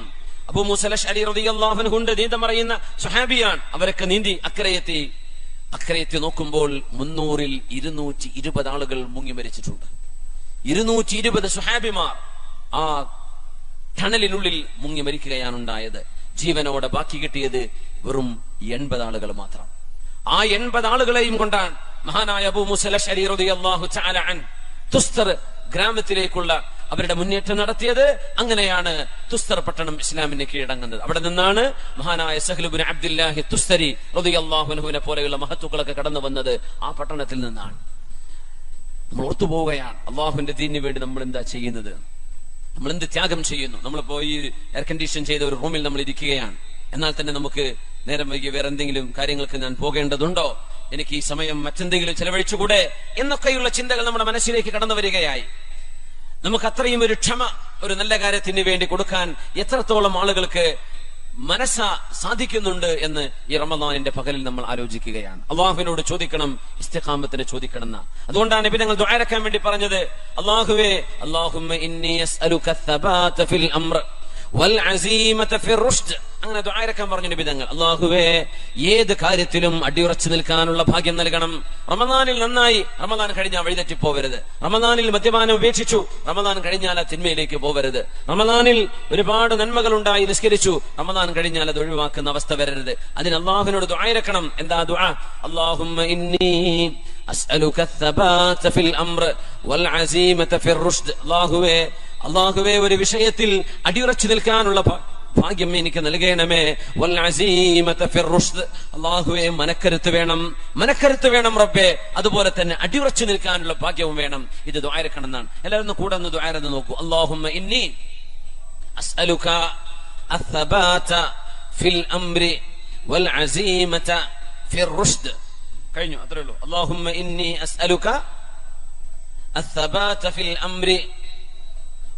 അബൂ മൂസ അശ്അരി റളിയല്ലാഹു അൻഹു നീന്തമറിയുന്ന സ്വഹാബിയാണ്. അവരൊക്കെ നീന്തി അക്കരെ എത്തി നോക്കുമ്പോൾ 300-ൽ 220 ആളുകൾ മുങ്ങി മരിച്ചിട്ടുണ്ട്. 220 സ്വഹാബിമാർ ആ ടണലിനുള്ളിൽ മുങ്ങി മരിക്കുകയാണ് ഉണ്ടായത്. ജീവനോടെ ബാക്കി കിട്ടിയത് വെറും 80 ആളുകൾ മാത്രം. ആ 80 ആളുകളെയും കൊണ്ടാണ് മഹാനായ അബൂ മൂസ അശ്അരി റളിയല്ലാഹു തആല അൻഹു തുസ്തർ ഗ്രാമത്തിലേക്കുള്ള അവരുടെ മുന്നേറ്റം നടത്തിയത്. അങ്ങനെയാണ് തുസ്തർ പട്ടണം ഇസ്ലാമിന് കീഴടങ്ങുന്നത്. അവിടെ നിന്നാണ് മഹാനായ സഹ്ൽ ഇബ്നു അബ്ദുല്ലാഹി തുസ്തരി റളിയല്ലാഹു അൻഹുവിനെ പോലെയുള്ള മഹത്തുക്കളൊക്കെ കടന്നു വന്നത് ആ പട്ടണത്തിൽ നിന്നാണ്. നമ്മൾ ഓർത്തുപോവുകയാണ്, അള്ളാഹുവിന്റെ ദീനിന് വേണ്ടി നമ്മൾ എന്താ ചെയ്യുന്നത്, നമ്മൾ എന്ത് ത്യാഗം ചെയ്യുന്നു. നമ്മളിപ്പോ ഈ എയർ കണ്ടീഷൻ ചെയ്ത ഒരു റൂമിൽ നമ്മൾ ഇരിക്കുകയാണ്. എന്നാൽ തന്നെ നമുക്ക് നേരം വൈകി വേറെ എന്തെങ്കിലും കാര്യങ്ങൾക്ക് ഞാൻ പോകേണ്ടതുണ്ടോ, എനിക്ക് ഈ സമയം മറ്റെന്തെങ്കിലും ചെലവഴിച്ചുകൂടെ എന്നൊക്കെയുള്ള ചിന്തകൾ നമ്മുടെ മനസ്സിലേക്ക് കടന്നു വരികയായി. നമുക്ക് അത്രയും ഒരു ക്ഷമ ഒരു നല്ല കാര്യത്തിന് വേണ്ടി കൊടുക്കാൻ എത്രത്തോളം ആളുകൾക്ക് മനസ്സ സാധിക്കുന്നുണ്ട് എന്ന് ഈ റമദാനിന്റെ പകലിൽ നമ്മൾ ആലോചിക്കുകയാണ്. അള്ളാഹുവിനോട് ചോദിക്കണം, ഇസ്തിഖാമത്തിന് ചോദിക്കണം എന്ന്. അതുകൊണ്ടാണ് നബി തങ്ങൾ ദുആ ഇറക്കാൻ വേണ്ടി പറഞ്ഞത്, അല്ലാഹുവേ, അല്ലാഹുമ്മ ഇന്നി അസ്അലുക അസ്സബാത ഫിൽ അംർ വൽ അസീമത ഫിർ റുഷ്ദ്. അങ്ങനെ ദുആ ഇറക്കാൻ പറഞ്ഞു നബി തങ്ങൾ. അല്ലാഹുവേ, ഏത് കാര്യത്തിലും അടിയുറച്ചു നിൽക്കാനുള്ള ഭാഗ്യം നൽകണം. റമദാനിൽ നന്നായി, റമദാൻ കഴിഞ്ഞാൽ വഴിതെറ്റി പോവരുത്. റമദാനിൽ മദ്യപാനം ഉപേക്ഷിച്ചു, റമദാൻ കഴിഞ്ഞാൽ ആ തിന്മയിലേക്ക് പോവരുത്. റമദാനിൽ ഒരുപാട് നന്മകൾ ഉണ്ടായി, നിസ്കരിച്ചു, റമദാൻ കഴിഞ്ഞാൽ അത് ഒഴിവാക്കുന്ന അവസ്ഥ വരരുത്. അതിന് അല്ലാഹുവിനോട് ദുആ ഇറക്കണം. എന്താ ദുആ? അല്ലാഹുമ്മ ഇന്നി അസ്അലുക അസ്സബാത ഫിൽ അംർ വൽ അസീമത ഫിർ റുഷ്ദ്. അല്ലാഹുവേ, ഒരു വിഷയത്തിൽ അടിയുറച്ചു നിൽക്കാനുള്ള ഭാഗ്യം എനിക്ക് നൽകണമേ. വൽ അസീമത ഫിർ റുഷ്ദ്, അല്ലാഹുവേ മനക്കരുത്ത് വേണം റബ്ബേ. അതുപോലെ തന്നെ അടിയുറച്ചു നിൽക്കാനുള്ള ഭാഗ്യവും വേണം. ഇത് ദുആയിരക്കണമെന്നാണ്. എല്ലാവരും ഒന്ന് കൂടെ ഒന്ന് ദുആയിരന്ന് നോക്കൂ. അല്ലാഹുമ്മ ഇന്നി അസ്അലുക അസ്സബാത ഫിൽ അംരി വൽ അസീമത ഫിർ റുഷ്ദ്. കഴിഞ്ഞു, അത്രേ ഉള്ളൂ. അല്ലാഹുമ്മ ഇന്നി അസ്അലുക അസ്സബാത ഫിൽ അംരി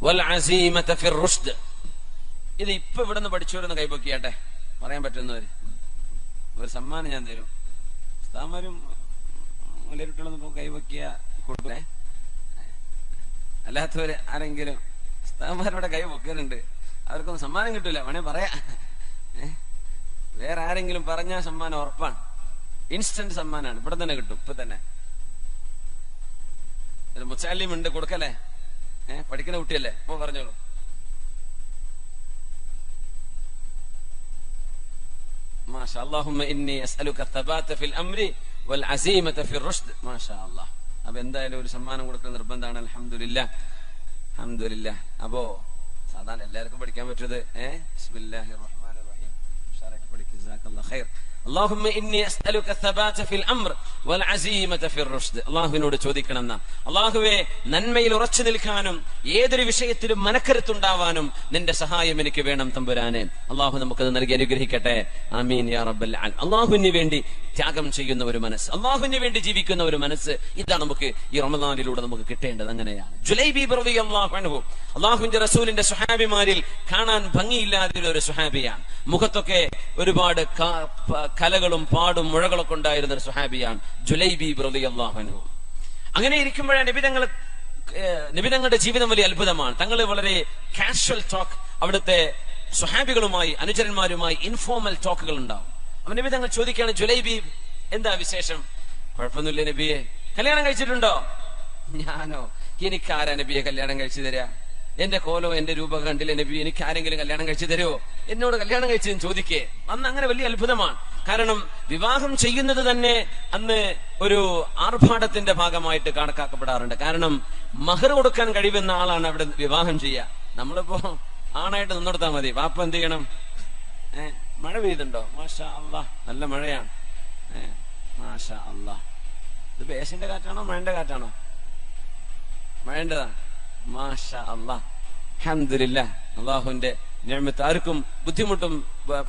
വൽ അസീമത ഫിർ റുഷ്ദ്. ഇത് ഇപ്പൊ ഇവിടെ നിന്ന് പഠിച്ചവരൊന്ന് കൈപൊക്കിയാട്ടെ, പറയാൻ പറ്റുന്നവര്. ഒരു സമ്മാനം ഞാൻ തരും. ഉസ്താദുമാരും മുലരുട്ടുള്ളൊന്നും കൈപൊക്കിയ കൊടുക്കേ. അല്ലാത്തവര് ആരെങ്കിലും ഉസ്താദുമാരുടെ കൈ പൊക്കലുണ്ട്, അവർക്കൊന്നും സമ്മാനം കിട്ടൂല. വേണേ പറയാ, വേറെ ആരെങ്കിലും പറഞ്ഞാൽ സമ്മാനം ഉറപ്പാണ്. ഇൻസ്റ്റന്റ് സമ്മാനാണ്, ഇവിടെ തന്നെ കിട്ടും. ഇപ്പൊ തന്നെ മുച്ചാലിം ഉണ്ട്, കൊടുക്കല്ലേ? പഠിക്കുന്ന കുട്ടിയല്ലേ? ഇപ്പൊ പറഞ്ഞോളൂ. മാഷാ അല്ലാഹുമ്മ ഇന്നി അസ്അലുക അസ്സബാത ഫിൽ അംരി വൽ അസീമത ഫിർ റുഷ്ദ്. മാഷാ അല്ലാഹ്. അപ്പൊ എന്തായാലും ഒരു സമ്മാനം കൊടുക്കൽ നിർബന്ധമാണ്. അൽഹംദുലില്ലാഹ്. അപ്പോ സാധാരണ എല്ലാവർക്കും പഠിക്കാൻ പറ്റത് ബിസ്മില്ലാഹിർ റഹ്മാനിർ റഹീം. ഉഷാറായിട്ട് പഠിക്കുക. ജസാക്കല്ലാഹു ഖൈർ. അല്ലാഹുമ്മ ഇന്നി അസ്അലുക അസ്സബാത ഫിൽ അംർ വൽ അസീമത ഫിർ റുഷ്ദ്. അല്ലാഹുവിനോട് ചോദിക്കണം എന്നാ, അല്ലാഹുവേ നന്മയിൽ ഉറച്ചു നിൽക്കാനും ഏതൊരു വിഷയത്തിലും മനക്കരുത്തുണ്ടാവാനും നിന്റെ സഹായം എനിക്ക് വേണം തമ്പുരാനെ. അല്ലാഹു നമുക്കത് നൽകി അനുഗ്രഹിക്കട്ടെ. ആമീൻ യാ റബ്ബൽ ആലമീൻ. അല്ലാഹുവിന് വേണ്ടി ത്യാഗം ചെയ്യുന്ന ഒരു മനസ്സ്, അല്ലാഹുവിന് വേണ്ടി ജീവിക്കുന്ന ഒരു മനസ്സ്, ഇതാണ് നമുക്ക് ഈ റമദാനിലൂടെ നമുക്ക് കിട്ടേണ്ടത്. അങ്ങനെയാണ് ജുലൈബീബ് റളിയല്ലാഹു അൻഹു അല്ലാഹുവിന്റെ റസൂലിന്റെ സ്വഹാബിമാരിൽ കാണാൻ ഭംഗിയില്ലാത്ത ഒരു സ്വഹാബിയാണ്. മുഖത്തൊക്കെ ഒരുപാട് കലകളും പാടും മുഴകളൊക്കെ ഉണ്ടായിരുന്ന ഒരു സ്വഹാബിയാണ് ജുലൈബീബ് റളിയല്ലാഹു അൻഹു. അങ്ങനെ ഇരിക്കുമ്പോഴാണ് നബിതങ്ങളുടെ ജീവിതം വലിയ അത്ഭുതമാണ്. തങ്ങൾ വളരെ കാഷ്വൽ ടോക്ക്, അവിടുത്തെ സ്വഹാബികളുമായി അനുചരന്മാരുമായി ഇൻഫോർമൽ ടോക്കുകൾ ഉണ്ടാവും. അപ്പൊ നബി തങ്ങൾ ചോദിക്കുകയാണ്, ജുലൈബീബ് എന്താ വിശേഷം? കുഴപ്പമൊന്നുമില്ല നബിയെ. കല്യാണം കഴിച്ചിട്ടുണ്ടോ? ഞാനോ? എനിക്കാരാ നബിയെ കല്യാണം കഴിച്ചു തരാ? എന്റെ കോലോ എന്റെ രൂപ കണ്ടില്ലേ നബി? എനിക്ക് ആരെങ്കിലും കല്യാണം കഴിച്ചു തരുമോ? എന്നോട് കല്യാണം കഴിച്ചതെന്ന് ചോദിക്കേ. അന്ന് അങ്ങനെ വലിയ അത്ഭുതമാണ്. കാരണം വിവാഹം ചെയ്യുന്നത് തന്നെ അന്ന് ഒരു ആർഭാടത്തിന്റെ ഭാഗമായിട്ട് കണക്കാക്കപ്പെടാറുണ്ട്. കാരണം മഹർ കൊടുക്കാൻ കഴിയുന്ന ആളാണ് അവിടെ വിവാഹം ചെയ്യുക. നമ്മളിപ്പോ ആണായിട്ട് നിന്നെടുത്താൽ മതി. വാപ്പ എന്ത് ചെയ്യണം? മഴ പെയ്തുണ്ടോ? മാഷാ അല്ലാഹ്, നല്ല മഴയാണ്. മാഷാ അല്ലാഹ്. ഇത് ബേസിന്റെ കാറ്റാണോ മഴന്റെ കാറ്റാണോ? മഴന്റെതാ. മാഷാ അല്ലാഹ്, അൽഹംദുലില്ലാഹ്. അള്ളാഹുവിന്റെ നിഅമത്ത് ആർക്കും ബുദ്ധിമുട്ടും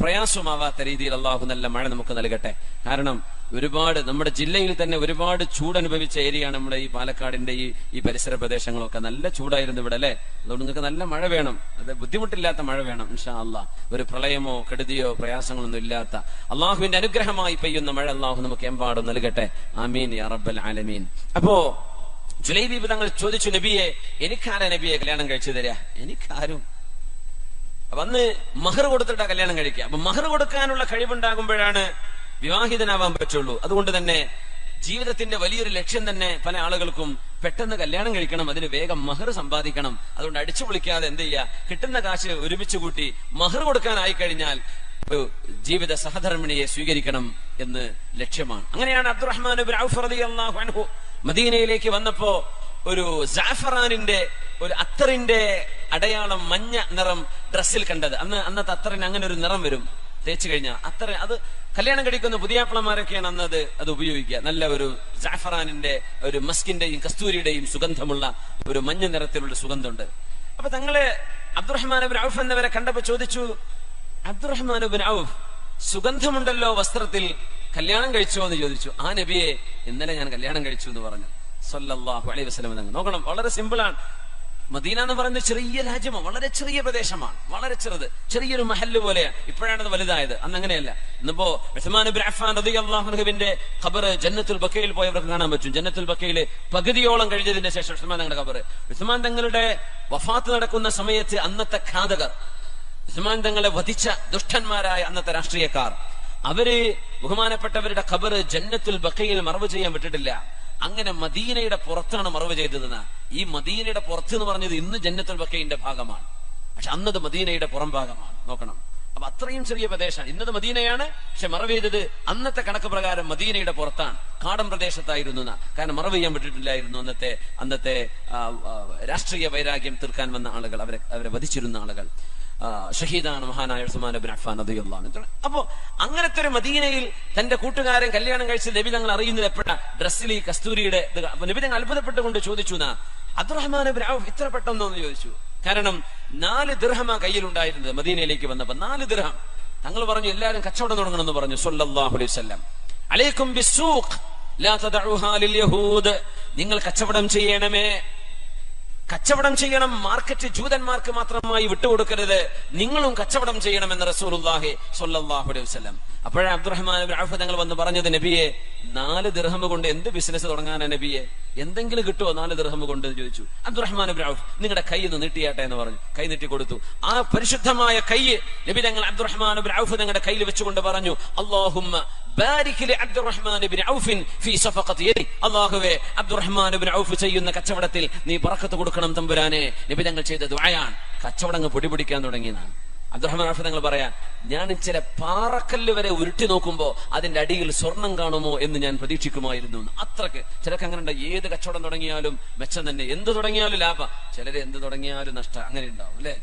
പ്രയാസമാവാത്ത രീതിയിൽ അള്ളാഹു നല്ല മഴ നമുക്ക് നൽകട്ടെ. കാരണം ഒരുപാട് നമ്മുടെ ജില്ലയിൽ തന്നെ ഒരുപാട് ചൂടനുഭവിച്ച ഏരിയയാണ് നമ്മുടെ ഈ പാലക്കാടിന്റെ ഈ പരിസര പ്രദേശങ്ങളൊക്കെ. നല്ല ചൂടായിരുന്നു ഇവിടെ, അല്ലെ? അതുകൊണ്ട് നിങ്ങൾക്ക് നല്ല മഴ വേണം, അത് ബുദ്ധിമുട്ടില്ലാത്ത മഴ വേണം ഇൻഷാ അല്ലാഹ്. ഒരു പ്രളയമോ കെടുതിയോ പ്രയാസങ്ങളൊന്നും ഇല്ലാത്ത അള്ളാഹുവിന്റെ അനുഗ്രഹമായി പെയ്യുന്ന മഴ അള്ളാഹു നമുക്ക് എമ്പാടും നൽകട്ടെ. ആമീൻ യാ റബ്ബൽ ആലമീൻ. അപ്പോ ജുലൈബീബ് തങ്ങൾ ചോദിച്ചു, നബിയെ എനിക്കാരാ നബിയെ കല്യാണം കഴിച്ചു തരാ? എനിക്കാരും. അപ്പൊ അന്ന് മഹർ കൊടുത്തിട്ടാ കല്യാണം കഴിക്കുക. അപ്പൊ മഹർ കൊടുക്കാനുള്ള കഴിവുണ്ടാകുമ്പോഴാണ് വിവാഹിതനാവാൻ പറ്റുള്ളൂ. അതുകൊണ്ട് തന്നെ ജീവിതത്തിന്റെ വലിയൊരു ലക്ഷ്യം തന്നെ പല ആളുകൾക്കും പെട്ടെന്ന് കല്യാണം കഴിക്കണം, അതിന് വേഗം മഹർ സമ്പാദിക്കണം. അതുകൊണ്ട് അടിച്ചു പൊളിക്കാതെ എന്ത് ചെയ്യുക, കിട്ടുന്ന കാശ് ഒരുമിച്ച് കൂട്ടി മഹർ കൊടുക്കാനായി കഴിഞ്ഞാൽ ഒരു ജീവിത സഹധർമ്മിണിയെ സ്വീകരിക്കണം എന്ന് ലക്ഷ്യമാണ്. അങ്ങനെയാണ് അബ്ദുറഹ്മാൻ ഇബ്നു ഔഫ് റളിയല്ലാഹു അൻഹു മദീനയിലേക്ക് വന്നപ്പോ ഒരു ജാഫറാനിന്റെ ഒരു അത്തറിന്റെ അടയാളം മഞ്ഞ നിറം ഡ്രസ്സിൽ കണ്ടത്. അന്നത്തെ അത്തറിന് അങ്ങനെ ഒരു നിറം വരും തേച്ചു കഴിഞ്ഞാൽ. അത്തറ് അത് കല്യാണം കഴിക്കുന്ന പുതിയാപ്പിളമാരൊക്കെയാണ് അന്ന് അത് ഉപയോഗിക്കുക. നല്ല ഒരു ജാഫറാനിന്റെ ഒരു മസ്കിന്റെയും കസ്തൂരിയുടെയും സുഗന്ധമുള്ള ഒരു മഞ്ഞ നിറത്തിലുള്ള സുഗന്ധമുണ്ട്. അപ്പൊ തങ്ങള് അബ്ദുറഹ്മാൻ ഇബ്നു ഔഫ് എന്നവരെ കണ്ടപ്പോ ചോദിച്ചു, അബ്ദുറഹ്മാൻ ഇബ്നു ഔഫ്, സുഗന്ധമുണ്ടല്ലോ വസ്ത്രത്തിൽ, കല്യാണം കഴിച്ചോ എന്ന് ചോദിച്ചു. ആ നബിയെ, ഇന്നലെ ഞാൻ കല്യാണം കഴിച്ചു എന്ന് പറഞ്ഞു സല്ലല്ലാഹു അലൈഹി വസല്ലം. നോക്കണം, വളരെ സിമ്പിൾ ആണ്. മദീന എന്ന് പറയുന്നത് ചെറിയ രാജ്യമാണ്, വളരെ ചെറിയ പ്രദേശമാണ്, വളരെ ചെറിയൊരു മഹല്ല് പോലെയാണ്. ഇപ്പോഴാണ് വലുതായത്, അന്ന് അങ്ങനെയല്ല. ഇന്നിപ്പോ ഉസ്മാൻ ഇബ്നു അഫ്ഫാൻ റളിയല്ലാഹു അൻഹുവിന്റെ ഖബർ ജന്നത്തുൽ ബഖയിൽ പോയവർക്ക് കാണാൻ പറ്റും. ജന്നത്തുൽ ബഖയിൽ പകുതിയോളം കഴിഞ്ഞതിന് ശേഷം ഉസ്മാൻ തങ്ങളുടെ ഖബർ, ഉസ്മാൻ തങ്ങളുടെ വഫാത്ത് നടക്കുന്ന സമയത്ത് അന്നത്തെ ഘാതകർ, ഉസ്മാൻ തങ്ങളെ വധിച്ച ദുഷ്ടന്മാരായ അന്നത്തെ രാഷ്ട്രീയക്കാർ, അവര് ബഹുമാനപ്പെട്ടവരുടെ ഖബർ ജന്നത്തുൽ ബഖയിൽ മറവ് ചെയ്യാൻ വിട്ടിട്ടില്ല. അങ്ങനെ മദീനയുടെ പുറത്താണ് മറവ് ചെയ്തതെന്ന്. ഈ മദീനയുടെ പുറത്ത് എന്ന് പറഞ്ഞത് ഇന്ന് ജന്നത്തുൽ ബഖയിന്റെ ഭാഗമാണ്, പക്ഷെ അന്നത് മദീനയുടെ പുറം ഭാഗമാണ്. നോക്കണം, അപ്പൊ അത്രയും ചെറിയ പ്രദേശമാണ്. ഇന്നത് മദീനയാണ്, പക്ഷെ മറവ് ചെയ്തത് അന്നത്തെ കണക്ക് പ്രകാരം മദീനയുടെ പുറത്താണ്, കാടൻ പ്രദേശത്തായിരുന്നു. കാരണം മറവ് ചെയ്യാൻ പറ്റിട്ടില്ലായിരുന്നു അന്നത്തെ രാഷ്ട്രീയ വൈരാഗ്യം തീർക്കാൻ വന്ന ആളുകൾ, അവരെ വധിച്ചിരുന്ന ആളുകൾ. ഷഹീദാണ് മഹാനായ ഉസ്മാൻ ഇബ്നു അഫ്ഫാൻ റളിയല്ലാഹു അൻഹു. അപ്പോ അങ്ങനത്തെ ഒരു മദീനയിൽ തന്റെ കൂട്ടുകാരൻ കല്യാണം കഴിച്ച് നബി തങ്ങൾ അറിയുന്നത് എപ്പോഴാ? ഡ്രസ്സിൽ ഈ കസ്തൂരിയുടെ. നബി തങ്ങൾ അത്ഭുതപ്പെട്ടുകൊണ്ട് ചോദിച്ചു, അബ്ദുറഹ്മാൻ ഇബ്നു ഔഫ് ഇത്ര പെട്ടെന്നോ എന്ന് ചോദിച്ചു. കാരണം 4 ദിർഹമാ കയ്യിലുണ്ടായിരുന്നത് മദീനയിലേക്ക് വന്നപ്പോ. 4 ദിർഹം. തങ്ങൾ പറഞ്ഞു എല്ലാവരും കച്ചവടം തുടങ്ങണമെന്ന് പറഞ്ഞു സല്ലല്ലാഹു അലൈഹി വസല്ലം. അലൈക്കും ബിസ്സൂഖ് ലാ തദഉഹാ ലിൽ യഹൂദ്. നിങ്ങൾ കച്ചവടം ചെയ്യണമേ, കച്ചവടം ചെയ്യണം. മാർക്കറ്റ് ജൂതന്മാർക്ക് മാത്രമായി വിട്ടുകൊടുക്കരുത്, നിങ്ങളും കച്ചവടം ചെയ്യണമെന്ന് റസൂലുള്ളാഹി സ്വല്ലല്ലാഹു അലൈഹി വസല്ലം. അപ്പോഴേ അബ്ദുറഹ്മാൻ ഇബ്നു ഔഫ് തങ്ങൾ വന്ന് പറഞ്ഞത്, നബിയെ 4 ദിർഹം കൊണ്ട് എന്ത് ബിസിനസ് തുടങ്ങാനാ നബിയെ? എന്തെങ്കിലും കിട്ടുമോ 4 ദിർഹം കൊണ്ട് എന്ന് ചോദിച്ചു. അബ്ദുറഹ്മാൻ ഇബ്നു ഔഫ് നിങ്ങളുടെ കൈ ഒന്ന് നീട്ടിയാട്ടെ എന്ന് പറഞ്ഞു. കൈ നീട്ടി കൊടുത്തു. ആ പരിശുദ്ധമായ കൈ നബി തങ്ങൾ അബ്ദുറഹ്മാൻ ഇബ്നു ഔഫ് തങ്ങളുടെ കയ്യിൽ വെച്ചുകൊണ്ട് പറഞ്ഞു, അല്ലാഹുമ്മ ബാരിക് ലി അബ്ദുറഹ്മാൻ ഇബ്നു ഔഫ് ഫീ സഫഖതി യദി. അല്ലാഹുവേ, അബ്ദുറഹ്മാൻ ഇബ്നു ഔഫ് ചെയ്യുന്ന കച്ചവടത്തിൽ നീ ബറക്കത്ത് കൊടുക്കണം തമ്പുരാനെ. നബി തങ്ങൾ ചെയ്ത ദുആയാണ്. കച്ചവടങ്ങൾ പൊടിപിടിക്കാൻ തുടങ്ങിയതാണ്. അബ്ദുറഹ്മാൻ ഔഫ് തങ്ങൾ പറയാ, ഞാൻ ചില പാറക്കല്ല് വരെ ഉരുട്ടി നോക്കുമ്പോ അതിന്റെ അടിയിൽ സ്വർണം കാണുമോ എന്ന് ഞാൻ പ്രതീക്ഷിക്കുമായിരുന്നു. അത്രക്ക് ചിലർക്ക് അങ്ങനെ ഉണ്ട്. ഏത് കച്ചവടം തുടങ്ങിയാലും മെച്ചം തന്നെ, എന്ത് തുടങ്ങിയാലും ലാഭം. ചിലര് എന്ത് തുടങ്ങിയാലും നഷ്ടം. അങ്ങനെ ഉണ്ടാവും അല്ലെ?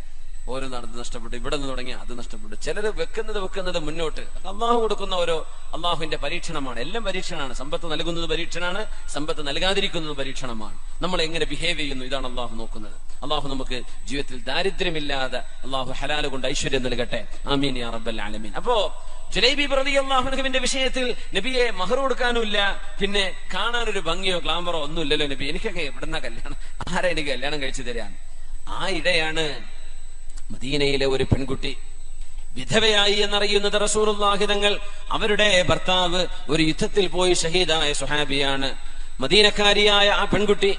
ഓരോ നടന്ന് നഷ്ടപ്പെട്ടു, ഇവിടെ നിന്ന് തുടങ്ങിയ അത് നഷ്ടപ്പെട്ടു. ചിലര് വെക്കുന്നത് മുന്നോട്ട്. അള്ളാഹു കൊടുക്കുന്ന ഓരോ അള്ളാഹുവിന്റെ പരീക്ഷണമാണ്. എല്ലാം പരീക്ഷണമാണ്. സമ്പത്ത് നൽകുന്നത് പരീക്ഷണമാണ്, സമ്പത്ത് നൽകാതിരിക്കുന്നത് പരീക്ഷണമാണ്. നമ്മൾ എങ്ങനെ ബിഹേവ് ചെയ്യുന്നു, ഇതാണ് അള്ളാഹു നോക്കുന്നത്. അള്ളാഹു നമുക്ക് ജീവിതത്തിൽ ദാരിദ്ര്യമില്ലാതെ അള്ളാഹു ഹലാല് കൊണ്ട് ഐശ്വര്യം നൽകട്ടെ. ആമീൻ യാ റബ്ബൽ ആലമീൻ. അപ്പോ ജുലൈബീബ് റളിയല്ലാഹു അൻഹുവിന്റെ വിഷയത്തിൽ നബിയെ മഹർ കൊടുക്കാനുമില്ല, പിന്നെ കാണാനൊരു ഭംഗിയോ ഗ്ലാമറോ ഒന്നും ഇല്ലല്ലോ നബി. എനിക്കൊക്കെ എവിടുന്ന കല്യാണം, ആരാ എനിക്ക് കല്യാണം കഴിച്ചു തരാൻ? ആ ഇടയാണ് മദീനയിലെ ഒരു പെൺകുട്ടി വിധവയായി എന്നറിയുന്നത് റസൂലുള്ളാഹി തങ്ങൾ. അവരുടെ ഭർത്താവ് ഒരു യുദ്ധത്തിൽ പോയി ഷഹീദായ സ്വഹാബിയാണ്. മദീനക്കാരിയായ ആ പെൺകുട്ടി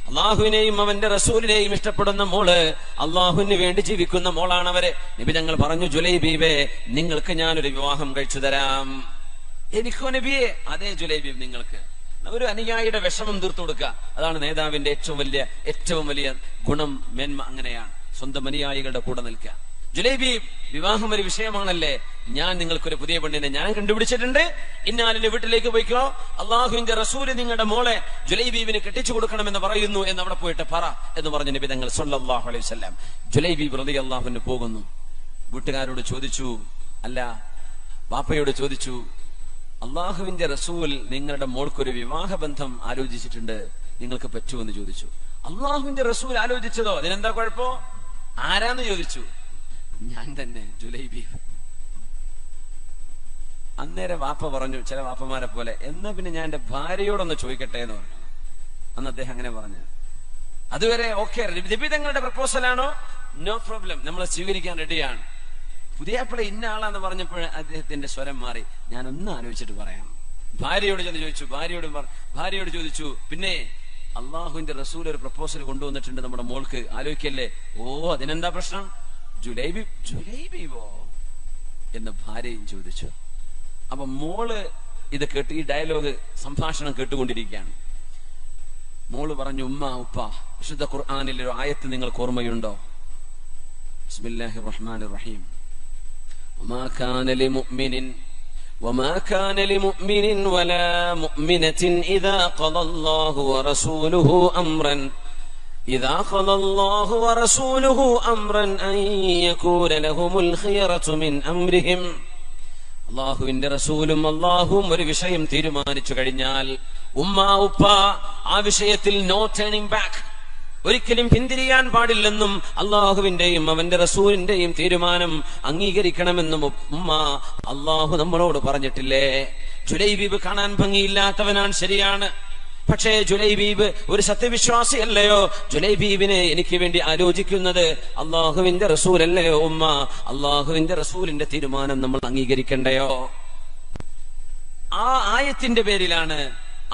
അള്ളാഹുവിനെയും അവന്റെ റസൂലിനെയും ഇഷ്ടപ്പെടുന്ന മോള്, അള്ളാഹുവിന് വേണ്ടി ജീവിക്കുന്ന മോളാണ് അവര്. നബി തങ്ങൾ പറഞ്ഞു, ജുലൈബീബേ, നിങ്ങൾക്ക് ഞാനൊരു വിവാഹം കഴിച്ചു തരാം. എനിക്കോ നബിയെ? അതേ ജുലൈബീബ്, നിങ്ങൾക്ക് ഒരു അനുയായിയുടെ വിഷമം തീർത്തു കൊടുക്കുക. അതാണ് നേതാവിന്റെ ഏറ്റവും വലിയ ഗുണം, മേന്മ. അങ്ങനെയാണ് സ്വന്തം അനുയായികളുടെ കൂടെ നിൽക്കുക. ജുലൈബീബ്, വിവാഹം ഒരു വിഷയമാണല്ലേ, ഞാൻ നിങ്ങൾക്കൊരു പുതിയ പെണ്ണിനെ ഞാൻ കണ്ടുപിടിച്ചിട്ടുണ്ട്. ഇന്നാലിന്റെ വീട്ടിലേക്ക് പോയിക്കോ, അള്ളാഹുവിന്റെ റസൂല് നിങ്ങളുടെ മോളെ ജുലൈബീബിന് കെട്ടിച്ചു കൊടുക്കണമെന്ന് പറയുന്നു എന്ന് അവിടെ പോയിട്ട് പറ എന്ന് പറഞ്ഞ നബി തങ്ങൾ സല്ലല്ലാഹു അലൈഹി വസല്ലം. ജുലൈബീബ് റളിയല്ലാഹു അൻഹു പോകുന്നു. വീട്ടുകാരോട് ചോദിച്ചു, അല്ല ബാപ്പയോട് ചോദിച്ചു, അള്ളാഹുവിന്റെ റസൂൽ നിങ്ങളുടെ മോൾക്കൊരു വിവാഹബന്ധം ആലോചിച്ചിട്ടുണ്ട്, നിങ്ങൾക്ക് പറ്റുമെന്ന് ചോദിച്ചു. അള്ളാഹുവിന്റെ റസൂൽ ആലോചിച്ചതോ? അതിനെന്താ കുഴപ്പോ? ആരാന്ന് ചോദിച്ചു. ഞാൻ തന്നെ, ജുലൈബീബ്. അന്നേരം വാപ്പ പറഞ്ഞു, ചില വാപ്പമാരെ പോലെ, എന്നാ പിന്നെ ഞാൻ എന്റെ ഭാര്യയോടൊന്ന് ചോദിക്കട്ടെ എന്ന് പറഞ്ഞു. അന്ന് അദ്ദേഹം അങ്ങനെ പറഞ്ഞു. അതുവരെ ഓക്കെ, നബി തങ്ങളുടെ പ്രപ്പോസലാണോ? നോ പ്രോബ്ലം, നമ്മൾ സ്വീകരിക്കാൻ റെഡിയാണ്. പുതിയാപ്പിള ഇന്ന ആളാന്ന് പറഞ്ഞപ്പോൾ അദ്ദേഹത്തിന്റെ സ്വരം മാറി. ഞാൻ ഒന്ന് ആലോചിച്ചിട്ട് പറയാം. ഭാര്യയോട് ചെന്ന് ചോദിച്ചു. ഭാര്യയോട് ചോദിച്ചു, പിന്നെ അള്ളാഹുവിന്റെ റസൂൽ ഒരു പ്രപ്പോസൽ കൊണ്ടുവന്നിട്ടുണ്ട് നമ്മുടെ മോൾക്ക്, ആലോചിക്കല്ലേ? ഓ, അതിനെന്താ പ്രശ്നം? ജുലൈബീബോ എന്ന് ഭാര്യയും ചോദിച്ചു. അപ്പൊ മോള് ഇത് കേട്ട്, ഈ ഡയലോഗ് സംഭാഷണം കേട്ടുകൊണ്ടിരിക്കുകയാണ്. മോള് പറഞ്ഞു, ഉമ്മ ഉപ്പ, വിശുദ്ധ ഖുർആനിൽ ഒരു ആയത്ത് നിങ്ങൾക്ക് ഓർമ്മയുണ്ടോ? ബിസ്മില്ലാഹിർ റഹ്മാനിർ റഹീം. وما كان لمؤمن ولا مؤمنة إذا قضى الله ورسوله أمرا أن يكون لهم الخيرة من أمرهم. അള്ളാഹുവിന്റെ റസൂലും അള്ളാഹുവും ഒരു വിഷയം തീരുമാനിച്ചു കഴിഞ്ഞാൽ, ഉമ്മ ഉപ്പ, ആ വിഷയത്തിൽ നോ ടേണിംഗ് ബാക്ക്, ഒരിക്കലും പിന്തിരിയാൻ പാടില്ലെന്നും അള്ളാഹുവിന്റെയും അവന്റെ റസൂലിന്റെയും തീരുമാനം അംഗീകരിക്കണമെന്നും ഉമ്മ അള്ളാഹു നമ്മളോട് പറഞ്ഞിട്ടില്ലേ? ജുലൈബീബ് കാണാൻ ഭംഗിയില്ലാത്തവനാണ്, ശരിയാണ്. പക്ഷേ ജുലൈബീബ് ഒരു സത്യവിശ്വാസി അല്ലയോ? ജുലൈബീബിനെ എനിക്ക് വേണ്ടി ആലോചിക്കുന്നത് അള്ളാഹുവിന്റെ റസൂലല്ലയോ ഉമ്മ? അള്ളാഹുവിന്റെ റസൂലിന്റെ തീരുമാനം നമ്മൾ അംഗീകരിക്കണ്ടയോ? ആ ആയത്തിന്റെ പേരിലാണ്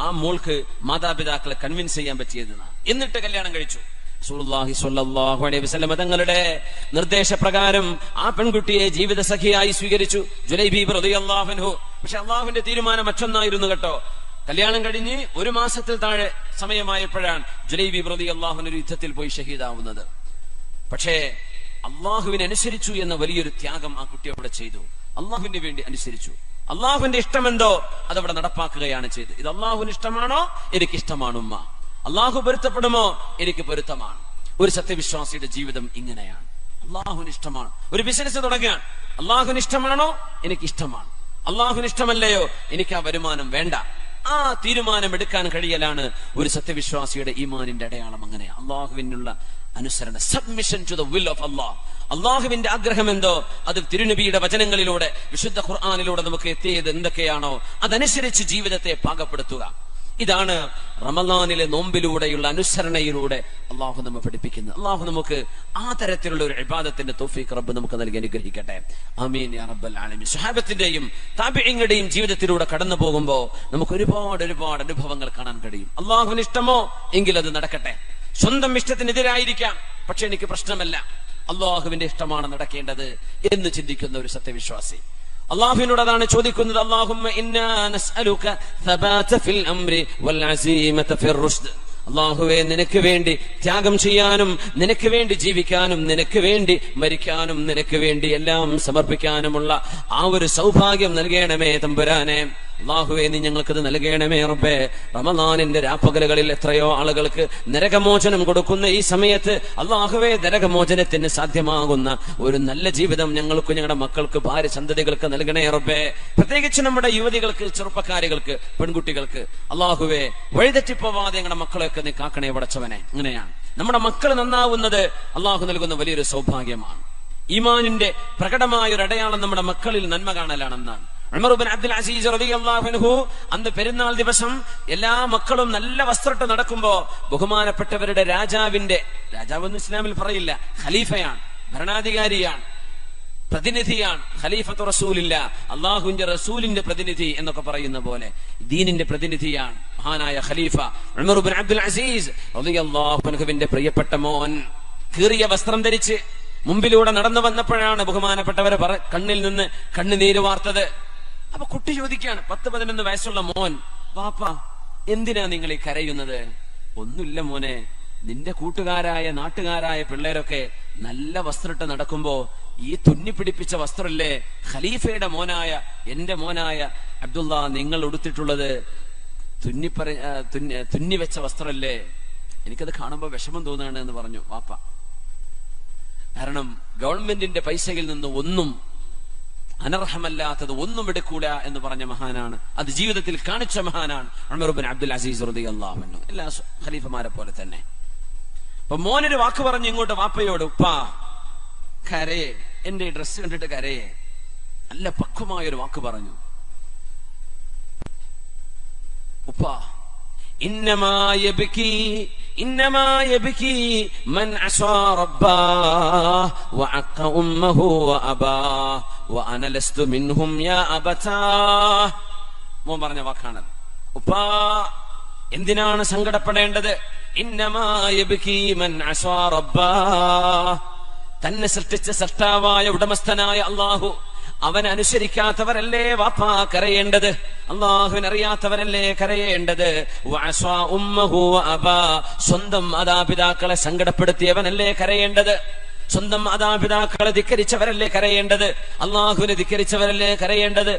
ആ മോൾക്ക് മാതാപിതാക്കളെ കൺവിൻസ് ചെയ്യാൻ പറ്റിയത്. എന്നിട്ട് കല്യാണം കഴിച്ചു. റസൂലുള്ളാഹി സ്വല്ലല്ലാഹു അലൈഹി വസല്ലം തങ്ങളുടെ നിർദ്ദേശപ്രകാരം ആ പെൺകുട്ടിയെ ജീവിത സഖിയായി സ്വീകരിച്ചു ജുലൈബീബ് റളിയല്ലാഹു അൻഹു. പക്ഷെ അള്ളാഹുവിന്റെ തീരുമാനം മറ്റൊന്നായിരുന്നു കേട്ടോ. കല്യാണം കഴിഞ്ഞ് 1 മാസത്തിൽ താഴെ സമയമായപ്പോഴാണ് ജുലൈബീബ് റളിയല്ലാഹു അൻഹു യുദ്ധത്തിൽ പോയി ഷഹീദാവുന്നത്. പക്ഷേ അള്ളാഹുവിനനുസരിച്ചു എന്ന വലിയൊരു ത്യാഗം ആ കുട്ടി അവിടെ ചെയ്തു. അള്ളാഹുവിന് വേണ്ടി അനുസരിച്ചു. അള്ളാഹുവിന്റെ ഇഷ്ടമെന്തോ അതവിടെ നടപ്പാക്കുകയാണ് ചെയ്ത്. ഇത് അള്ളാഹുവിന് ഇഷ്ടമാണോ? എനിക്ക് ഇഷ്ടമാണ് ഉമ്മ. അള്ളാഹു പൊരുത്തപ്പെടുമോ? എനിക്ക് പൊരുത്തമാണ്. ഒരു സത്യവിശ്വാസിയുടെ ജീവിതം ഇങ്ങനെയാണ്. അള്ളാഹുവിന് ഇഷ്ടമാണ്. ഒരു ബിസിനസ് തുടങ്ങുകയാണ്, അള്ളാഹുവിന് ഇഷ്ടമാണോ? എനിക്ക് ഇഷ്ടമാണ്. അള്ളാഹുവിന് ഇഷ്ടമല്ലയോ? എനിക്ക് ആ വരുമാനം വേണ്ട. ആ തീരുമാനം എടുക്കാൻ കഴിയലാണ് ഒരു സത്യവിശ്വാസിയുടെ ഈമാനിന്റെ അടയാളം. അങ്ങനെ അള്ളാഹുവിനുള്ള അനുസരണ, submission to the will of Allah. അള്ളാഹുവിന്റെ ആഗ്രഹം എന്തോ അത് തിരുനബിയുടെ വചനങ്ങളിലൂടെ, വിശുദ്ധ ഖുർആനിലൂടെ നമുക്ക് എത്തിയത് എന്തൊക്കെയാണോ അതനുസരിച്ച് ജീവിതത്തെ പാകപ്പെടുത്തുക. ഇതാണ് റമളാനിലെ നോമ്പിലൂടെയുള്ള അനുസരണയിലൂടെ അള്ളാഹു നമ്മെ പഠിപ്പിക്കുന്നത്. അള്ളാഹു നമുക്ക് ആ തരത്തിലുള്ള ഒരു ഇബാദത്തിന്റെ തൗഫീഖ് റബ്ബ് നമുക്ക് നൽകി അനുഗ്രഹിക്കട്ടെ. ആമീൻ യാ റബ്ബൽ ആലമീൻ. സ്വഹാബത്തിന്റെയും താബിഈങ്ങളുടെയും ജീവിതത്തിലൂടെ കടന്നു പോകുമ്പോൾ നമുക്ക് ഒരുപാട് അനുഭവങ്ങൾ കാണാൻ കഴിയും. അള്ളാഹുവിന് ഇഷ്ടമോ എങ്കിൽ അത് നടക്കട്ടെ. സ്വന്തം ഇഷ്ടത്തിനെതിരായിരിക്കാം, പക്ഷെ എനിക്ക് പ്രശ്നമല്ല, അള്ളാഹുവിന്റെ ഇഷ്ടമാണ് നടക്കേണ്ടത് എന്ന് ചിന്തിക്കുന്ന ഒരു സത്യവിശ്വാസി അള്ളാഹുവിനോട് അതാണ് ചോദിക്കുന്നത്. അല്ലാഹുമ്മ ഇന്നാ നസ്അലുക സബാത ഫിൽ അംരി വൽ അസീമത ഫിർ റുഷ്ദ്. അള്ളാഹുവേ, നിനക്ക് വേണ്ടി ത്യാഗം ചെയ്യാനും നിനക്ക് വേണ്ടി ജീവിക്കാനും നിനക്ക് വേണ്ടി മരിക്കാനും നിനക്ക് വേണ്ടി എല്ലാം സമർപ്പിക്കാനുമുള്ള ആ ഒരു സൗഭാഗ്യം നൽകണമേ തമ്പുരാനെ. അള്ളാഹുവേ, നീ ഞങ്ങൾക്കത് നൽകണമേ റബ്ബേ. റമളാനിന്റെ രാപ്പകലുകളിൽ എത്രയോ ആളുകൾക്ക് നരകമോചനം കൊടുക്കുന്ന ഈ സമയത്ത് അള്ളാഹുവേ, നരകമോചനത്തിന് സാധ്യമാകുന്ന ഒരു നല്ല ജീവിതം ഞങ്ങൾക്ക്, ഞങ്ങളുടെ മക്കൾക്ക്, ഭാര്യ സന്തതികൾക്ക് നൽകണേ റബ്ബേ. പ്രത്യേകിച്ച് നമ്മുടെ യുവതികൾക്ക്, ചെറുപ്പക്കാരികൾക്ക്, പെൺകുട്ടികൾക്ക് അള്ളാഹുവേ, വഴിതെറ്റിപ്പോവാതെ ഞങ്ങളുടെ മക്കളെയൊക്കെ നീ കാക്കണേ പടച്ചവനെ. അങ്ങനെയാണ് നമ്മുടെ മക്കൾ നന്നാവുന്നത് അള്ളാഹു നൽകുന്ന വലിയൊരു സൗഭാഗ്യമാണ്. ഈമാനിന്റെ പ്രകടമായ ഒരു അടയാളം നമ്മുടെ മക്കളിൽ നന്മ കാണലാണെന്നാണ്. ഉമർ ഇബ്നു അബ്ദുൽ അസീസ് റളിയല്ലാഹു അൻഹു അന്ന് പെരുന്നാൾ ദിവസം എല്ലാ മക്കളും നല്ല വസ്ത്രമിട്ട് നടക്കുമ്പോ ബഹുമാനപ്പെട്ടവരുടെ രാജാവെന്ന് ഇസ്ലാമിൽ പറയില്ല, ഖലീഫയാണ്, ഭരണാധികാരിയാണ്, പ്രതിനിധിയാണ്. ഖലീഫത്തു റസൂലില്ല, അള്ളാഹുവിന്റെ റസൂലിന്റെ പ്രതിനിധി എന്നൊക്കെ പറയുന്ന പോലെ ദീനിന്റെ പ്രതിനിധിയാണ് മഹാനായ ഖലീഫ ഉമർ ഇബ്നു അബ്ദുൽ അസീസ് റളിയല്ലാഹു അൻഹുവിന്റെ പ്രിയപ്പെട്ട മോൻ കീറിയ വസ്ത്രം ധരിച്ച് മുമ്പിലൂടെ നടന്നു വന്നപ്പോഴാണ് ബഹുമാനപ്പെട്ടവരെ കണ്ണിൽ നിന്ന് കണ്ണുനീര് വാർത്തത്. അപ്പൊ കുട്ടി ചോദിക്കുകയാണ്, 10-11 വയസ്സുള്ള മോൻ, വാപ്പാ എന്തിനാ നിങ്ങൾ ഈ കരയുന്നത്? ഒന്നുമില്ല മോനെ, നിന്റെ കൂട്ടുകാരായ നാട്ടുകാരായ പിള്ളേരൊക്കെ നല്ല വസ്ത്രമിട്ട് നടക്കുമ്പോ ഈ തുന്നിപ്പിടിപ്പിച്ച വസ്ത്രല്ലേ ഖലീഫയുടെ മോനായ എന്റെ മോനായ അബ്ദുള്ള നിങ്ങൾ ഉടുത്തിട്ടുള്ളത് തുന്നിവെച്ച വസ്ത്രല്ലേ, എനിക്കത് കാണുമ്പോ വിഷമം തോന്നുകയാണ് എന്ന് പറഞ്ഞു വാപ്പ. കാരണം ഗവൺമെന്റിന്റെ പൈസയിൽ നിന്ന് ഒന്നും അനർഹമല്ലാത്തത് ഒന്നും എടുക്കൂല എന്ന് പറഞ്ഞ മഹാനാണ്, അത് ജീവിതത്തിൽ കാണിച്ച മഹാനാണ് ഉമർ ഇബ്നു അബ്ദുൽ അസീസ് റളിയല്ലാഹു അൻഹു. എല്ലാ ഖലീഫമാരെ പോലെ തന്നെ. അപ്പൊ മോനൊരു വാക്ക് പറഞ്ഞു ഇങ്ങോട്ട് വാപ്പയോട്, ഉപ്പാ കരയെ, എന്റെ ഡ്രസ്സ് കണ്ടിട്ട് കരയെ. നല്ല പക്വമായൊരു വാക്ക് പറഞ്ഞു, ഉപ്പാ ഇന്നമാ യബ്കി മൻ അസാ റബ്ബാഹ് വഅഖ ഉമ്മഹു വഅബാഹ് വഅന ലസ്തു മിൻഹും യാ അബതാഹ്. മോൻ പറഞ്ഞ വാക്കാണ്, ഉപ്പാ എന്തിനാണ് സങ്കടപ്പെടേണ്ടത്? ഇന്നമാ യബ്കി മൻ അസാ റബ്ബാഹ്, തന്നെ സൃഷ്ടിച്ച സൃഷ്ടാവായ ഉടമസ്ഥനായ അള്ളാഹു, അവൻ അനുസരിക്കാത്തവരല്ലേ വാപ്പാ കരയേണ്ടത്, അള്ളാഹുവിനറിയാത്തവരല്ലേ കരയേണ്ടത്. സ്വന്തം മാതാപിതാക്കളെ സങ്കടപ്പെടുത്തിയവനല്ലേ കരയേണ്ടത്, സ്വന്തം മാതാപിതാക്കളെ ധിക്കരിച്ചവരല്ലേ കരയേണ്ടത്, അള്ളാഹുവിനെ ധിക്കരിച്ചവരല്ലേ കരയേണ്ടത്.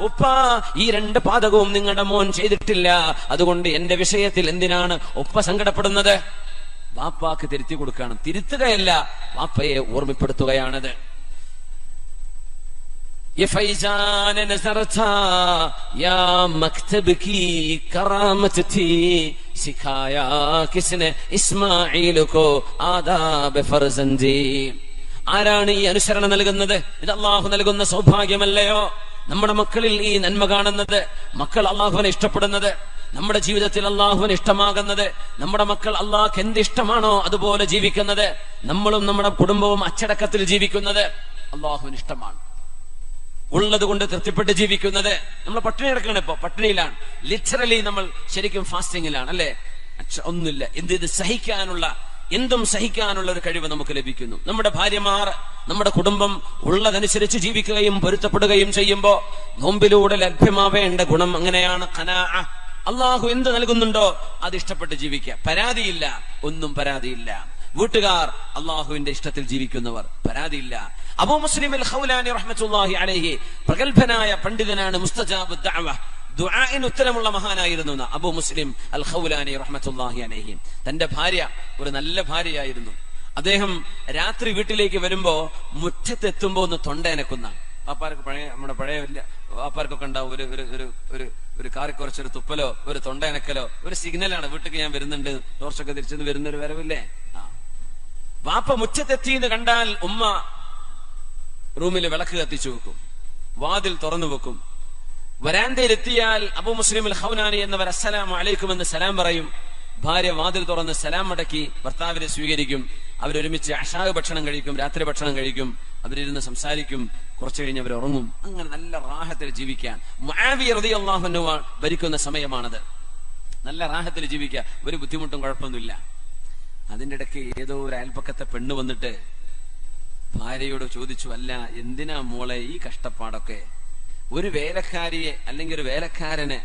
ഉപ്പാ ഈ 2 പാതകവും നിങ്ങളുടെ മോൻ ചെയ്തിട്ടില്ല, അതുകൊണ്ട് എന്റെ വിഷയത്തിൽ എന്തിനാണ് ഉപ്പ സങ്കടപ്പെടുന്നത്? വാപ്പാക്ക് തിരുത്തി കൊടുക്കണം, തിരുത്തുകയല്ല, വാപ്പയെ ഓർമ്മപ്പെടുത്തുകയാണത്. ആരാണ് ഈ അനുസരണ നൽകുന്നത്? ഇത് അള്ളാഹു നൽകുന്ന സൗഭാഗ്യമല്ലയോ? നമ്മുടെ മക്കളിൽ ഈ നന്മ കാണുന്നത്, മക്കൾ അള്ളാഹുവിനെ ഇഷ്ടപ്പെടുന്നത്, നമ്മുടെ ജീവിതത്തിൽ അള്ളാഹുവിന് ഇഷ്ടമാകുന്നത്, നമ്മുടെ മക്കൾ അള്ളാഹ്ക്ക് എന്തിഷ്ടമാണോ അതുപോലെ ജീവിക്കുന്നത്, നമ്മളും നമ്മുടെ കുടുംബവും അച്ചടക്കത്തിൽ ജീവിക്കുന്നത് അള്ളാഹുവിന് ഇഷ്ടമാണ്. ഉള്ളത് കൊണ്ട് തൃപ്തിപ്പെട്ട് ജീവിക്കുന്നത്. നമ്മൾ പട്ടിണി കിടക്കണം, ഇപ്പൊ പട്ടിണിയിലാണ്, ലിറ്ററലി നമ്മൾ ശരിക്കും ഫാസ്റ്റിംഗിലാണ് അല്ലെ. ഒന്നുമില്ല, എന്തും സഹിക്കാനുള്ള ഒരു കഴിവ് നമുക്ക് ലഭിക്കുന്നു. നമ്മുടെ ഭാര്യമാർ, നമ്മുടെ കുടുംബം ഉള്ളതനുസരിച്ച് ജീവിക്കുകയും പൊരുത്തപ്പെടുകയും ചെയ്യുമ്പോ നോമ്പിലൂടെ ലഭ്യമാവേണ്ട ഗുണം അങ്ങനെയാണ് ഖനാഅ. അള്ളാഹു എന്ത് നൽകുന്നുണ്ടോ അത് ഇഷ്ടപ്പെട്ട് ജീവിക്കുക, പരാതിയില്ല, ഒന്നും പരാതിയില്ല. വീട്ടുകാർ അള്ളാഹുവിന്റെ ഇഷ്ടത്തിൽ ജീവിക്കുന്നവർ, പരാതിയില്ല. അബൂ മുസ്ലിം അൽ ഖൗലാനി റഹ്മത്തുള്ളാഹി അലൈഹി പ്രഗൽഭനായ പണ്ഡിതനാണ്, മുസ്തജാബു ദഅവ, ദുആഇന് ഉത്തരമുള്ള മഹാനായിരുന്നു അബൂ മുസ്ലിം അൽ ഖൗലാനി റഹ്മത്തുള്ളാഹി അലൈഹി. തന്റെ ഭാര്യ ഒരു നല്ല ഭാര്യയായിരുന്നു. അദ്ദേഹം രാത്രി വീട്ടിലേക്ക് വരുമ്പോ മുറ്റത്തെത്തുമ്പോ ഒന്ന് തൊണ്ടയനക്കുന്ന. വാപ്പാർക്ക് നമ്മുടെ പഴയ വാപ്പാർക്കൊക്കെ ഉണ്ടാവും ഒരു ഒരു ഒരു ഒരു ഒരു കാറി കുറച്ചൊരു തുപ്പലോ ഒരു തൊണ്ടയനക്കലോ ഒരു സിഗ്നലാണ് വീട്ടിലേക്ക് ഞാൻ വരുന്നുണ്ട്, ടോർച്ചൊക്കെ തിരിച്ചെന്ന് വരുന്നൊരു വരവില്ലേ. വാപ്പ മുറ്റത്തെത്തിയെന്ന് കണ്ടാൽ ഉമ്മ റൂമിൽ വിളക്ക് കത്തിച്ചു വെക്കും, വാതിൽ തുറന്നു വെക്കും. വരാന്തയിലെത്തിയാൽ അബൂ മുസ്ലിം അൽ ഖൗലാനി എന്നവർ അസ്സലാമു അലൈക്കും എന്ന് സലാം പറയും. ഭാര്യ വാതിൽ തുറന്ന് സലാം മടക്കി ഭർത്താവിനെ സ്വീകരിക്കും. അവരൊരുമിച്ച് അശാ ഭക്ഷണം കഴിക്കും, രാത്രി ഭക്ഷണം കഴിക്കും, അവരിരുന്ന് സംസാരിക്കും. കുറച്ചു കഴിഞ്ഞ് അവർ ഉറങ്ങും. അങ്ങനെ നല്ല റാഹത്തിൽ ജീവിക്കാൻ മുആവിയ റളിയല്ലാഹു അൻഹു ഭരിക്കുന്ന സമയമാണത്. നല്ല റാഹത്തിൽ ജീവിക്കുക, ഒരു ബുദ്ധിമുട്ടും കുഴപ്പമൊന്നുമില്ല. അതിന്റെ ഇടയ്ക്ക് ഏതോ ഒരു അയൽപ്പക്കത്തെ പെണ്ണ് വന്നിട്ട് ഭാര്യയോട് ചോദിച്ചു, അല്ല എന്തിനാ മോളെ ഈ കഷ്ടപ്പാടൊക്കെ? ഒരു വേലക്കാരിയെ അല്ലെങ്കിൽ ഒരു വേലക്കാരനെ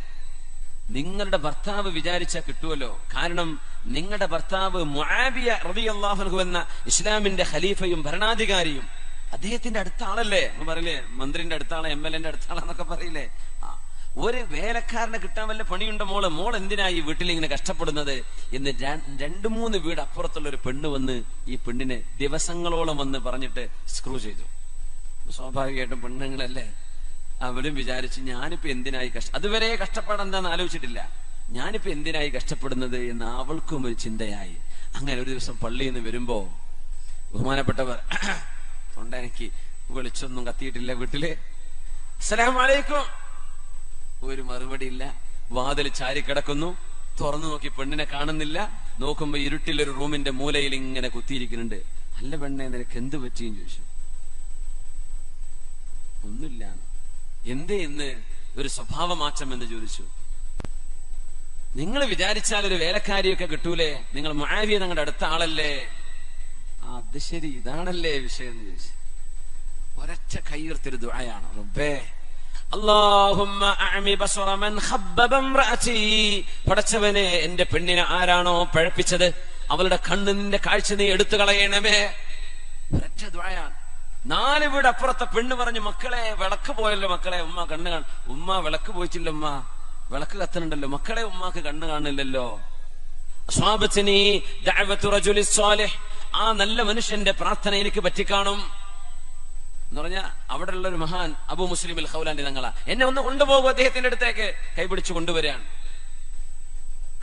നിങ്ങളുടെ ഭർത്താവ് വിചാരിച്ചാൽ കിട്ടുമല്ലോ. കാരണം നിങ്ങളുടെ ഭർത്താവ് മുആവിയ റളിയല്ലാഹു അൻഹു എന്ന ഇസ്ലാമിന്റെ ഖലീഫയും ഭരണാധികാരിയും അദ്ദേഹത്തിന്റെ അടുത്ത ആളല്ലേ. പറയില്ലേ മന്ത്രിന്റെ അടുത്താളെ, MLA-ന്റെ അടുത്താളെന്നൊക്കെ പറയില്ലേ. ഒരു വേലക്കാരനെ കിട്ടാൻ വല്ല പണിയുണ്ടോ മോൾ എന്തിനാ ഈ വീട്ടിൽ ഇങ്ങനെ കഷ്ടപ്പെടുന്നത് എന്ന് 2-3 വീട് അപ്പുറത്തുള്ള ഒരു പെണ്ണ് വന്ന് ഈ പെണ്ണിനെ ദിവസങ്ങളോളം വന്ന് പറഞ്ഞിട്ട് സ്ക്രൂ ചെയ്തു. സ്വാഭാവികമായിട്ടും പെണ്ണുങ്ങളല്ലേ, അവരും വിചാരിച്ചു ഞാനിപ്പോ എന്തിനായി അതുവരെ കഷ്ടപ്പാടെന്താന്ന് ആലോചിച്ചിട്ടില്ല, ഞാനിപ്പോ എന്തിനായി കഷ്ടപ്പെടുന്നത് എന്ന് അവൾക്കും ഒരു ചിന്തയായി. അങ്ങനെ ഒരു ദിവസം പള്ളിയിൽ നിന്ന് വരുമ്പോ ബഹുമാനപ്പെട്ടവർ തൊണ്ടെനിക്ക് വെളിച്ചൊന്നും കത്തിയിട്ടില്ല വീട്ടില്. അസ്സലാമു അലൈക്കും, ഒരു മറുപടി ഇല്ല. വാതിൽ ചാരി കിടക്കുന്നു. തുറന്നു നോക്കി പെണ്ണിനെ കാണുന്നില്ല. നോക്കുമ്പോ ഇരുട്ടിൽ ഒരു റൂമിന്റെ മൂലയിൽ ഇങ്ങനെ കുത്തിയിരിക്കുന്നുണ്ട്. അല്ല പെണ്ണെ നിനക്ക് എന്ത് പറ്റിയെന്ന് ചോദിച്ചു. ഒന്നുമില്ല. എന്തേ ഇന്ന് ഒരു സ്വഭാവ മാറ്റം എന്ന് ചോദിച്ചു. നിങ്ങൾ വിചാരിച്ചാൽ ഒരു വേലക്കാരിയൊക്കെ കിട്ടൂലേ, നിങ്ങൾ മുആവിയ നിങ്ങളുടെ അടുത്ത ആളല്ലേ. അത് ശരി, ഇതാണല്ലേ വിഷയം എന്ന് ചോദിച്ചു. ഒരൊറ്റ കൈയുയർത്തിയൊരു ദുആയാണ്, റബ്ബേ അല്ലാഹുമ്മ അഅമി ബസറ മൻ ഖബ്ബബ ഇംറഅതി, പടച്ചവനെ എന്റെ പെണ്ണിനെ ആരാണോ പഴപ്പിച്ചത് അവളുടെ കണ്ണിന്റെ കാഴ്ച നീ എടുത്തു കളയണമേ. ഒരൊറ്റ ദുആയാണ്. 4 വീട് അപ്പുറത്തെ പെണ്ണ് പറഞ്ഞു, മക്കളെ വിളക്ക് പോയല്ലോ മക്കളെ, ഉമ്മ കണ്ണ് ഉമ്മ വിളക്ക് പോയിട്ടില്ല, ഉമ്മ വിളക്ക് കത്തുന്നുണ്ടല്ലോ മക്കളെ, ഉമ്മാക്ക് കണ്ണ് കാണില്ലല്ലോ. അസ്വാബത്നി ദഅവതു റജുലി സ്വാലിഹ്, ആ നല്ല മനുഷ്യന്റെ പ്രാർത്ഥന എനിക്ക് പറ്റിക്കാണും എന്ന് പറഞ്ഞ അവിടെ ഉള്ള ഒരു മഹാൻ അബൂ മുസ്ലിം അൽ ഖൗലാനി തങ്ങളാ. എന്നെ ഒന്ന് കൊണ്ടുപോകും അദ്ദേഹത്തിന്റെ അടുത്തേക്ക്. കൈപിടിച്ച് കൊണ്ടുവരികയാണ്.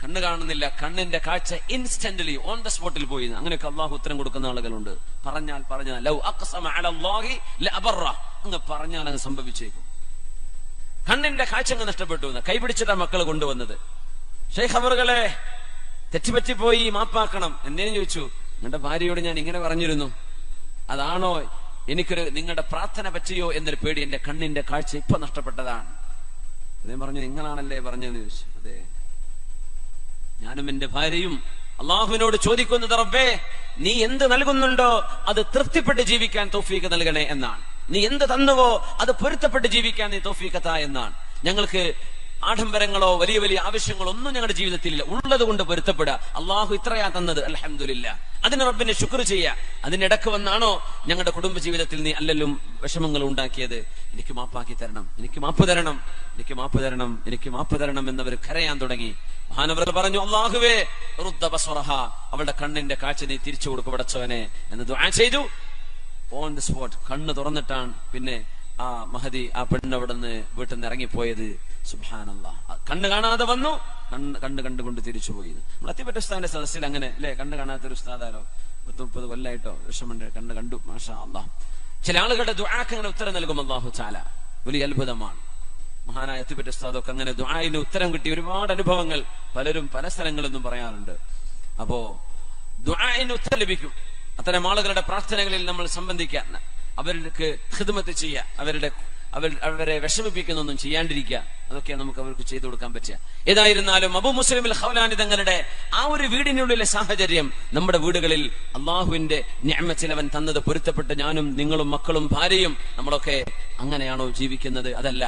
കണ്ണ് കാണുന്നില്ല, കണ്ണിന്റെ കാഴ്ച ഇൻസ്റ്റന്റ്ലി ഓൺ ദ സ്പോട്ടിൽ പോയി. അങ്ങനെയൊക്കെ അള്ളാഹു ഉത്തരം കൊടുക്കുന്ന ആളുകളുണ്ട്. പറഞ്ഞാൽ ലൗ അഖ്സമ അലല്ലാഹി ലഅബറ, അങ്ങ് പറഞ്ഞാൽ അങ്ങ് സംഭവിച്ചേക്കും. കണ്ണിന്റെ കാഴ്ച അങ്ങ് നഷ്ടപ്പെട്ടു. കൈപിടിച്ചിട്ടാ മക്കൾ കൊണ്ടുവന്നത്. ഷെയ്ഖ് അവറുകളെ തെറ്റുപറ്റിപ്പോയി, മാപ്പാക്കണം. എന്തേലും ചോദിച്ചു. നിങ്ങളുടെ ഭാര്യയോട് ഞാൻ ഇങ്ങനെ പറഞ്ഞിരുന്നു, അതാണോ എനിക്കൊരു നിങ്ങളുടെ പ്രാർത്ഥന പറ്റിയോ എന്നൊരു പേടി, എന്റെ കണ്ണിന്റെ കാഴ്ച ഇപ്പൊ നഷ്ടപ്പെട്ടതാണ്. അദ്ദേഹം പറഞ്ഞു, നിങ്ങളാണല്ലേ പറഞ്ഞതെന്ന് ചോദിച്ചു. അതെ, ഞാനും എന്റെ ഭാര്യയും അള്ളാഹുവിനോട് ചോദിക്കുന്നത്, റബ്ബേ നീ എന്ത് നൽകുന്നുണ്ടോ അത് തൃപ്തിപ്പെട്ട് ജീവിക്കാൻ തൗഫീഖ് നൽകണേ എന്നാണ്. നീ എന്ത് തന്നുവോ അത് പൊരുത്തപ്പെട്ട് ജീവിക്കാൻ നീ തൗഫീഖ് താ എന്നാണ്. ഞങ്ങൾക്ക് ആഡംബരങ്ങളോ വലിയ വലിയ ആവശ്യങ്ങളോ ഒന്നും ഞങ്ങളുടെ ജീവിതത്തിലില്ല. ഉള്ളത് കൊണ്ട് പൊരുത്തപ്പെടുക. അള്ളാഹു ഇത്രയാ തന്നത്, അൽഹംദുലില്ലാ, അതിന് റബ്ബിനെ ശുക്ർ ചെയ്യുക. അതിനിടക്ക് വന്നാണോ ഞങ്ങളുടെ കുടുംബ ജീവിതത്തിൽ നീ അല്ലെല്ലാം വിഷമങ്ങൾ ഉണ്ടാക്കിയത്, എനിക്ക് മാപ്പാക്കി തരണം, എനിക്ക് മാപ്പ് തരണം, എനിക്ക് മാപ്പ് തരണം, എനിക്ക് മാപ്പ് തരണം എന്നവർ കരയാൻ തുടങ്ങി. മഹാനവർ പറഞ്ഞു, അല്ലാഹുവേ റുദ്ദ ബസ്വറഹ, അവളുടെ കണ്ണിന്റെ കാഴ്ച നീ തിരിച്ചു കൊടുക്കു പടച്ചവനെ എന്ന് ദുആ ചെയ്തു. ഓൺ ദി സ്പോട്ട് കണ്ണ് തുറന്നിട്ടാണ് പിന്നെ ആ മഹദി ആ പെണ്ണ് അവിടെ നിന്ന് വീട്ടിൽ നിന്ന് ഇറങ്ങിപ്പോയത്. സുബ്ഹാനല്ലാഹ്, കണ്ണ് കാണാതെ വന്നു, കണ്ണ് കണ്ടുകൊണ്ട് തിരിച്ചുപോയി. നമ്മൾ അത്തിപ്പറ്റ ഉസ്താദിന്റെ സദസ്സിൽ അങ്ങനെ അല്ലെ, കണ്ണ് കാണാത്തൊരു ഉസ്താദാരോ 30 കൊല്ലായിട്ടോ വിഷമുണ്ട്, കണ്ണ് കണ്ടു, മാഷാ അല്ലാഹ്. ചില ആളുകളുടെ ദുആക്ക് അങ്ങനെ ഉത്തരം നൽകും അല്ലാഹു തആല. വലിയ അത്ഭുതമാണ്. മഹാനായ അത്തിപ്പറ്റ ഉസ്താദൊക്കെ അങ്ങനെ ദുആയിന് ഉത്തരം കിട്ടി ഒരുപാട് അനുഭവങ്ങൾ പലരും പല സ്ഥലങ്ങളിൽ നിന്നും പറയാറുണ്ട്. അപ്പോ ദുആയിന് ഉത്തരം ലഭിക്കും. അത്തരം ആളുകളുടെ പ്രാർത്ഥനകളിൽ നമ്മൾ സംബന്ധിക്കാൻ, അവർക്ക് ഖിദ്മത്ത് ചെയ്യുക, അവരെ വിഷമിപ്പിക്കുന്നൊന്നും ചെയ്യാണ്ടിരിക്കുക, അതൊക്കെ നമുക്ക് അവർക്ക് ചെയ്തു കൊടുക്കാൻ പറ്റുക. ഏതായിരുന്നാലും അബൂ മുസ്ലിം അൽ ഖൗലാനി തങ്ങളുടെ ആ ഒരു വീടിനുള്ളിലെ സാഹചര്യം നമ്മുടെ വീടുകളിൽ അള്ളാഹുവിന്റെ നിഅമത്തിൽ അവൻ തന്നത് പൊരുത്തപ്പെട്ട് ഞാനും നിങ്ങളും മക്കളും ഭാര്യയും നമ്മളൊക്കെ അങ്ങനെയാണോ ജീവിക്കുന്നത്? അതല്ല,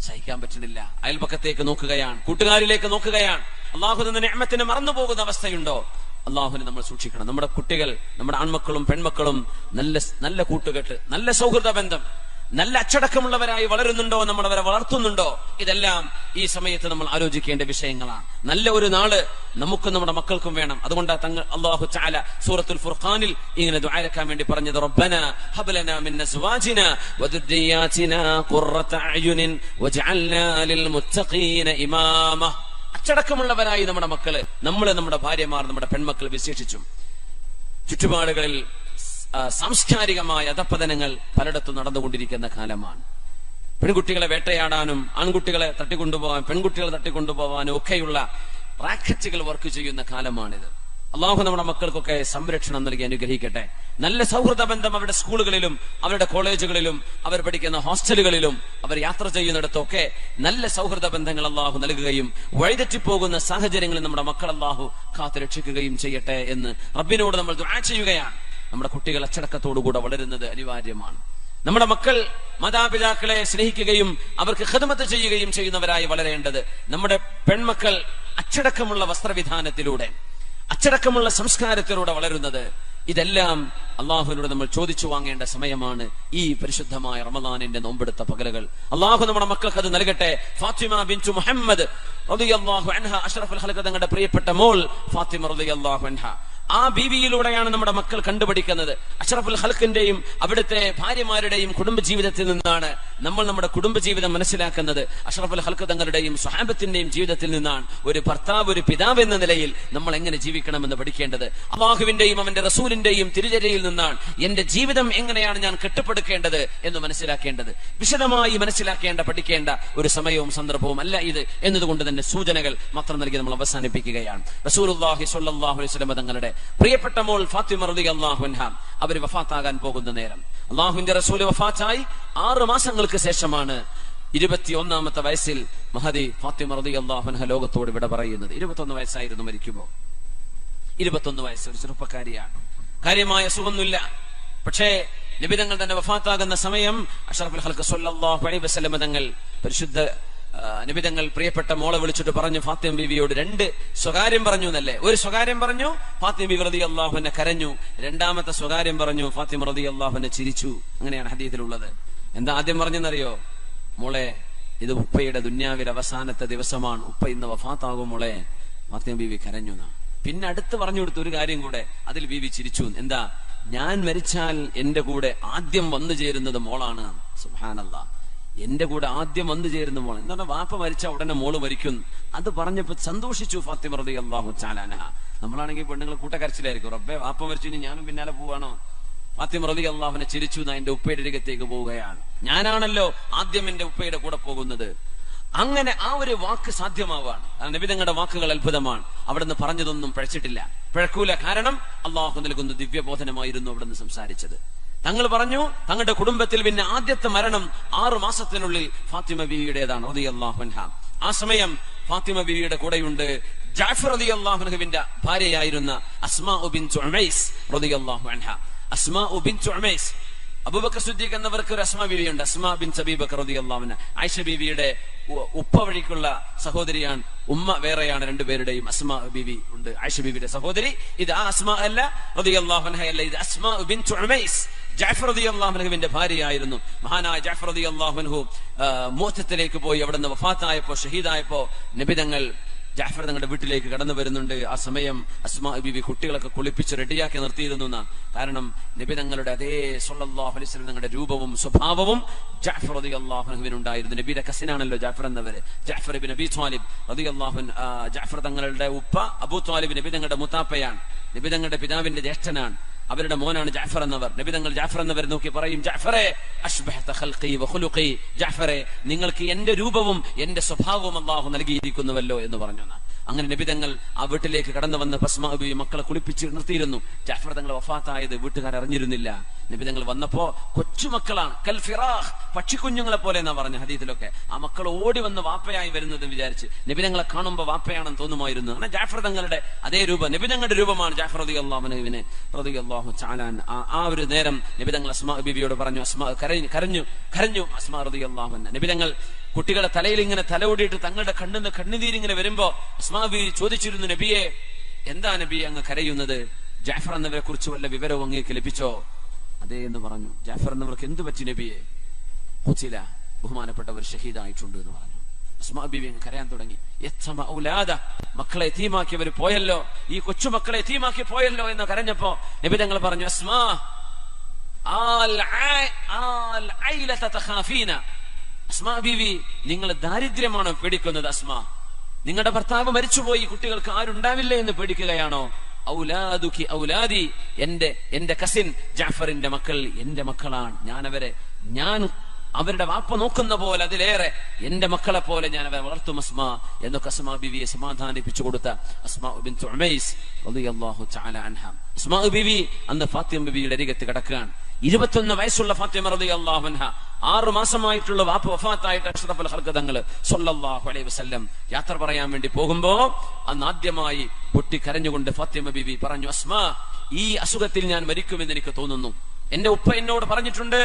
സഹിക്കാൻ പറ്റുന്നില്ല. അയൽപക്കത്തേക്ക് നോക്കുകയാണ്, കൂട്ടുകാരിലേക്ക് നോക്കുകയാണ്. അള്ളാഹു തന്ന നിഅമത്തിനെ മറന്നു പോകുന്ന അവസ്ഥയുണ്ടോ? അള്ളാഹുവിനെ നമ്മൾ സൂക്ഷിക്കണം. നമ്മുടെ കുട്ടികൾ, നമ്മുടെ ആൺമക്കളും പെൺമക്കളും നല്ല കൂട്ടുകെട്ട്, നല്ല സൗഹൃദ ബന്ധം, നല്ല അച്ചടക്കമുള്ളവരായി വളരുന്നുണ്ടോ, നമ്മൾ അവരെ വളർത്തുന്നുണ്ടോ? ഇതെല്ലാം ഈ സമയത്ത് നമ്മൾ ആലോചിക്കേണ്ട വിഷയങ്ങളാണ്. നല്ല ഒരു നാള് നമുക്കും നമ്മുടെ മക്കൾക്കും വേണം. അതുകൊണ്ടാണ് തങ്ങൾ അല്ലാഹു തആല സൂറത്തുൽ ഫുർഖാനിൽ ഇങ്ങനെ ദുആയിരക്കാൻ വേണ്ടി പറഞ്ഞത്, റബ്ബനാ ഹബ് ലനാ മിൻ അസ്വാജിനാ വദുർരിയാതിനാ ഖുർറത അയുനിൻ വജഅൽനാ ലിൽ മുത്തഖീന ഇമാമ. അച്ചടക്കമുള്ളവരായി നമ്മുടെ മക്കള്, നമ്മുടെ ഭാര്യമാർ, നമ്മുടെ പെൺമക്കൾ വിശേഷിച്ചും. ചുറ്റുപാടുകളിൽ സാംസ്കാരികമായ അധപ്പതനങ്ങൾ പലയിടത്തും നടന്നുകൊണ്ടിരിക്കുന്ന കാലമാണ്. പെൺകുട്ടികളെ വേട്ടയാടാനും ആൺകുട്ടികളെ തട്ടിക്കൊണ്ടുപോകാൻ പെൺകുട്ടികളെ തട്ടിക്കൊണ്ടുപോകാനും ഒക്കെയുള്ള റാക്കറ്റുകൾ വർക്ക് ചെയ്യുന്ന കാലമാണിത്. അള്ളാഹു നമ്മുടെ മക്കൾക്കൊക്കെ സംരക്ഷണം നൽകി അനുഗ്രഹിക്കട്ടെ. നല്ല സൗഹൃദ ബന്ധം അവരുടെ സ്കൂളുകളിലും അവരുടെ കോളേജുകളിലും അവർ പഠിക്കുന്ന ഹോസ്റ്റലുകളിലും അവർ യാത്ര ചെയ്യുന്നിടത്തൊക്കെ നല്ല സൗഹൃദ ബന്ധങ്ങൾ അള്ളാഹു നൽകുകയും വഴിതെറ്റിപ്പോകുന്ന സാഹചര്യങ്ങളിൽ നമ്മുടെ മക്കൾ അള്ളാഹു കാത്തു രക്ഷിക്കുകയും ചെയ്യട്ടെ എന്ന് റബ്ബിനോട് നമ്മൾ ദുആ ചെയ്യുകയാണ്. നമ്മുടെ കുട്ടികൾ അച്ചടക്കത്തോടുകൂടെ വളരുന്നത് അനിവാര്യമാണ്. നമ്മുടെ മക്കൾ മാതാപിതാക്കളെ സ്നേഹിക്കുകയും അവർക്ക് ഖിദ്മത്ത് ചെയ്യുകയും ചെയ്യുന്നവരായി വളരേണ്ടത്. നമ്മുടെ പെൺമക്കൾ അച്ചടക്കമുള്ള വസ്ത്രവിധാനത്തിലൂടെ, അച്ചടക്കമുള്ള സംസ്കാരത്തിലൂടെ വളരുന്നത്. ഇതെല്ലാം അള്ളാഹുവിനോട് നമ്മൾ ചോദിച്ചു വാങ്ങേണ്ട സമയമാണ് ഈ പരിശുദ്ധമായ റമദാനിന്റെ നോമ്പെടുത്ത പകലുകൾ. അള്ളാഹു നമ്മുടെ മക്കൾക്ക് അത് നൽകട്ടെ. ഫാത്തിമ ബിൻതു മുഹമ്മദ് റളിയല്ലാഹു അൻഹ, അഷ്റഫുൽ ഖൽഖ് തങ്ങളുടെ പ്രിയപ്പെട്ട മോൾ ഫാത്തിമ റളിയല്ലാഹു അൻഹ, ആ ബീവിയിലൂടെയാണ് നമ്മുടെ മക്കൾ കണ്ടുപഠിക്കുന്നത്. അഷ്റഫുൽ ഖൽഖിന്റെയും അവിടുത്തെ ഭാര്യമാരുടെയും കുടുംബജീവിതത്തിൽ നിന്നാണ് നമ്മൾ നമ്മുടെ കുടുംബജീവിതം മനസ്സിലാക്കുന്നത്. അഷ്റഫുൽ ഖൽഖ് തങ്ങളുടെയും സ്വഹാബത്തിന്റെയും ജീവിതത്തിൽ നിന്നാണ് ഒരു ഭർത്താവ്, ഒരു പിതാവ് എന്ന നിലയിൽ നമ്മൾ എങ്ങനെ ജീവിക്കണമെന്ന് പഠിക്കേണ്ടത്. അല്ലാഹുവിന്റെയും അവന്റെ റസൂലിന്റെയും തിരുചര്യയിൽ നിന്നാണ് എന്റെ ജീവിതം എങ്ങനെയാണ് ഞാൻ കെട്ടിപ്പടുക്കേണ്ടത് എന്ന് മനസ്സിലാക്കേണ്ടത്. വിശദമായി മനസ്സിലാക്കേണ്ട, പഠിക്കേണ്ട ഒരു സമയവും സന്ദർഭവും അല്ല ഇത് എന്നതുകൊണ്ട് തന്നെ സൂചനകൾ മാത്രം നൽകി നമ്മൾ അവസാനിപ്പിക്കുകയാണ്. റസൂലുള്ളാഹി സ്വല്ലല്ലാഹു അലൈഹി വസല്ലം തങ്ങളുടെ പ്രിയപ്പെട്ട മോൾ ഫാത്തിമ റളിയല്ലാഹു അൻഹ അവർ വഫാത്താകാൻ പോകുന്ന നേരം, അള്ളാഹുവിന്റെ റസൂല് വഫാത്തായി 6 മാസങ്ങൾക്ക് ശേഷമാണ് 21ാമത്തെ വയസ്സിൽ മഹദി ഫാത്തിമ റളിയല്ലാഹു അൻഹ ലോകത്തോട് വിട പറയുന്നത്. 21 വയസ്സായിരുന്നു മരിക്കുമ്പോൾ. 21 വയസ്സ്, ഒരു ചെറുപ്പക്കാരിയാണ്. കാര്യമായ സുഖമൊന്നുമില്ല. പക്ഷേ നബി തങ്ങൾ തന്നെ വഫാത്താകുന്ന സമയം അഷ്റഫുൽ ഖൽഖ് സ്വല്ലല്ലാഹു അലൈഹി വസല്ലം തങ്ങൾ പരിശുദ്ധ നബി തങ്ങൾ പ്രിയപ്പെട്ട മോളെ വിളിച്ചിട്ട് പറഞ്ഞു, ഫാത്തിമ ബീവിയോട് 2 സ്വകാര്യം പറഞ്ഞു എന്നല്ലേ. ഒരു സ്വകാര്യം പറഞ്ഞു, ഫാത്തിമ ബീവി റളിയല്ലാഹു അൻഹ കരഞ്ഞു. 2ാമത്തെ സ്വകാര്യം പറഞ്ഞു, ഫാത്തിമ റളിയല്ലാഹു അൻഹ ചിരിച്ചു. അങ്ങനെയാണ് ഹദീസിലുള്ളത്. എന്താ ആദ്യം പറഞ്ഞെന്നറിയോ? മോളെ, ഇത് ഉപ്പയുടെ ദുന്യാവിൽ അവസാനത്തെ ദിവസമാണ്, ഉപ്പ ഇന്ന് വഫാത്താകും മോളെ. ഫാത്തിമ ബീവി കരഞ്ഞു. പിന്നെ അടുത്ത് പറഞ്ഞു കൊടുത്ത ഒരു കാര്യം കൂടെ, അതിൽ ബീവി ചിരിച്ചു. എന്താ? ഞാൻ മരിച്ചാൽ എന്റെ കൂടെ ആദ്യം വന്നു ചേരുന്നത് മോളാണ്. സുബ്ഹാനല്ലാഹ്, എന്റെ കൂടെ ആദ്യം വന്നു ചേരുന്ന മോൾ. എന്താണ്? വാപ്പ മരിച്ച ഉടനെ മോള് മരിക്കും. അത് പറഞ്ഞപ്പോ സന്തോഷിച്ചു ഫാത്തിമ റളിയല്ലാഹു തആല അൻഹ. നമ്മളാണെങ്കിൽ പെണ്ണുങ്ങൾ കൂട്ടക്കരച്ചിലായിരിക്കും, റബ്ബേ വാപ്പ മരിച്ചു, ഇനി ഞാനും പിന്നാലെ പോവാണോ? ഫാത്തിമ റളിയല്ലാഹു അൻഹ ചിരിച്ചു. എന്റെ ഉപ്പയുടെ അരികത്തേക്ക് പോവുകയാണ്, ഞാനാണല്ലോ ആദ്യം എന്റെ ഉപ്പയുടെ കൂടെ പോകുന്നത്. അങ്ങനെ ആ ഒരു വാക്ക് സാധ്യമാവാണ്. നബി തങ്ങളുടെ വാക്കുകൾ അത്ഭുതമാണ്. അവിടുന്ന് പറഞ്ഞതൊന്നും പിഴച്ചിട്ടില്ല, പിഴക്കൂല. കാരണം അള്ളാഹു നൽകുന്ന ദിവ്യബോധനമായിരുന്നു അവിടുന്ന് സംസാരിച്ചത്. തങ്ങൾ പറഞ്ഞു, തങ്ങളുടെ കുടുംബത്തിൽ പിന്നെ ആദ്യത്തെ മരണം 6 മാസത്തിനുള്ളിൽ ഫാത്തിമ ബീവിയുടേതാണ് റളിയല്ലാഹു അൻഹ. ആ സമയം ഫാത്തിമ ബീവിയുടെ കൂടെയുണ്ട് ജഅഫർ റളിയല്ലാഹു അൻഹുവിന്റെ ഭാര്യയായിരുന്ന അസ്മാ ബിൻതു ഉമൈസ് റളിയല്ലാഹു അൻഹ. അസ്മാ ബിൻതു ഉമൈസ്, അബൂബക്കർ സിദ്ദീഖ് എന്നവർക്ക് ഒരു അസ്മാ ബീവിയുണ്ട്, അസ്മാ ബിൻത് അബീ ബക്കർ റളിയല്ലാഹു അൻഹ. ആയിഷ ബീവിയുടെ ഉപ്പ വഴിക്കുള്ള സഹോദരിയാണ്, ഉമ്മ വേറെയാണ്. 2 പേരുടെയും അസ്മാ ബീവി ഉണ്ട്, ആയിഷ ബീവിയുടെ സഹോദരി. ഇത് ആ അസ്മാ അല്ല, റളിയല്ലാഹു അൻഹ അല്ല, ഇത് അസ്മാ ബിൻതു ഉമൈസ് ജഅഫർ റളിയല്ലാഹു അൻഹുവിന്റെ ഭാര്യയായിരുന്നു. മഹാനായ ജഅഫർ റളിയല്ലാഹു അൻഹു മൗതത്തിലേക്ക് പോയി. അവിടുന്ന് വഫാത്തായപ്പോ, ഷഹീദായപ്പോ നബി തങ്ങൾ ജഅഫർ തങ്ങളുടെ വീട്ടിലേക്ക് കടന്നു വരുന്നുണ്ട്. ആ സമയം അസ്മാ ബീവി കുട്ടികളൊക്കെ കുളിപ്പിച്ച് റെഡിയാക്കി നിർത്തിയിരുന്നു എന്നാണ്. കാരണം നബി തങ്ങളുടെ അതേ സ്വല്ലല്ലാഹു അലൈഹി വസല്ലം തങ്ങളുടെ രൂപവും സ്വഭാവവും ജഅഫർ റളിയല്ലാഹു അൻഹുവിനുണ്ടായിരുന്നു. നബിയുടെ കസിനാണല്ലോ ജഅഫർ എന്നവര്, ജഅഫർ ഇബ്നു അബീ ത്വാലിബ് റളിയല്ലാഹു അൻഹു. ജഅഫർ തങ്ങളുടെ ഉപ്പ അബൂ ത്വാലിബ് നബി തങ്ങളുടെ മുത്താപ്പയാണ്, നബി തങ്ങളുടെ പിതാവിന്റെ ജ്യേഷ്ഠനാണ്. അവരുടെ മോനാണ് ജഅഫർ എന്നവർ. നബി തങ്ങൾ ജഅഫർ എന്നവർ നോക്കി പറയും, ജഅഫറേ അശ്ബഹത ഖൽഖി വഖുലുഖി, ജഅഫറേ നിങ്ങൾക്ക് എന്റെ രൂപവും എന്റെ സ്വഭാവവും അല്ലാഹു നൽകിയിരിക്കുന്നുവല്ലോ എന്ന് പറഞ്ഞു. അങ്ങനെ നബി തങ്ങൾ ആ വീട്ടിലേക്ക് കടന്നു വന്ന് അസ്മാ ബീവി മക്കളെ കുളിപ്പിച്ച് നിർത്തിയിരുന്നു. ജഅഫർ തങ്ങൾ വഫാത്തായത് വീട്ടുകാർ അറിഞ്ഞിരുന്നില്ല. നബി തങ്ങൾ വന്നപ്പോ കൊച്ചുമക്കളാണ്, കൽ ഫിറാഖ്, പക്ഷിക്കുഞ്ഞുങ്ങളെ പോലെ എന്നാ പറഞ്ഞ ഹദീസിലൊക്കെ. ആ മക്കൾ ഓടി വന്ന് വാപ്പയായി വരുന്നത് വിചാരിച്ച് നബി തങ്ങളെ കാണുമ്പോൾ വാപ്പയാണെന്ന് തോന്നുമായിരുന്നു. അങ്ങനെ ജഅഫർ തങ്ങളുടെ അതേ രൂപം, നബി തങ്ങളുടെ രൂപമാണ് ജഅഫർ റളിയല്ലാഹു അൻഹുവിനെ റളിയല്ലാഹു തആല. ആ ഒരു നേരം നബി തങ്ങൾ അസ്മാ ബീവിയോട് പറഞ്ഞു, അസ്മാ കരഞ്ഞു അസ്മാ റളിയല്ലാഹു അൻഹ. നബി തങ്ങൾ കുട്ടികളെ തലയിൽ ഇങ്ങനെ തലകൂടിയിട്ട് തങ്ങളുടെ കണ്ണിന്ന് കണ്ണുനീരിങ്ങനെ വരുമ്പോ അസ്മാ ബീവി ചോദിച്ചിരുന്നു, നബിയെ എന്താ നബിയെ അങ്ങ് കരയുന്നത്? ജഅഫർ എന്നവരെ കുറിച്ച് വല്ല വിവരവും അങ്ങേക്ക് ലഭിച്ചോ? അതേ എന്ന് പറഞ്ഞു. ജഅഫർ എന്നവർക്ക് എന്ത് പറ്റി നബിയെ? ഖുതില, ബഹുമാനപ്പെട്ടവർ ഷഹീദായിട്ടുണ്ട് എന്ന് പറഞ്ഞു. അസ്മാ ബീവി കരയാൻ തുടങ്ങി. മക്കളെ യതീമാക്കിയവർ പോയല്ലോ, ഈ കൊച്ചുമക്കളെ യതീമാക്കി പോയല്ലോ എന്ന് കരഞ്ഞപ്പോ നബി തങ്ങൾ പറഞ്ഞു, അസ്മാ അസ്മാ ബീവി, നിങ്ങൾ ദാരിദ്ര്യമാണോ പേടിക്കുന്നത്? അസ്മാ, നിങ്ങളുടെ ഭർത്താവ് മരിച്ചുപോയി, കുട്ടികൾക്ക് ആരുണ്ടാവില്ലേ എന്ന് പേടിക്കുകയാണോ? ഔലാദുക്കി ഔലാദി, എന്റെ കസിൻ ജാഫറിന്റെ മക്കൾ എന്റെ മക്കളാണ്, ഞാൻ അവരുടെ വാപ്പ നോക്കുന്ന പോലെ അതിലേറെ എന്റെ മക്കളെ പോലെ ഞാൻ അവരെ വളർത്തും അസ്മാ എന്നൊക്കെ അസ്മാ ബീവിയെ സമാധാനിപ്പിച്ചു കൊടുത്ത അസ്മാ ബിൻത് ഉമൈസ് റളിയല്ലാഹു തആല അൻഹ. അസ്മാ ബീവി അന്ന് ഫാത്തിമ ബീവിയുടെ അരികത്ത് കിടക്കുകയാണ്. 21 വയസ്സുള്ള ഫാത്തിമ റളിയല്ലാഹു അൻഹ, 6 മാസമായിട്ടുള്ള വാപ്പ വഫാത്തായിട്ട് അഷ്റഫുൽ ഖൽഖ് തങ്ങൾ സ്വല്ലല്ലാഹു അലൈഹി വസല്ലം യാത്ര പറയാൻ വേണ്ടി പോകുമ്പോ അന്ന് ആദ്യമായി പൊട്ടിക്കരഞ്ഞുകൊണ്ട് ഫാത്തിമ ബീവി പറഞ്ഞു, അസ്മാ, ഈ അസുഖത്തിൽ ഞാൻ മരിക്കുമെന്ന് എനിക്ക് തോന്നുന്നു. എന്റെ ഉപ്പ എന്നോട് പറഞ്ഞിട്ടുണ്ട്,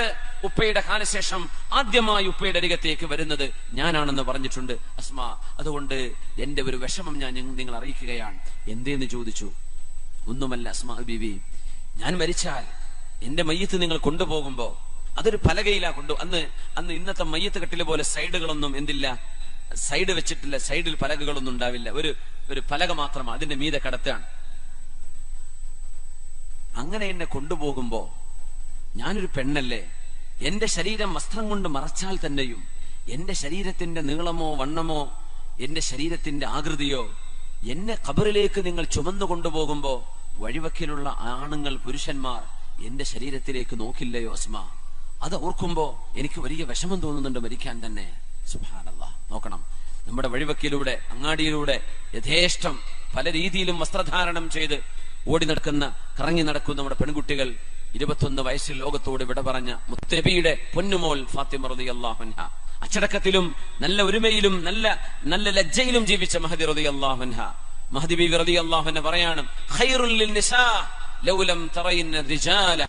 ഉപ്പയുടെ കാലശേഷം ആദ്യമായി ഉപ്പയുടെ അരികത്തേക്ക് വരുന്നത് ഞാനാണെന്ന് പറഞ്ഞിട്ടുണ്ട് അസ്മാ. അതുകൊണ്ട് എന്റെ ഒരു വിഷമം ഞാൻ നിങ്ങൾ അറിയിക്കുകയാണ്. എന്തേന്ന് ചോദിച്ചു. ഒന്നുമല്ല അസ്മാ ബീവി, ഞാൻ മരിച്ചാൽ എന്റെ മയ്യത്ത് നിങ്ങൾ കൊണ്ടുപോകുമ്പോ അതൊരു പലകയിലാ അന്ന് ഇന്നത്തെ മയ്യത്ത് കെട്ടിലെ പോലെ സൈഡുകളൊന്നും എന്തില്ല, സൈഡ് വെച്ചിട്ടില്ല, സൈഡിൽ പലകകളൊന്നും ഉണ്ടാവില്ല, ഒരു പലക മാത്രമാണ്, അതിന്റെ മീതെ കടത്താണ്. അങ്ങനെ എന്നെ കൊണ്ടുപോകുമ്പോ ഞാനൊരു പെണ്ണല്ലേ, എന്റെ ശരീരം വസ്ത്രം കൊണ്ട് മറച്ചാൽ തന്നെയും എന്റെ ശരീരത്തിന്റെ നീളമോ വണ്ണമോ എന്റെ ശരീരത്തിന്റെ ആകൃതിയോ എന്നെ ഖബറിലേക്ക് നിങ്ങൾ ചുമന്നു കൊണ്ടുപോകുമ്പോ വഴിവക്കിലുള്ള ആണുങ്ങൾ പുരുഷന്മാർ എന്റെ ശരീരത്തിലേക്ക് നോക്കില്ലയോ അസ്മാ? അത് ഓർക്കുമ്പോ എനിക്ക് വലിയ വിഷമം തോന്നുന്നുണ്ട് മരിക്കാൻ തന്നെ. സുബ്ഹാനല്ലാഹ്, നോക്കണം, നമ്മുടെ വഴിവക്കിലൂടെ അങ്ങാടിയിലൂടെ യഥേഷ്ടം പല രീതിയിലും വസ്ത്രധാരണം ചെയ്ത് ഓടി നടക്കുന്ന കറങ്ങി നടക്കുന്ന നമ്മുടെ പെൺകുട്ടികൾ 21 വയസ്സിൽ ലോകത്തോട് വിട പറഞ്ഞ മുത്തനബിയുടെ പൊന്നുമോൾ ഫാത്തിമ റളിയല്ലാഹു അൻഹ, അച്ചടക്കത്തിലും നല്ല ഒരുമയിലും നല്ല ലജ്ജയിലും ജീവിച്ച മഹദി റളിയല്ലാഹു അൻഹ. മഹദി ബീവി റളിയല്ലാഹു അൻഹ പറയാണ്, ഖൈറുൽ ലിന്നിസാ ലൗ ലം തറയിന്ന റിജാല,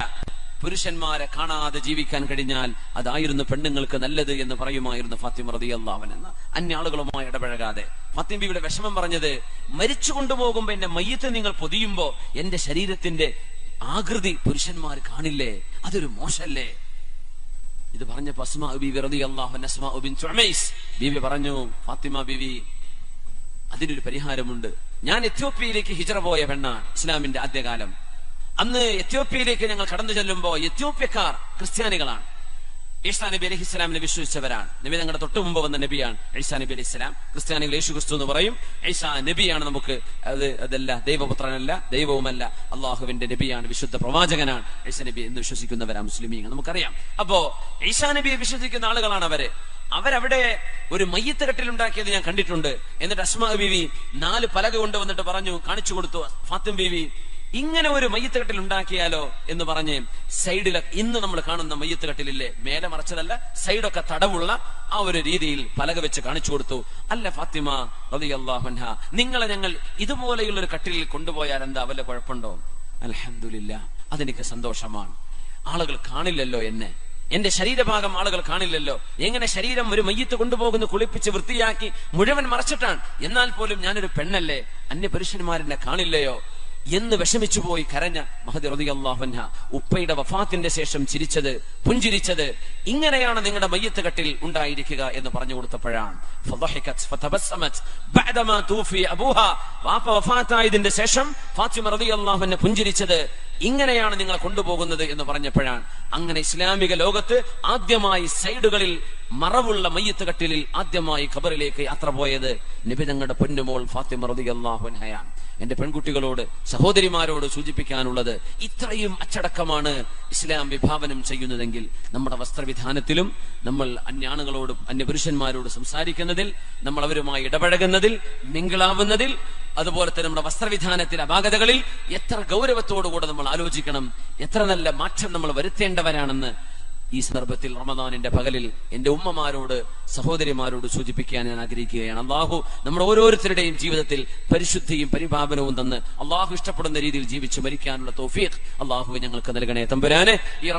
പുരുഷന്മാരെ കാണാതെ ജീവിക്കാൻ കഴിഞ്ഞാൽ അതായിരുന്നു പെണ്ണുങ്ങൾക്ക് നല്ലത് എന്ന് പറയുമായിരുന്നു ഫാത്തിമ റളിയല്ലാഹു അൻഹ. അന്യ ആളുകളുമായി ഇടപഴകാതെ ഫാത്തിമ ബീവിയുടെ വിഷമം പറഞ്ഞത്, മരിച്ചു കൊണ്ടുപോകുമ്പോ എന്റെ മയ്യത്ത് നിങ്ങൾ പൊതിയുമ്പോ എന്റെ ശരീരത്തിന്റെ ആകൃതി പുരുഷന്മാർ കാണില്ലേ, അതൊരു മോശല്ലേ? ഇത് പറഞ്ഞപ്പോ അസ്മാ ബീവി റളിയല്ലാഹു അൻഹ, അസ്മാ ബിൻത് ഉമൈസ് ബീവി പറഞ്ഞു, ഫാത്തിമ ബീവി, അതിനൊരു പരിഹാരമുണ്ട്. ഞാൻ എത്യോപ്യയിലേക്ക് ഹിജ്റ പോയ പെണ്ണാണ്, ഇസ്ലാമിന്റെ ആദ്യകാലം. അന്ന് എത്യോപ്യയിലേക്ക് ഞങ്ങൾ കടന്നു ചെല്ലുമ്പോ എത്യോപ്യക്കാർ ക്രിസ്ത്യാനികളാണ്, ഈസാ നബി അലൈഹി ഇസ്ലാമിനെ വിശ്വസിച്ചവരാണ്. നബി തങ്ങളുടെ തൊട്ടു മുമ്പ് വന്ന നബിയാണ് ഈസാ നബി അലൈഹി ഇസ്ലാം. ക്രിസ്ത്യാനികൾ യേശു ക്രിസ്തു എന്ന് പറയും, ഈസാ നബിയാണ്. നമുക്ക് അതല്ല, ദൈവപുത്രനല്ല, ദൈവവുമല്ല, അള്ളാഹുവിന്റെ നബിയാണ്, വിശുദ്ധ പ്രവാചകനാണ് ഈസാ നബി എന്ന് വിശ്വസിക്കുന്നവരാ മുസ്ലിമീങ്ങൾ, നമുക്കറിയാം. അപ്പോ ഈസാ നബിയെ വിശ്വസിക്കുന്ന ആളുകളാണ് അവരവിടെ ഒരു മയ്യത്ത് കെട്ടിലുണ്ടാക്കിയത് ഞാൻ കണ്ടിട്ടുണ്ട്. എന്നിട്ട് അസ്മാ ബീവി 4 പലക കൊണ്ടുവന്നിട്ട് പറഞ്ഞു, കാണിച്ചു കൊടുത്തു, ഫാത്തിമ ബീവി, ഇങ്ങനെ ഒരു മയ്യത്ത് കെട്ടിൽ ഉണ്ടാക്കിയാലോ എന്ന് പറഞ്ഞ് സൈഡിലെ ഇന്ന് നമ്മൾ കാണുന്ന മയ്യത്ത് കെട്ടിലില്ലേ, മേലെ മറച്ചതല്ല, സൈഡൊക്കെ തടവുള്ള ആ ഒരു രീതിയിൽ പലക വെച്ച് കാണിച്ചു കൊടുത്തു. അല്ല ഫാത്തിമ റളിയല്ലാഹു അൻഹ, നിങ്ങളെ ഞങ്ങൾ ഇതുപോലെയുള്ള ഒരു കട്ടിലിൽ കൊണ്ടുപോയാൽ എന്താ വല്ല കുഴപ്പമുണ്ടോ? അൽഹംദുലില്ലാഹ്, അതെനിക്ക് സന്തോഷമാണ്. ആളുകൾ കാണില്ലല്ലോ എന്നെ, എന്റെ ശരീരഭാഗം ആളുകൾ കാണില്ലല്ലോ. എങ്ങനെ ശരീരം ഒരു മയ്യത്ത് കൊണ്ടുപോകുന്നു, കുളിപ്പിച്ച് വൃത്തിയാക്കി മുഴുവൻ മറച്ചിട്ടാണ്, എന്നാൽ പോലും ഞാനൊരു പെണ്ണല്ലേ, അന്യ പുരുഷന്മാരെന്നെ കാണില്ലയോ എന്ന് വിഷമിച്ചു പോയി കരഞ്ഞ മഹദി റളിയല്ലാഹു അൻഹ ഉപ്പയുടെ വഫാത്തിന്റെ ശേഷം പുഞ്ചിരിച്ചത് ഇങ്ങനെയാണ് നിങ്ങളുടെ മയ്യത്ത് കെട്ടിൽ ഉണ്ടായിരിക്കുക എന്ന് പറഞ്ഞു കൊടുത്തപ്പോഴാണ്. വാപ്പ വഫാത്തായതിന്റെ ശേഷം ഫാത്തിമ റളിയല്ലാഹു അൻഹ പുഞ്ചിരിച്ചത് ഇങ്ങനെയാണ് നിങ്ങളെ കൊണ്ടുപോകുന്നത് എന്ന് പറഞ്ഞപ്പോഴാണ്. അങ്ങനെ ഇസ്ലാമിക ലോകത്ത് ആദ്യമായി സൈഡുകളിൽ മറവുള്ള മയ്യത്ത് കട്ടിലിൽ ആദ്യമായി ഖബറിലേക്ക് യാത്ര പോയത് നബി തങ്ങളുടെ പൊന്നുമോൾ ഫാത്തിമ റളിയല്ലാഹു അൻഹയാണ്. എന്റെ പെൺകുട്ടികളോട്, സഹോദരിമാരോട് സൂചിപ്പിക്കാനുള്ളത്, ഇത്രയും അച്ചടക്കമാണ് ഇസ്ലാം വിഭാവനം ചെയ്യുന്നതെങ്കിൽ നമ്മുടെ വസ്ത്രവിധാനത്തിലും നമ്മൾ അന്യാണുകളോട്, അന്യപുരുഷന്മാരോട് സംസാരിക്കുന്നതിൽ, നമ്മൾ അവരുമായി ഇടപഴകുന്നതിൽ, മിങ്കിളാവുന്നതിൽ, അതുപോലെ തന്നെ നമ്മുടെ വസ്ത്രവിധാനത്തിൽ അപാകതകളിൽ എത്ര ഗൗരവത്തോടുകൂടെ നമ്മൾ ആലോചിക്കണം, എത്ര നല്ല മാറ്റം നമ്മൾ വരുത്തേണ്ടവരാണെന്ന് ഈ സന്ദർഭത്തിൽ റമദാനിന്റെ പകലിൽ എന്റെ ഉമ്മമാരോട്, സഹോദരിമാരോട് സൂചിപ്പിക്കാൻ ഞാൻ ആഗ്രഹിക്കുകയാണ്. അള്ളാഹു നമ്മുടെ ഓരോരുത്തരുടെയും ജീവിതത്തിൽ പരിശുദ്ധിയും പരിപാലനവും തന്ന് അള്ളാഹു ഇഷ്ടപ്പെടുന്ന രീതിയിൽ ജീവിച്ച് മരിക്കാനുള്ള തൗഫീഖ് അള്ളാഹു ഞങ്ങൾക്ക് നൽകണേ തമ്പുരാനെ. ഈ